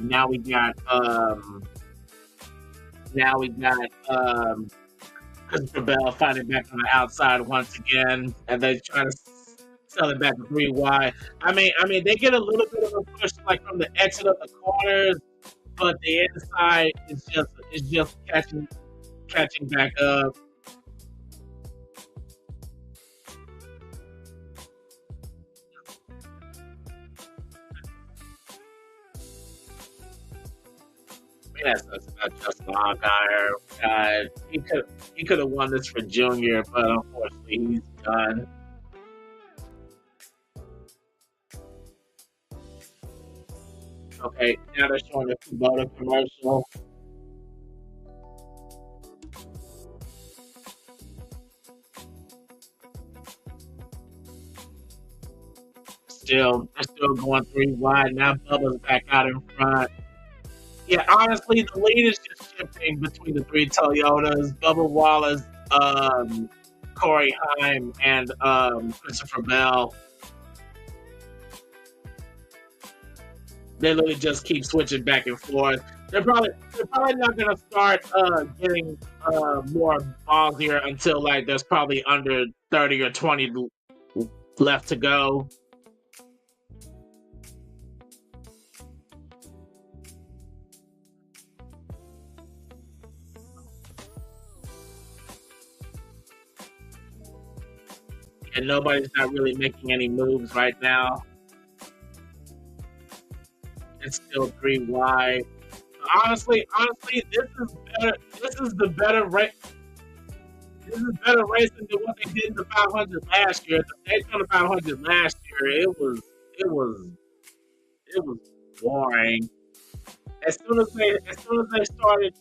Now we got Christopher Bell fighting back on the outside once again, and they're trying to sell it back to 3 wide. I mean, they get a little bit of a push like from the exit of the corners, but the inside is just catching back up. Yes, that's not just Allgaier. He could have won this for Junior, but unfortunately he's done. Okay, now they're showing the Kubota commercial. They're still going 3 wide. Now Bubba's back out in front. Yeah, honestly, the lead is just shifting between the 3 Toyotas. Bubba Wallace, Corey Heim, and Christopher Bell. They literally just keep switching back and forth. They're probably not gonna start getting more balls here until like there's probably under 30 or 20 left to go. And nobody's not really making any moves right now. It's still 3 wide. Honestly, this is better. This is the better race. This is better racing than what they did in the 500 last year. The Daytona 500 last year, it was boring. As soon as they started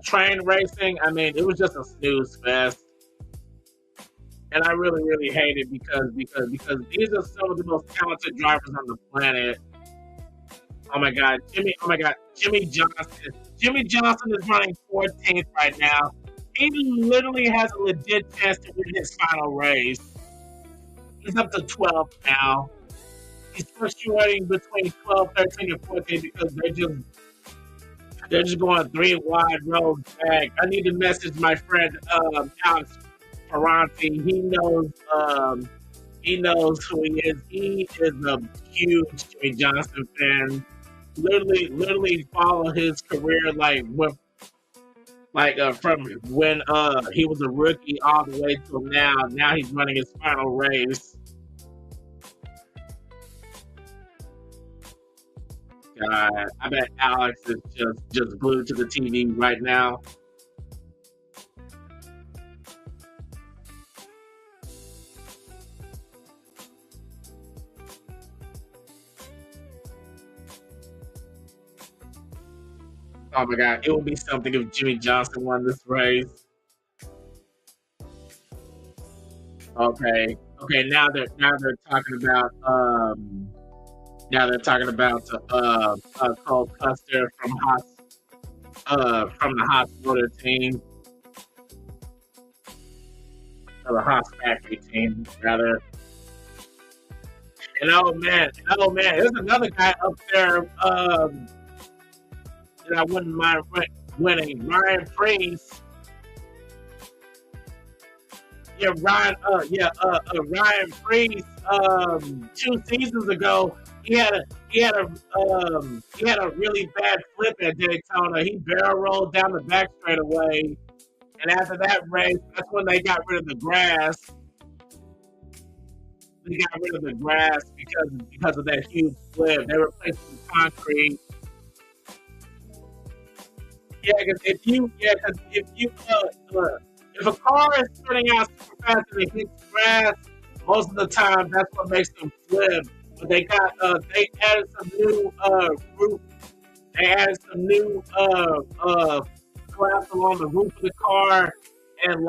train racing, I mean, it was just a snooze fest. And I really, really hate it because these are some of the most talented drivers on the planet. Oh my God, Jimmy Johnson. Jimmy Johnson is running 14th right now. He literally has a legit chance to win his final race. He's up to 12th now. He's fluctuating between 12, 13, and 14 because they're just going 3 wide roads back. I need to message my friend Alex Ferranti. He knows who he is. He is a huge Jimmy Johnson fan. Literally follow his career from when he was a rookie all the way till now. Now he's running his final race. God, I bet Alex is just glued to the TV right now. Oh my God, it would be something if Jimmy Johnson won this race. Okay. Now they're talking about Cole Custer from the Haas Motor team, or the Haas factory team rather. And oh man, there's another guy up there that I wouldn't mind winning. Ryan Priest. Ryan Priest. 2 seasons ago, he had a really bad flip at Daytona. He barrel rolled down the back straightaway, and after that race, that's when they got rid of the grass. They got rid of the grass because of that huge flip. They replaced it with concrete. If a car is spinning out super fast and it hits grass, most of the time that's what makes them flip. But they added some new roof. They added some new flaps along the roof of the car and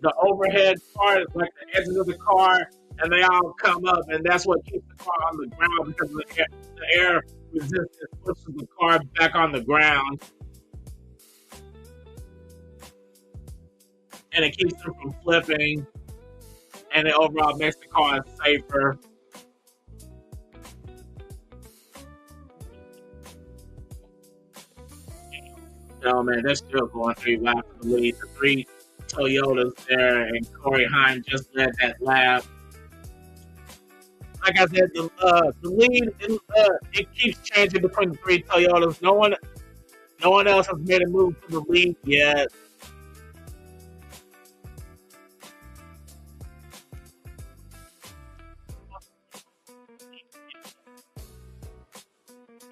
the overhead part, like the edges of the car, and they all come up, and that's what keeps the car on the ground because the air resistance pushes the car back on the ground. And it keeps them from flipping, and it overall makes the car safer. Oh man, they're still going 3 laps in the lead. The 3 Toyotas there, and Corey Hines just led that lap. Like I said, the lead it keeps changing between the 3 Toyotas. No one else has made a move to the lead yet.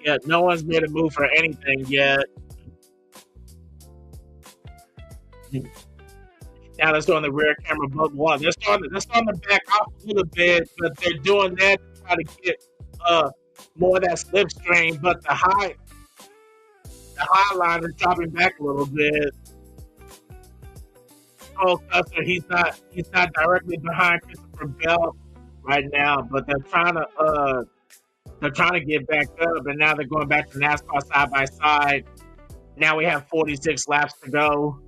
Yeah, no one's made a move for anything yet. Now they're showing the rear camera above one. They're starting to back off a little bit, but they're doing that to try to get more of that slipstream. But the high line is dropping back a little bit. Cole Custer, he's not directly behind Christopher Bell right now, but they're trying to get back up, and now they're going back to NASCAR side by side. Now we have 46 laps to go.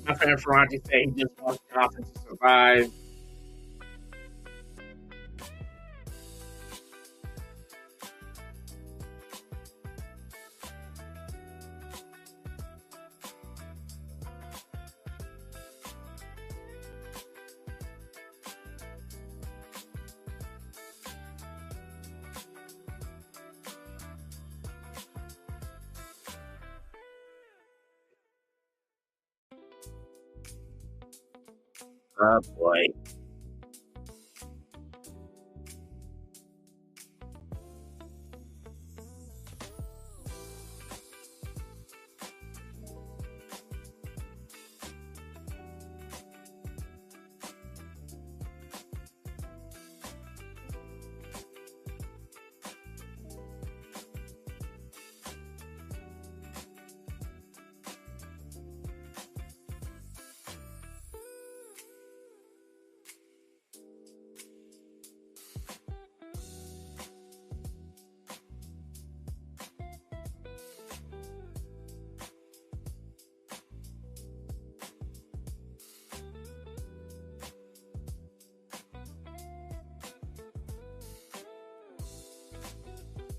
My friend Ferranti said he just wants Johnson to survive. Oh boy.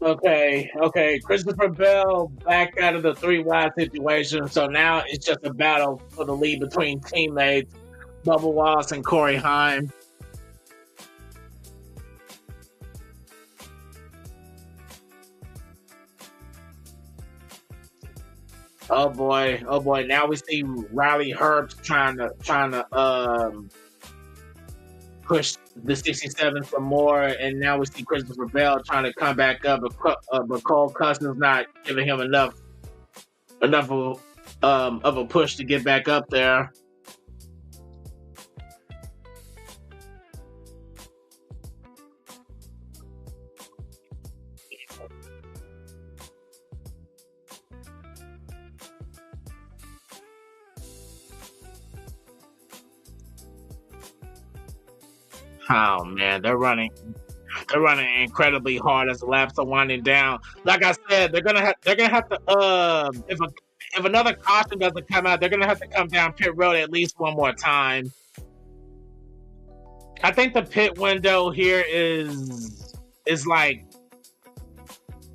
Okay. Christopher Bell back out of the 3 wide situation, so now it's just a battle for the lead between teammates Bubba Wallace and Corey Heim. Oh boy. Now we see Riley Herbst trying to push the 67 some more, and now we see Christopher Bell trying to come back up, but Cole Cusson's not giving him enough of a push to get back up there. Oh man, they're running incredibly hard as the laps are winding down. Like I said, they're gonna have to if another caution doesn't come out, they're gonna have to come down pit road at least one more time. I think the pit window here is like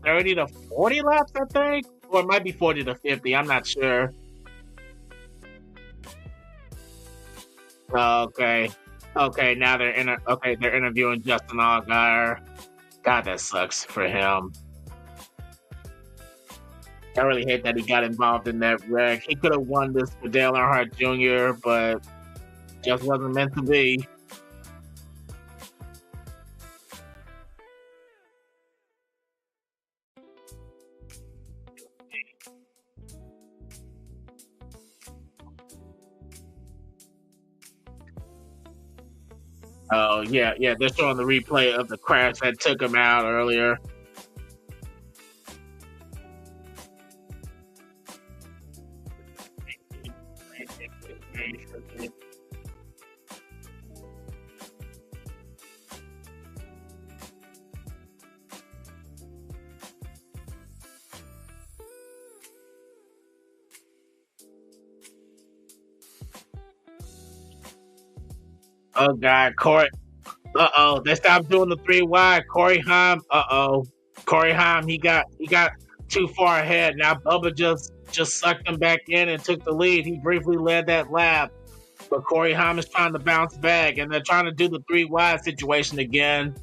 30 to 40 laps, I think, or it might be 40 to 50. I'm not sure. Okay, now they're interviewing Justin Allgaier. God, that sucks for him. I really hate that he got involved in that wreck. He could have won this for Dale Earnhardt Jr., but just wasn't meant to be. Oh, yeah, they're showing the replay of the crash that took him out earlier. Oh God, Corey. They stopped doing the 3 wide. Corey Heim. Corey Heim. He got too far ahead. Now Bubba just sucked him back in and took the lead. He briefly led that lap, but Corey Heim is trying to bounce back, and they're trying to do the 3 wide situation again.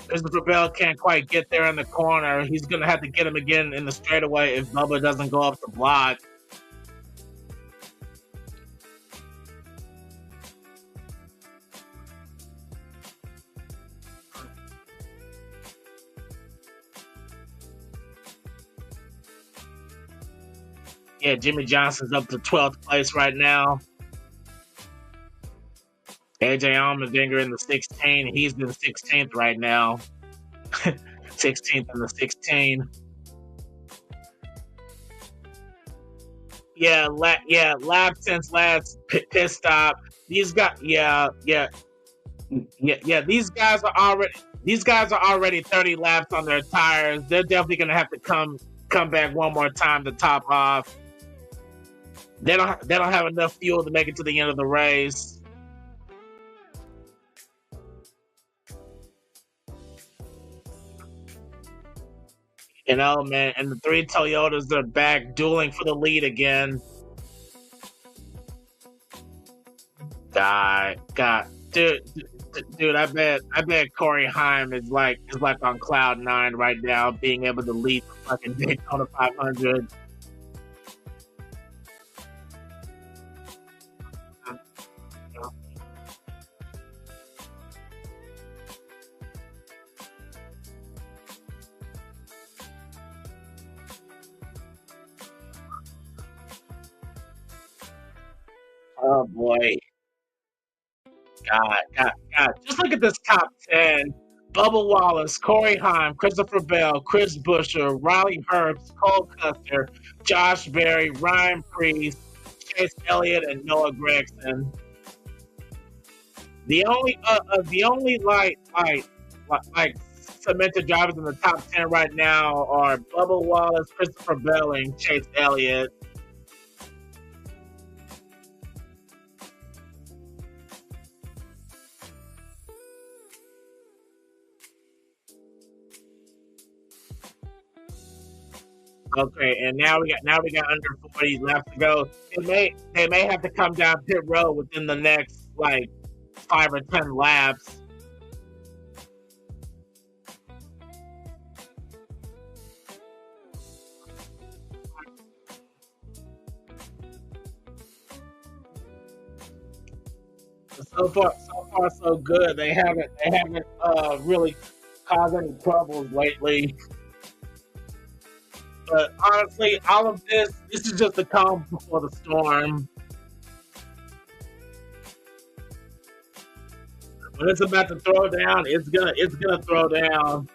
Christopher Bell can't quite get there in the corner. He's gonna have to get him again in the straightaway if Bubba doesn't go up the block. Yeah, Jimmy Johnson's up to 12th place right now. AJ Allmendinger in the 16. He's in 16th right now. 16th in the 16. Yeah, lap since last pit stop. These guys, These guys are already 30 laps on their tires. They're definitely gonna have to come back one more time to top off. They don't have enough fuel to make it to the end of the race. You know, man, and the 3 Toyotas are back dueling for the lead again. God, dude, I bet Corey Heim is like on cloud 9 right now, being able to lead the fucking Daytona 500. Oh boy. God. Just look at this top 10. Bubba Wallace, Corey Heim, Christopher Bell, Chris Buescher, Riley Herbst, Cole Custer, Josh Berry, Ryan Preece, Chase Elliott, and Noah Gragson. The only like cemented drivers in the top 10 right now are Bubba Wallace, Christopher Bell, and Chase Elliott. Okay, and now we got under 40 left to go. They may have to come down pit road within the next like 5 or 10 laps. So far so good. They haven't really caused any troubles lately. But honestly, all of this is just a calm before the storm. When it's about to throw down, it's gonna throw down.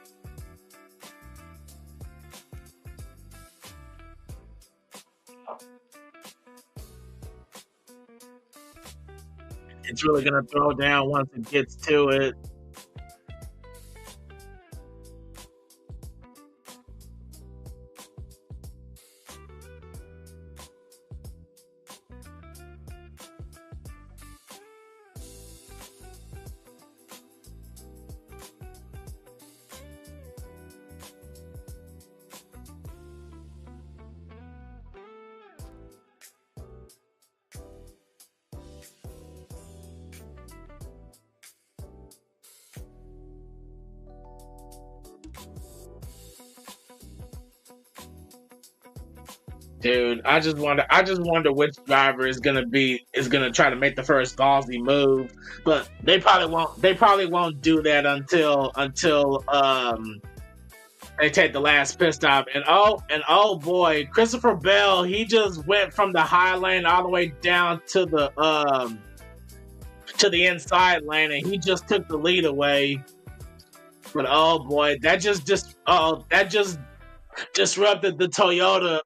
It's really gonna throw down once it gets to it. Dude, I just wonder which driver is gonna try to make the first ballsy move, but they probably won't do that until they take the last pit stop. And oh boy, Christopher Bell, he just went from the high lane all the way down to the inside lane, and he just took the lead away. But oh boy, that just disrupted the Toyota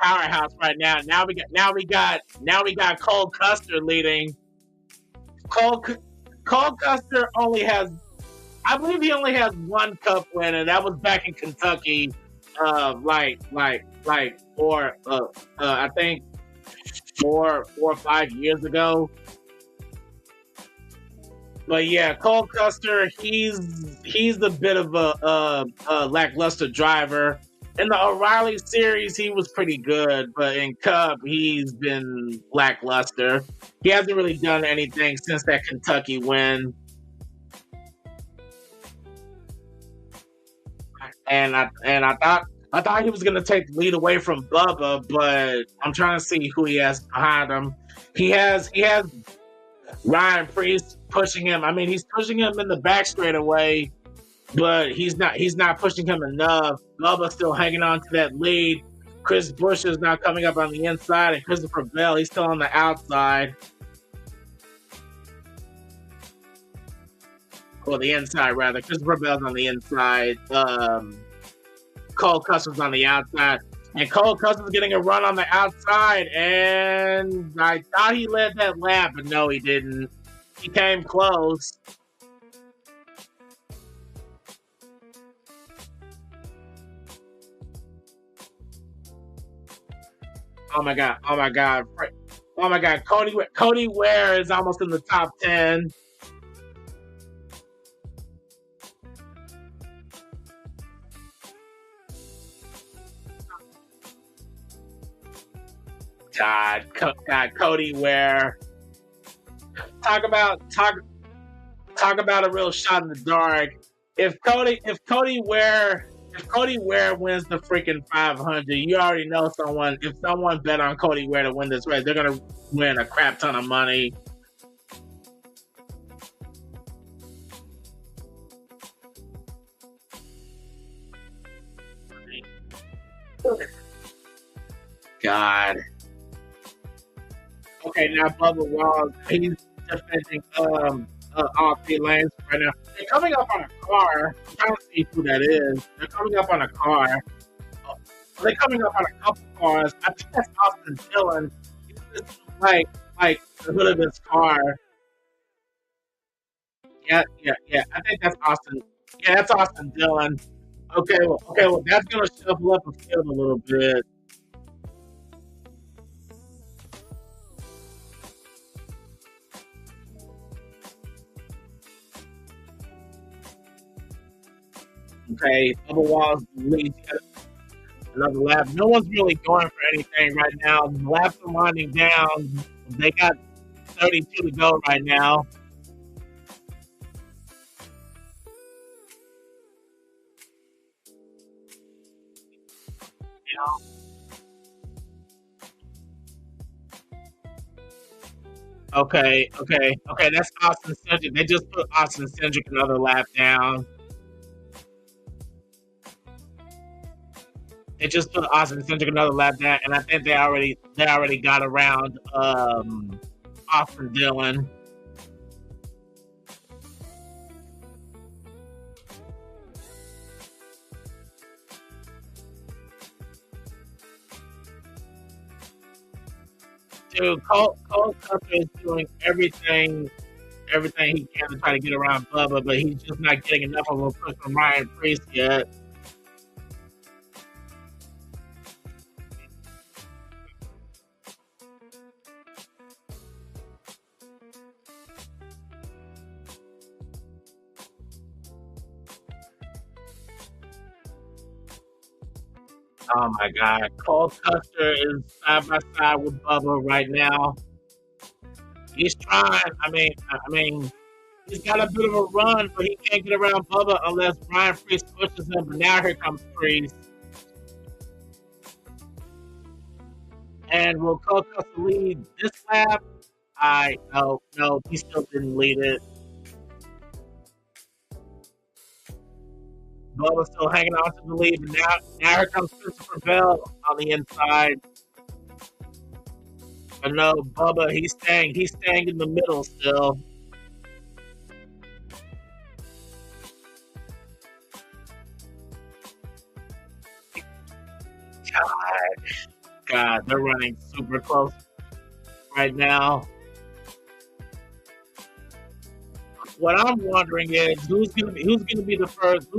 powerhouse right now. Now we got Cole Custer leading. Cole Custer I believe he only has one cup win, and that was back in Kentucky, I think 4 or 5 years ago. But yeah, Cole Custer, he's a bit of a lackluster driver. In the O'Reilly series, he was pretty good, but in Cup, he's been lackluster. He hasn't really done anything since that Kentucky win. And I thought he was gonna take the lead away from Bubba, but I'm trying to see who he has behind him. He has Ryan Preece pushing him. I mean, he's pushing him in the back straightaway, but he's not pushing him enough. Bubba's still hanging on to that lead. Chris Busch is now coming up on the inside, and Christopher Bell, he's still on the outside. Or the inside, rather. Christopher Bell's on the inside. Cole Custer's on the outside. And Cole Custer's getting a run on the outside, and I thought he led that lap, but no, he didn't. He came close. Oh my god. Cody Ware is almost in the top 10. God, Cody Ware. Talk about a real shot in the dark. If Cody Ware wins the freaking 500, you already know someone. If someone bet on Cody Ware to win this race, they're gonna win a crap ton of money. God. Okay, now Bubba Wallace, he's defending all 3 lanes right now. They're coming up on a car. I'm trying to see who that is. They're coming up on a car. They're coming up on a couple cars. I think that's Austin Dillon. He's just like the hood of his car. Yeah. I think that's Austin. Yeah, that's Austin Dillon. Okay, well, that's gonna shuffle up the field a little bit. Okay, Bubba Wallace leads another lap. No one's really going for anything right now. The laps are winding down. They got 32 to go right now. Okay. That's Austin Cindric. They just put Austin Cindric another lap down. They just put Austin Cindric another lap down, and I think they already got around Austin Dillon. Dude, Cole Custer is doing everything he can to try to get around Bubba, but he's just not getting enough of a push from Ryan Preece yet. Oh my God, Cole Custer is side by side with Bubba right now. He's trying. I mean, he's got a bit of a run, but he can't get around Bubba unless Ryan Preece pushes him. But now here comes Preece. And will Cole Custer lead this lap? No, he still didn't lead it. Bubba's still hanging on to the lead. And now here comes Christopher Bell on the inside. But no, Bubba, he's staying in the middle still. God, they're running super close right now. What I'm wondering is who's gonna be the first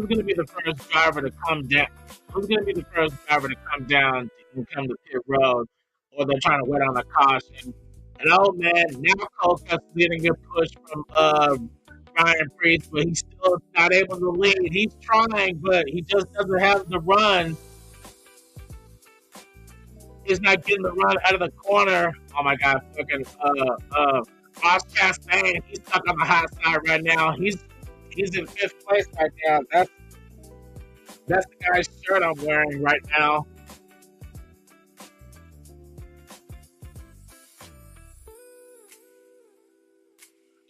driver to come down? Who's gonna be the first driver to come down and come to pit road, or they're trying to wait on a caution? And oh man, now Cole Custer's getting a push from Ryan Preece, but he's still not able to lead. He's trying, but he just doesn't have the run. He's not getting the run out of the corner. Oh my God, fucking Ross Chastain, he's stuck on the hot side right now. He's in 5th place right now. That's the guy's shirt I'm wearing right now.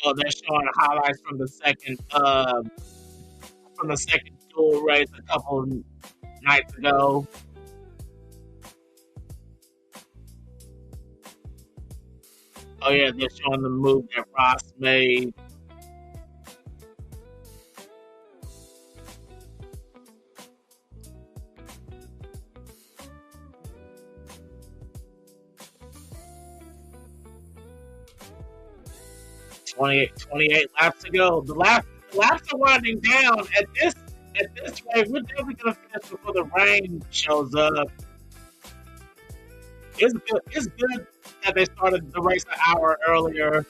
Oh, they're showing highlights from the second dual race a couple nights ago. Oh yeah, they're showing the move that Ross made. $28 laps to go. The laps are winding down. At this rate, we're definitely gonna finish before the rain shows up. It's good that they started the race an hour earlier.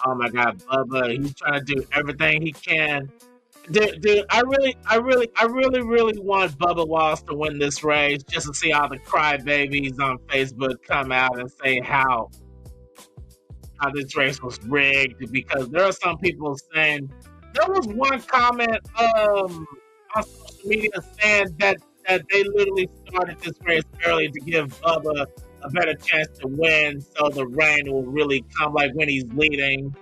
Oh my God, Bubba, he's trying to do everything he can. Dude, I really want Bubba Wallace to win this race just to see all the crybabies on Facebook come out and say how this race was rigged, because there are some people saying, there was one comment on social media saying that they literally started this race early to give Bubba a better chance to win, so the rain will really come like when he's leading.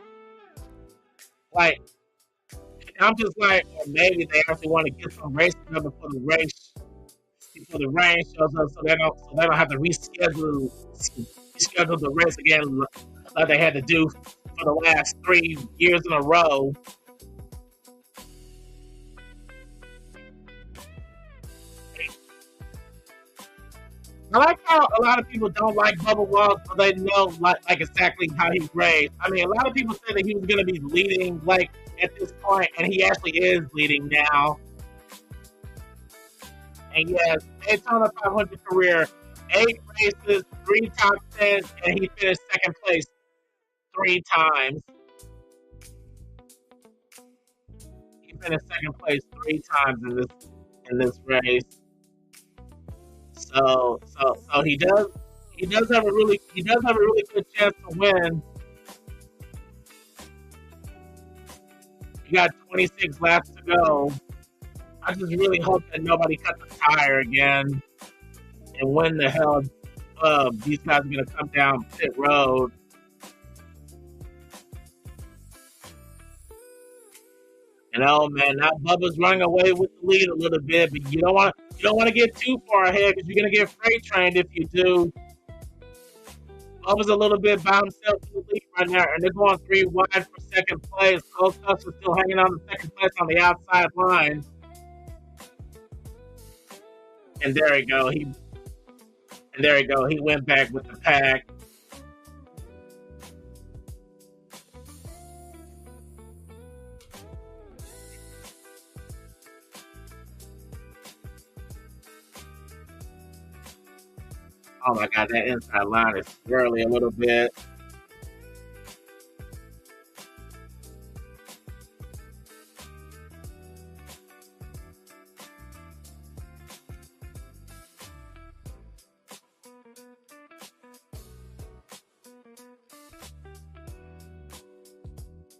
Like, I'm just like, well, maybe they actually want to get some racing done before the rain shows up, so they don't have to reschedule the race again like they had to do for the last 3 years in a row. I like how a lot of people don't like Bubba Wallace, but they know like exactly how he's raised. I mean, a lot of people say that he was going to be leading like at this point, and he actually is leading now. And yes, Daytona 500 career, 8 races, 3 top 10s, and he finished 2nd place. 3 times. He finished second place 3 times in this race. So he does have a really good chance to win. You got 26 laps to go. I just really hope that nobody cuts a tire again. And when the hell these guys are gonna come down pit road. And oh man, now Bubba's running away with the lead a little bit, but you don't want to get too far ahead because you're gonna get freight trained if you do. Bubba's a little bit by himself in the lead right now, and they're going 3 wide for second place. Cole Custer's still hanging on to second place on the outside line. And there you go. He went back with the pack. Oh my God, that inside line is swirly a little bit.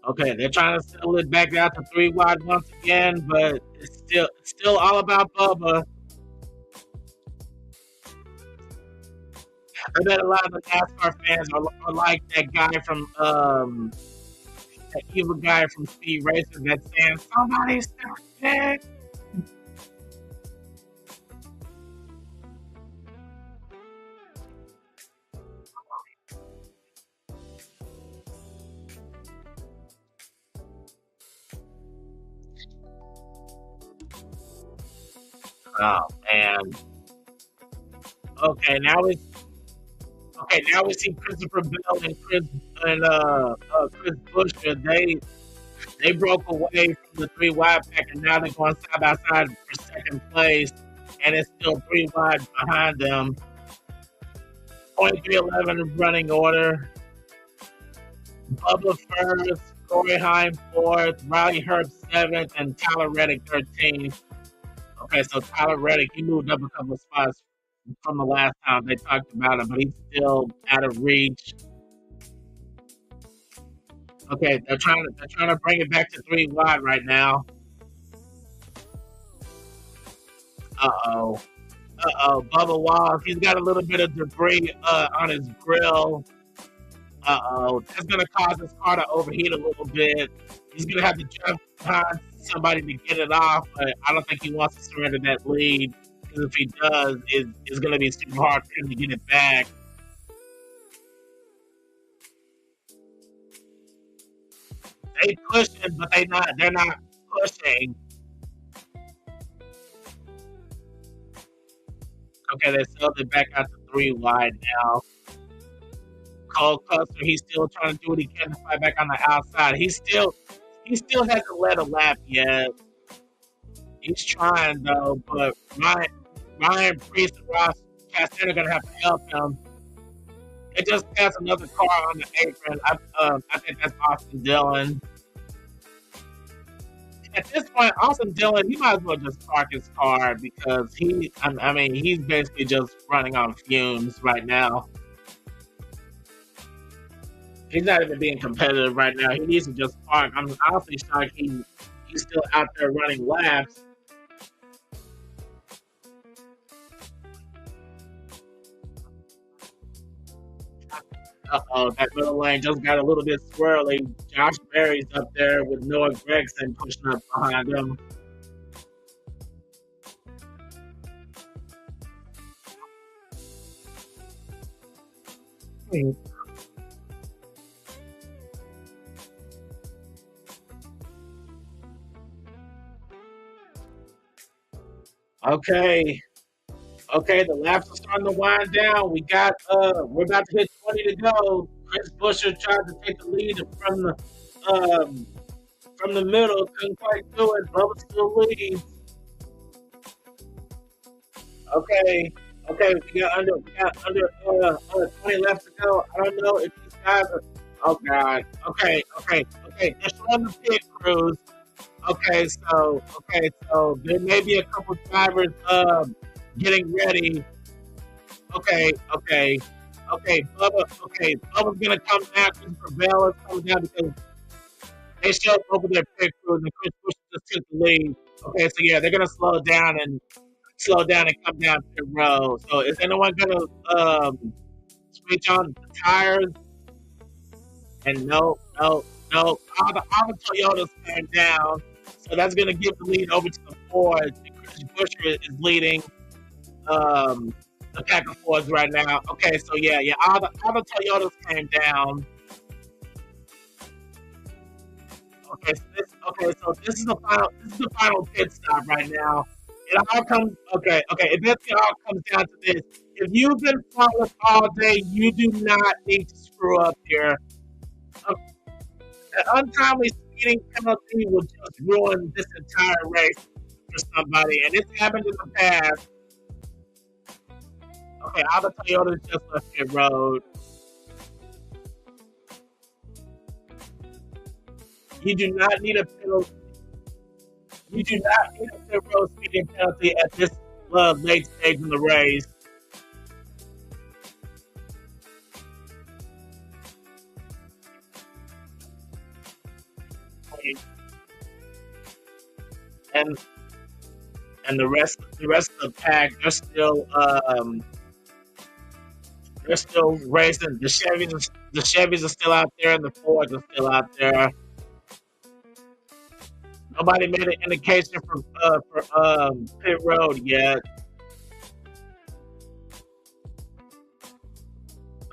Okay, they're trying to settle it back out to 3 wide once again, but it's still all about Bubba. I bet a lot of the NASCAR fans are like that guy from that evil guy from Speed Racer that's saying somebody's dead. Oh man. Okay, now we see Christopher Bell and Chris Buescher. They broke away from the 3 wide pack, and now they're going side by side for second place, and it's still 3 wide behind them. 23-11 running order. Bubba first, Corey Heim fourth, Riley Herb seventh, and Tyler Reddick 13th. Okay, so Tyler Reddick, he moved up a couple of spots from the last time they talked about him, but he's still out of reach. Okay, they're trying to bring it back to 3 wide right now. Bubba Wallace, he's got a little bit of debris on his grill. That's gonna cause his car to overheat a little bit. He's gonna have to jump behind somebody to get it off, but I don't think he wants to surrender that lead. Because if he does, it's going to be super hard for him to get it back. They pushing, but they're not pushing. Okay, they settled it back out to 3 wide now. Cole Custer, he's still trying to do what he can to fight back on the outside. He still hasn't led a lap yet. He's trying though, but Ryan Priest and Ross Chastain are going to have to help him. They just passed another car on the apron. I think that's Austin Dillon. At this point, Austin Dillon, he might as well just park his car because he's basically just running on fumes right now. He's not even being competitive right now. He needs to just park. I'm honestly shocked he's still out there running laps. That middle lane just got a little bit swirly. Josh Berry's up there with Noah Gragson pushing up behind him. Okay, the laps are starting to wind down. We're about to hit 20 to go. Chris Buescher tried to take the lead from the middle, couldn't quite do it. Bubba still leads. Okay, we got under 20 laps to go. I don't know if these guys Oh God. Okay. They're showing the pit crews. Okay, so there may be a couple drivers getting ready. Okay. Bubba's gonna come down. Christopher Bell is coming down because they showed over their pit crews and Chris Bush just took the lead. Okay, so yeah, they're gonna slow down and come down pit road. So is anyone gonna switch on the tires? And no. All the Toyotas came down. So that's going to give the lead over to the Fords. And Chris Buescher is leading the pack of Fords right now. Okay, so yeah. All the Toyotas came down. So this is the final pit stop right now. It all comes it all comes down to this. If you've been following all day, you do not need to screw up here. An untimely speeding penalty will just ruin this entire race for somebody, and it's happened in the past. Okay, all the Toyotas just left pit road. You do not need a penalty. You do not need a pit road speeding penalty at this late stage in the race. And the rest of the pack, they're still racing. The Chevys are still out there, and the Fords are still out there. Nobody made an indication for pit road yet.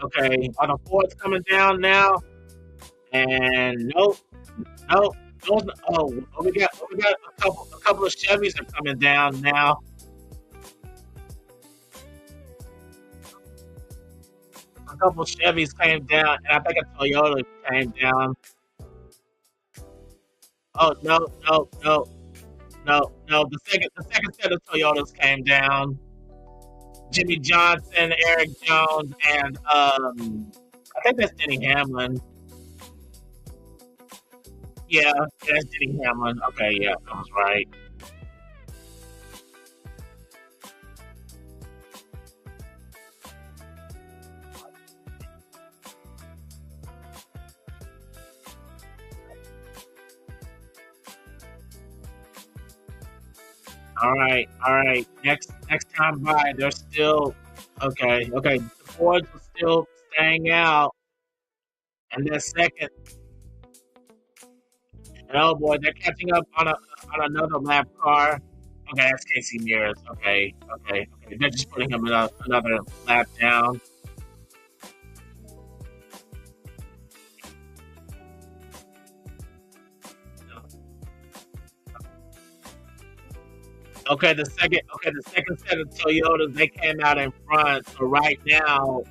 Okay, are the Fords coming down now? And nope. We got a couple of Chevys are coming down now. A couple of Chevys came down, and I think a Toyota came down. Oh no! The second set of Toyotas came down. Jimmy Johnson, Eric Jones, and I think that's Denny Hamlin. Yeah, that's Denny Hamlin. Okay, yeah, that was right. All right. Next time by, they're still okay. The Fords are still staying out, and they're second. And oh boy, they're catching up on another lap car. Okay, that's Casey Mears. Okay. They're just putting him another lap down. Okay, the second set of Toyotas, they came out in front. So right now,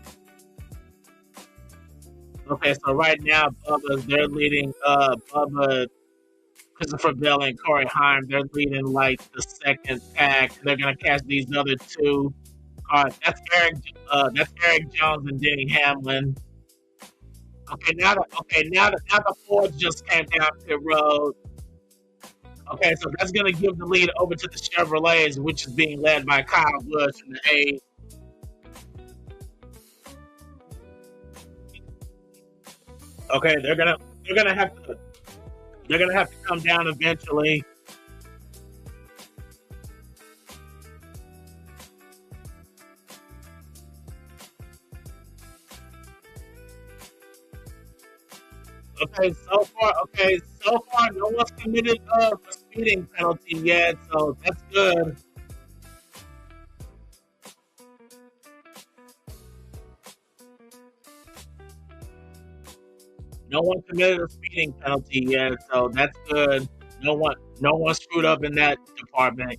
they're leading. Bubba, Christopher Bell, and Corey Heim, they're leading like the second pack. They're gonna catch these other two cars. That's Eric Jones and Denny Hamlin. Okay, now the Fords just came down pit road. Okay, so that's going to give the lead over to the Chevrolets, which is being led by Kyle Busch in the 8. Okay, they're gonna have to come down eventually. Okay, so far, no one's committed a speeding penalty yet, so that's good. No one committed a speeding penalty yet, so that's good. No one screwed up in that department.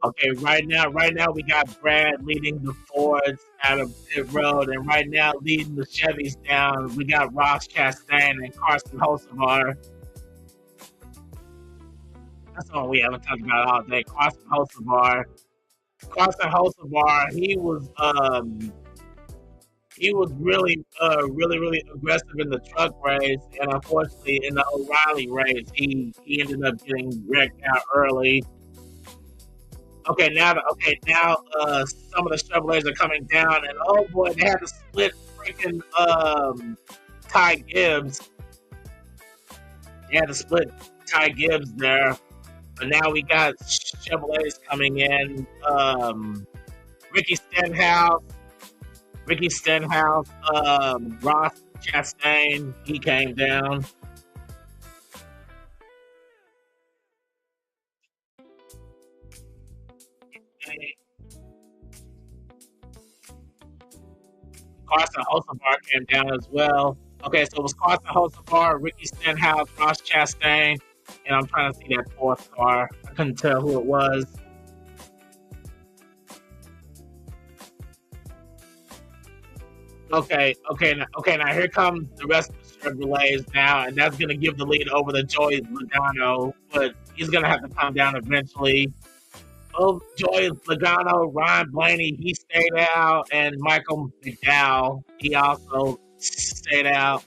Okay, right now we got Brad leading the Fords out of pit road, and right now leading the Chevys down, we got Ross Chastain and Carson Hocevar. That's all we haven't talked about all day. Carson Hocevar, he was he was really, really aggressive in the truck race, and unfortunately, in the O'Reilly race, he ended up getting wrecked out early. Okay, now some of the Chevrolets are coming down, and oh boy, they had to split freaking Ty Gibbs. They had to split Ty Gibbs there, but now we got Chevrolets coming in. Ricky Stenhouse, Ross Chastain, he came down. Carson Hocevar came down as well. Okay, so it was Carson Hocevar, Ricky Stenhouse, Ross Chastain, and I'm trying to see that fourth car. I couldn't tell who it was. Okay, now here comes the rest of the Chevrolets now, and that's going to give the lead over to Joey Logano, but he's going to have to come down eventually. Oh, Joey Logano, Ryan Blaney, he stayed out, and Michael McDowell, he also stayed out.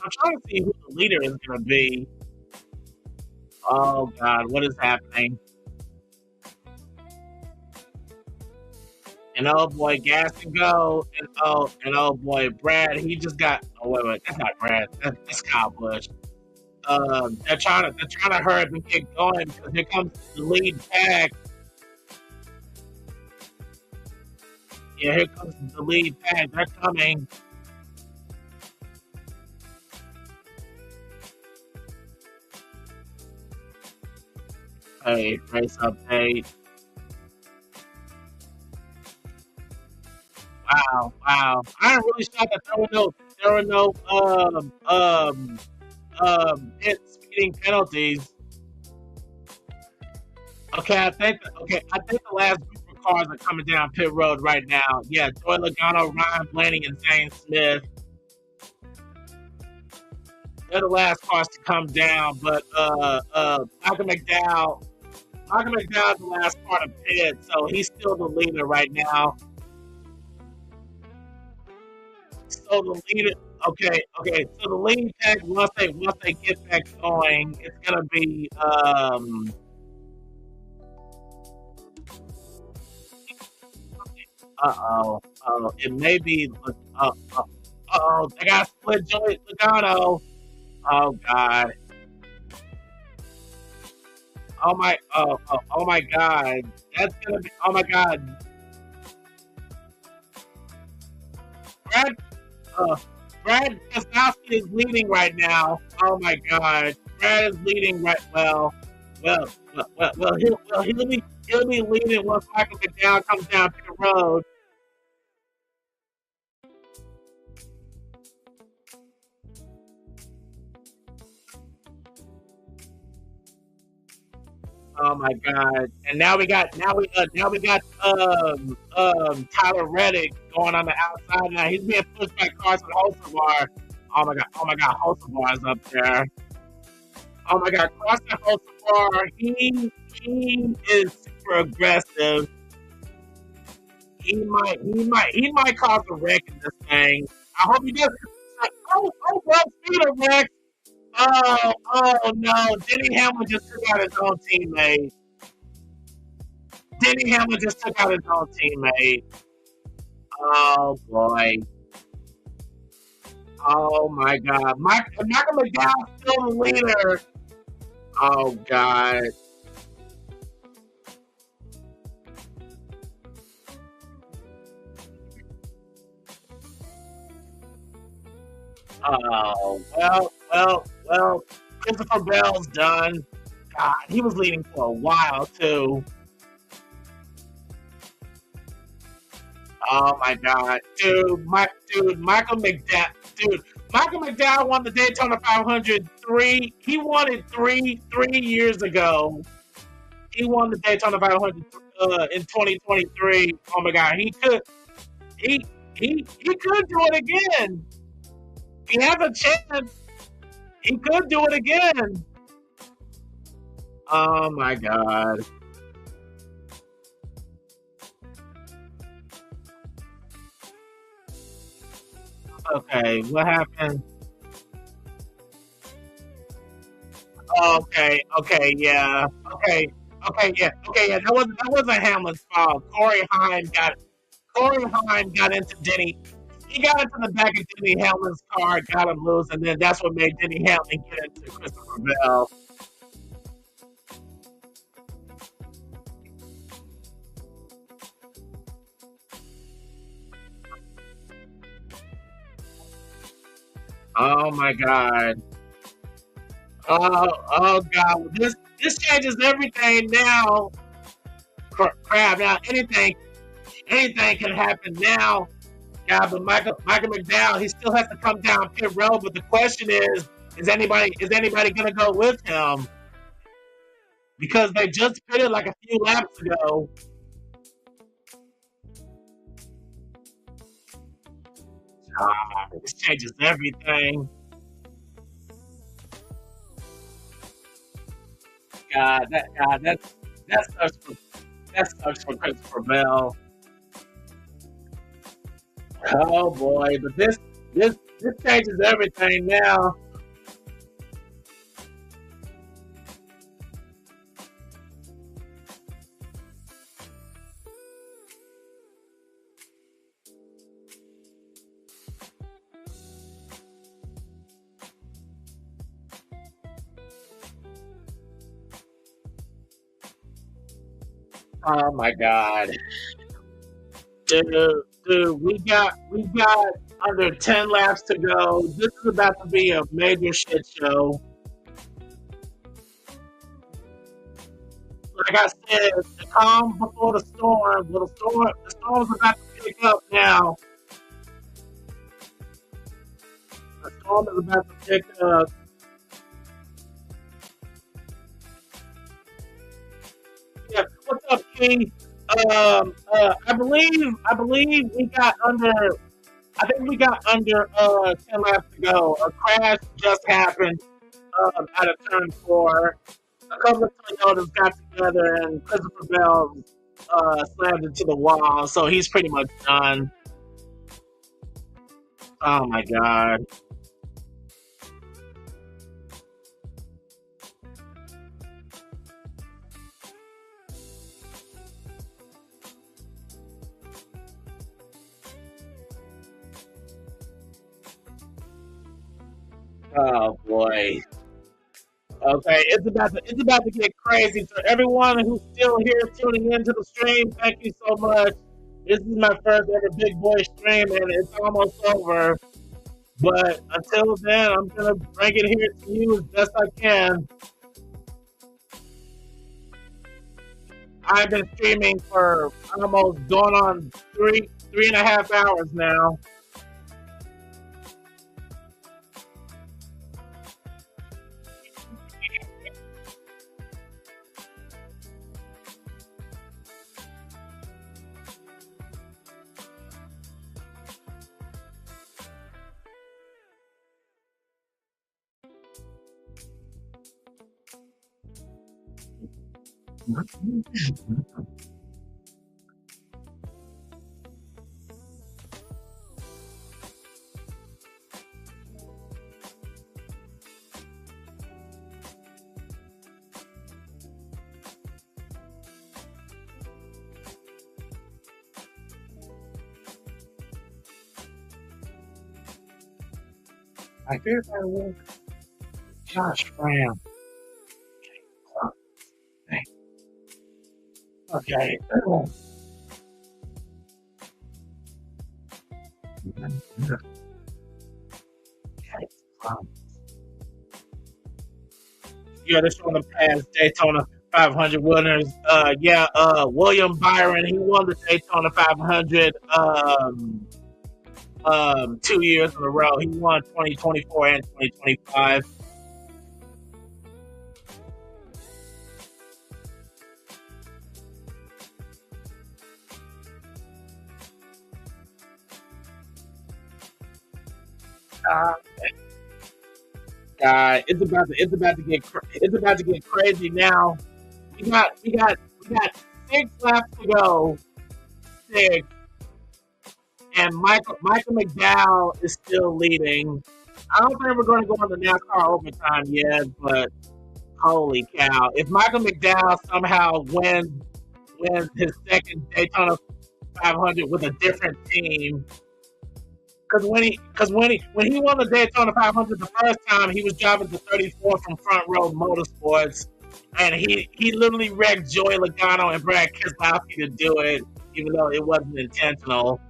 I'm trying to see who the leader is going to be. Oh, God, what is happening? And oh boy, Gas and Go, and oh boy, Brad, he just got. Oh wait, that's not Brad. That's Kyle Busch. They're trying to hurry up and get going because here comes the lead pack. Yeah, here comes the lead pack. They're coming. Hey, race update. Wow. I'm really shocked that there were no pit speeding penalties. Okay, I think the last group of cars are coming down pit road right now. Yeah, Joey Logano, Ryan Blaney, and Zane Smith. They're the last cars to come down, but Michael McDowell's the last part of pit, so he's still the leader right now. So the leader, okay. So the lead pack once they get back going, it's gonna be it may be they got split Joey Logano. Oh God. Oh my God. That's gonna be Brad Keselowski is leading right now. Oh my God, Brad is leading right. Well, he'll be leading once Michael McDowell comes down pit road. Oh my God! And now we got Tyler Reddick going on the outside now. He's being pushed by Carson Hocevar. Oh my God! Hocevar is up there. Oh my God! Carson Hocevar. He is super aggressive. He might cause a wreck in this thing. I hope he doesn't. Oh, speed of wreck. Oh no! Denny Hamlin just took out his own teammate. Oh boy! Oh my God! Michael McDowell's still the leader. Oh God! Oh well. Christopher Bell's done. God, he was leading for a while too. Oh my God, Michael McDowell won the Daytona 500 He won it three years ago. He won the Daytona 500 in 2023. Oh my God, he could do it again. He has a chance. He could do it again. Oh my God. Okay, what happened? Okay, yeah. Yeah. That wasn't Hamlin's fault. Corey Heim got into Denny. He got into the back of Denny Hamlin's car, got him loose, and then that's what made Denny Hamlin get into Christopher Bell. Oh my God. Oh God. This changes everything now. Crap. Now anything can happen now. God, but Michael McDowell, he still has to come down pit road. But the question is anybody gonna go with him? Because they just pitted like a few laps ago. This changes everything. That sucks for Christopher Bell. Oh boy, but this changes everything now. Oh my God. Dude, we got under 10 laps to go. This is about to be a major shit show. Like I said, the calm before the storm. Well, the storm's about to pick up now. The storm is about to pick up. Yeah, what's up, King? I believe we got under. I think we got under 10 laps to go. A crash just happened at a turn 4. A couple of Toyotas got together and Christopher Bell slammed into the wall, so he's pretty much done. Oh my God. Oh boy. Okay, it's about to get crazy. So everyone who's still here tuning into the stream, thank you so much. This is my first ever big boy stream, and it's almost over. But until then, I'm gonna bring it here to you as best I can. I've been streaming for almost going on three and a half hours now. I guess I will. Josh Ram. Okay. Yeah, this one of the past Daytona 500 winners. William Byron, he won the Daytona 500 2 years in a row. He won 2024 and 2025. It's about to get crazy now. We got 6 laps to go. 6. and Michael McDowell is still leading. I don't think we're going to go into NASCAR overtime yet, but holy cow! If Michael McDowell somehow wins his second Daytona 500 with a different team, because when he won the Daytona 500 the first time, he was driving the 34 from Front Row Motorsports, and he literally wrecked Joey Logano and Brad Keselowski to do it, even though it wasn't intentional.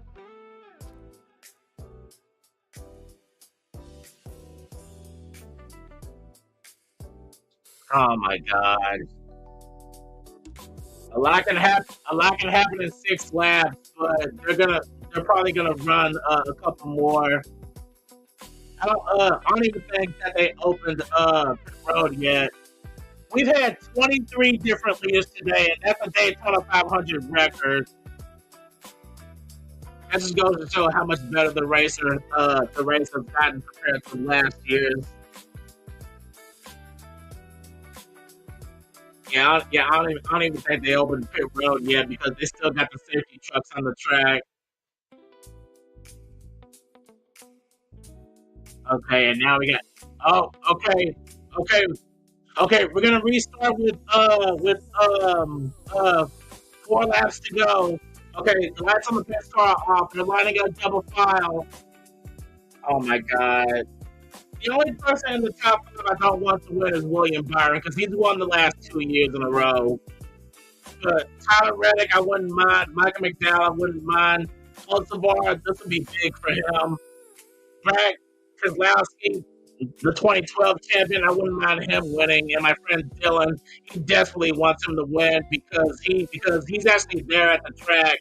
Oh my God! A lot can happen in 6 laps, but they're probably gonna run a couple more. I don't even think that they opened the road yet. We've had 23 different leaders today, and that's a Daytona 500 record. That just goes to show how much better the race has gotten compared to last year's. I don't even think they opened the pit road yet because they still got the safety trucks on the track. Okay, and now we got. Oh, okay. We're gonna restart with 4 laps to go. Okay, the lights on the pit car are off. They're lining up double file. Oh my God. The only person in the top 5 I don't want to win is William Byron because he's won the last 2 years in a row. But Tyler Reddick, I wouldn't mind. Michael McDowell, I wouldn't mind. Olsavar, this would be big for him. Brad Keselowski, the 2012 champion, I wouldn't mind him winning. And my friend Dylan, he desperately wants him to win because he's actually there at the track.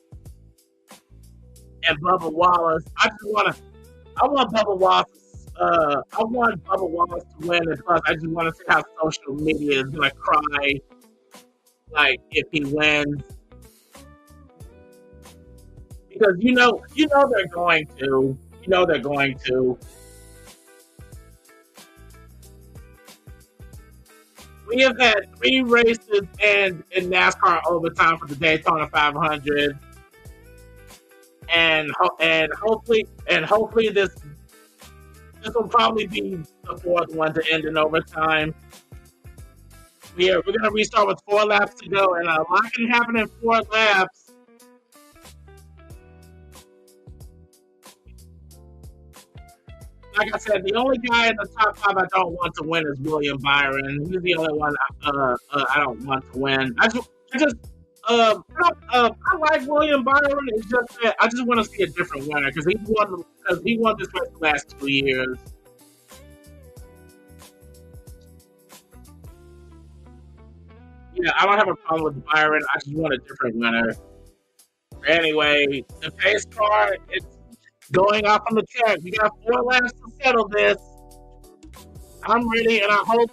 And Bubba Wallace, I want Bubba Wallace. I want Bubba Wallace to win, and plus, I just want to see how social media is gonna cry, like if he wins, because you know they're going to. We have had 3 races in NASCAR overtime for the Daytona 500, and hopefully this will probably be the 4th one to end in overtime. We're going to restart with 4 laps to go, and a lot can happen in 4 laps. Like I said, the only guy in the top 5 I don't want to win is William Byron. He's the only one I don't want to win. I like William Byron. It's just that I just want to see a different winner because he won this race the last 2 years. Yeah, I don't have a problem with Byron. I just want a different winner. Anyway, the pace car, it's going off on the track. We got 4 laps to settle this. I'm ready, and I hope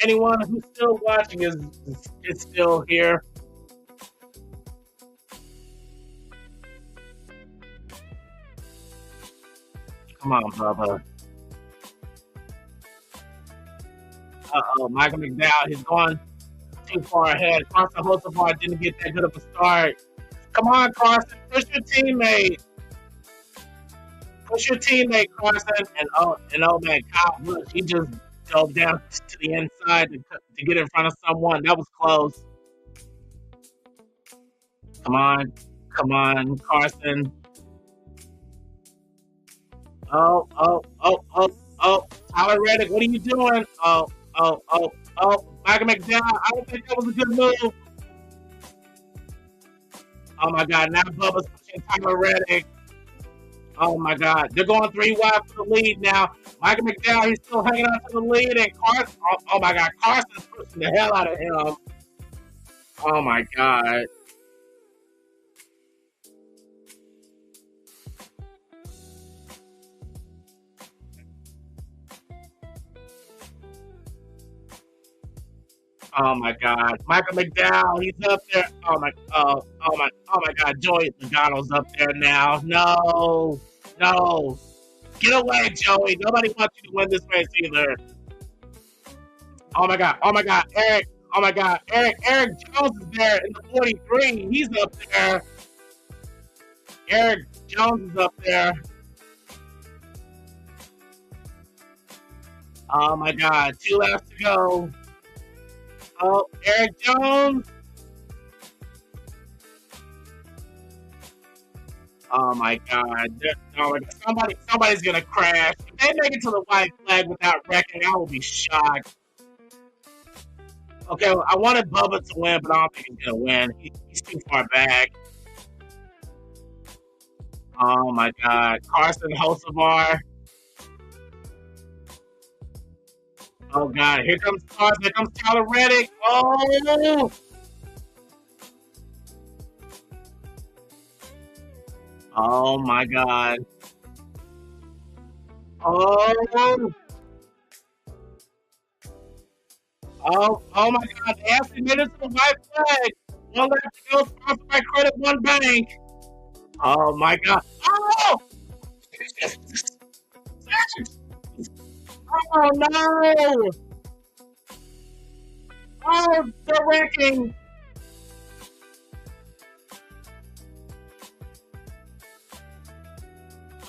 anyone who's still watching is still here. Come on, Bubba. Michael McDowell, he's going too far ahead. Carson Holzapart didn't get that good of a start. Come on, Carson, push your teammate. Push your teammate, Carson. And oh man, Kyle Busch, he just dove down to the inside to get in front of someone. That was close. Come on, Carson. Oh. Tyler Reddick, what are you doing? Oh. Michael McDowell, I don't think that was a good move. Oh my God, now Bubba's pushing Tyler Reddick. Oh my God, they're going 3 wide for the lead now. Michael McDowell, he's still hanging on to the lead, and Carson, oh my God, Carson's pushing the hell out of him. Oh my God. Oh my God, Michael McDowell, he's up there. Oh my God, Joey Logano's up there now. No, get away, Joey. Nobody wants you to win this race either. Oh my God, Eric. Oh my God, Eric Jones is there in the 43. He's up there. Eric Jones is up there. Oh my God, 2 laps to go. Oh, Eric Jones. Oh my God. Somebody's gonna crash. If they make it to the white flag without wrecking, I will be shocked. Okay, well, I wanted Bubba to win, but I don't think he's gonna win. He's too far back. Oh my God. Carson Hocevar. Oh God, here comes Carson, here comes Tyler Reddick. Oh! Oh my God. Oh! Oh my God, they have submitted to the white flag. 1 lap to go, sponsored by Credit One Bank. Oh my God. Oh! Oh no! Oh, the wrecking!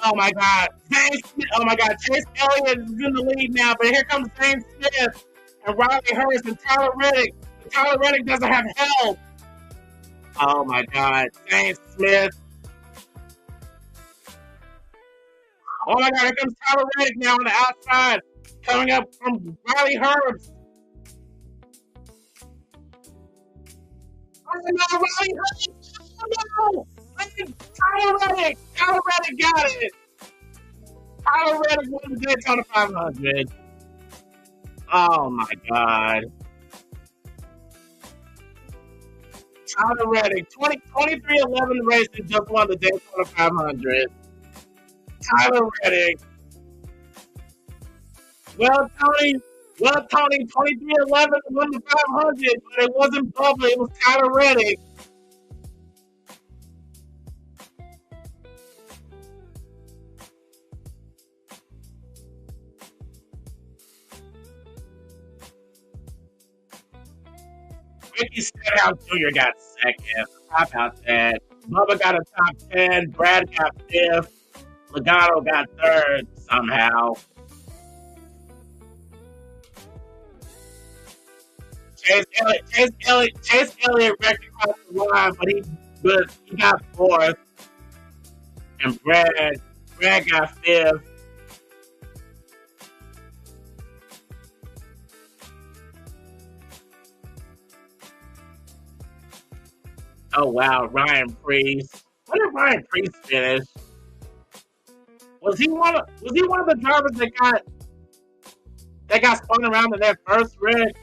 Oh my God, Zane Smith! Oh my God, Chase Elliott is in the lead now, but here comes Zane Smith and Riley Hurst and Tyler Reddick. And Tyler Reddick doesn't have help. Oh my God, Zane Smith! Oh my God, here comes Tyler Reddick now on the outside, coming up from Riley Hurst. Oh no, Riley Hurst! Oh no! Tyler Reddick! Tyler Reddick got it! Tyler Reddick won the Daytona 500. Oh my God. Tyler Reddick, 23-11 racing, just won the Daytona 500. Tyler Reddick. Well, Tony, 23-11 won the 500, but it wasn't Bubba, it was Tyler Reddick. Ricky Stenhouse Jr. got second. How about that? Bubba got a top 10. Brad got 5th. Logano got 3rd somehow. Chase Elliott wrecked across the line, but he got 4th. And Brad got 5th. Oh wow, Ryan Priest. When did Ryan Priest finish? Was he one of the drivers that got spun around in that first wreck?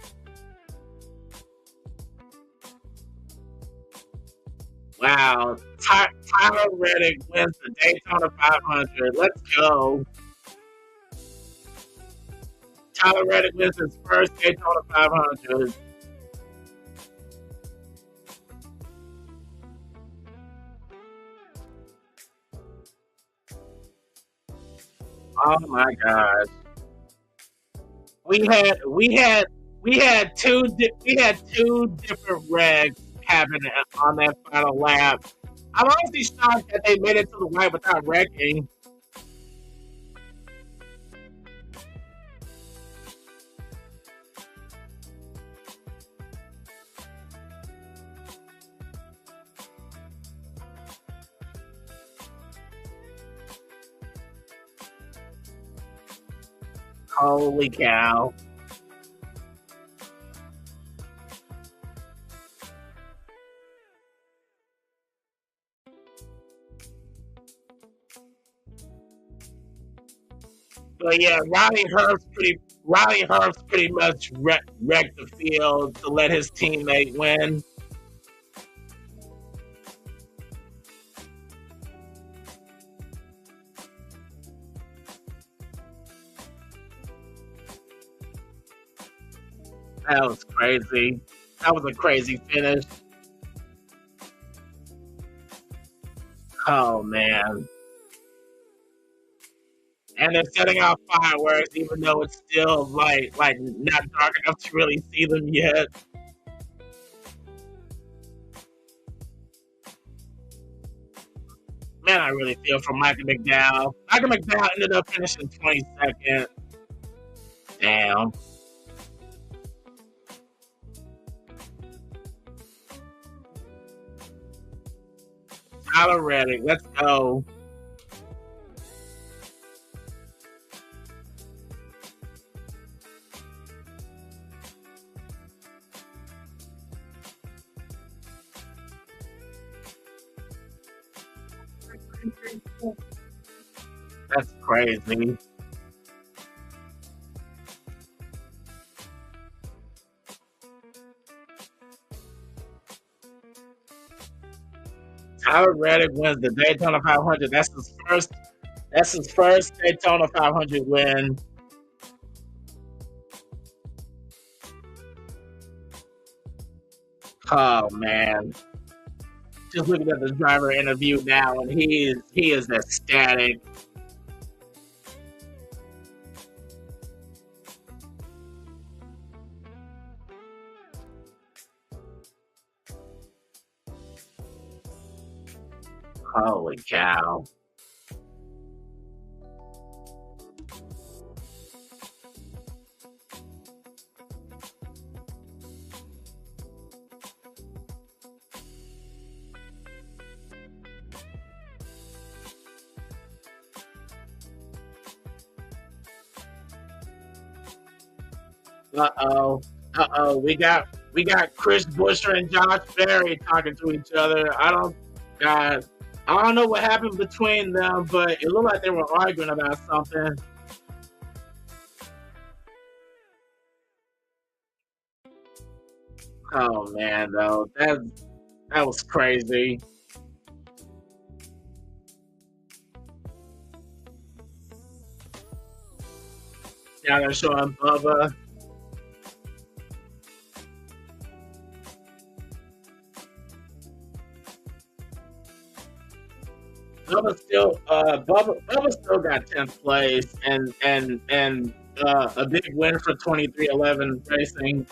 Wow, Tyler Reddick wins the Daytona 500. Let's go. Tyler Reddick wins his first Daytona 500. Oh my gosh. We had two different wrecks happen on that final lap. I'm honestly shocked that they made it to the white without wrecking. Holy cow. But yeah, Riley Hurst pretty much wrecked the field to let his teammate win. That was crazy. That was a crazy finish. Oh man. And they're setting off fireworks even though it's still like not dark enough to really see them yet. Man, I really feel for Michael McDowell. Michael McDowell ended up finishing 22nd. Damn. Tyler Reddick, let's go. That's crazy. Tyler Reddick wins the Daytona 500. That's his first Daytona 500 win. Oh man. Just looking at the driver interview now, and he is ecstatic. Holy cow. Uh-oh. We got Chris Buescher and Josh Berry talking to each other. I don't know what happened between them, but it looked like they were arguing about something. Oh man, though, that was crazy. Yeah, they're showing Bubba. Bubba still got 10th place and a big win for 2311 Racing.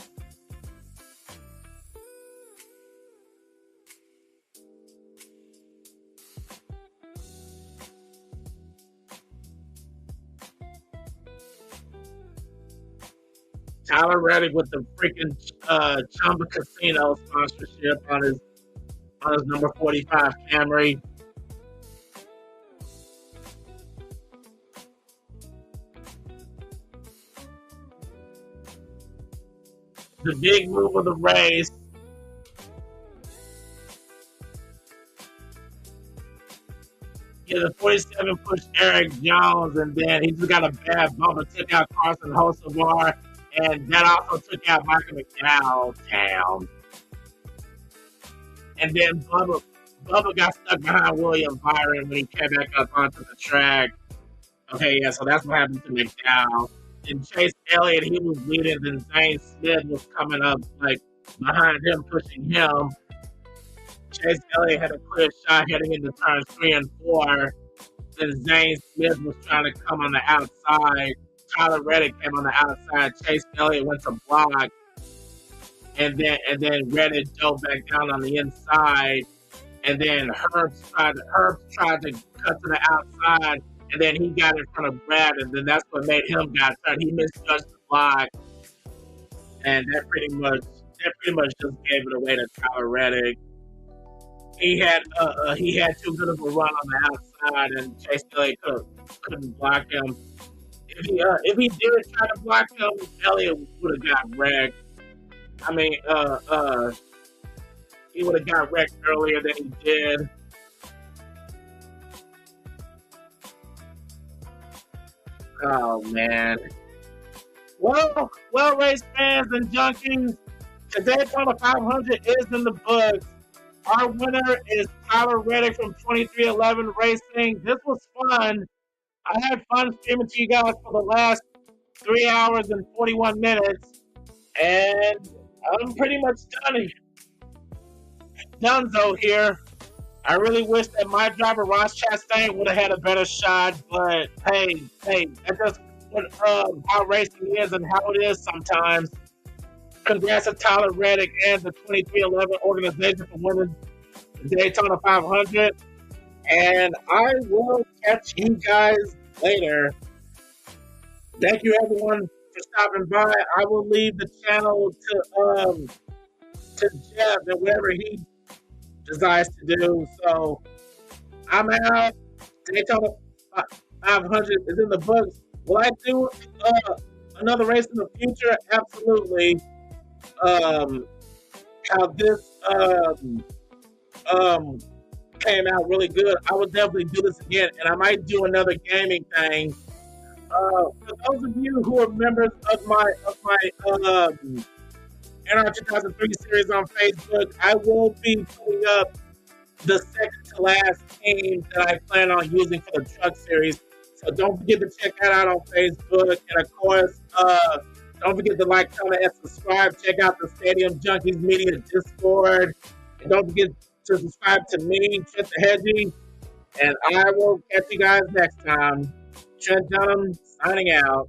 Tyler Reddick with the freaking Chamba Casino sponsorship on his number 45 Camry. The big move of the race. Yeah, the 47 pushed Eric Jones, and then he just got a bad bump and took out Carson Hocevar, and that also took out Michael McDowell. Damn. And then Bubba got stuck behind William Byron when he came back up onto the track. Okay, yeah, so that's what happened to McDowell. And Chase Elliott, he was leading, and Zane Smith was coming up like behind him, pushing him. Chase Elliott had a clear shot heading into turns 3 and 4. Then Zane Smith was trying to come on the outside. Tyler Reddick came on the outside. Chase Elliott went to block, and then Reddick dove back down on the inside. And then Herbst tried to cut to the outside. And then he got in front of Brad, and then that's what made him got hurt. He misjudged the block, and that pretty much just gave it away to Tyler Reddick. He had too good of a run on the outside, and Chase Elliott couldn't block him. If he did try to block him, Elliott would have got wrecked. I mean, he would have got wrecked earlier than he did. Oh man. Well, race fans and junkies, the Daytona 500 is in the books. Our winner is Tyler Reddick from 2311 Racing. This was fun. I had fun streaming to you guys for the last 3 hours and 41 minutes, and I'm pretty much donezo here. I really wish that my driver, Ross Chastain, would have had a better shot, but hey, that's just what how racing is and how it is sometimes. Congrats to Tyler Reddick and the 2311 organization for winning the Daytona 500. And I will catch you guys later. Thank you everyone for stopping by. I will leave the channel to Jeff and whatever he desires to do. So I'm out. Daytona 500 is in the books. Will I do another race in the future? Absolutely. How this came out really good. I would definitely do this again, and I might do another gaming thing. For those of you who are members of my NR 2003 series on Facebook, I will be putting up the second to last team that I plan on using for the truck series. So don't forget to check that out on Facebook, and of course, don't forget to like, comment, and subscribe. Check out the Stadium Junkies Media Discord, and don't forget to subscribe to me, TrentTheHedgie, and I will catch you guys next time. Trent Dunham signing out.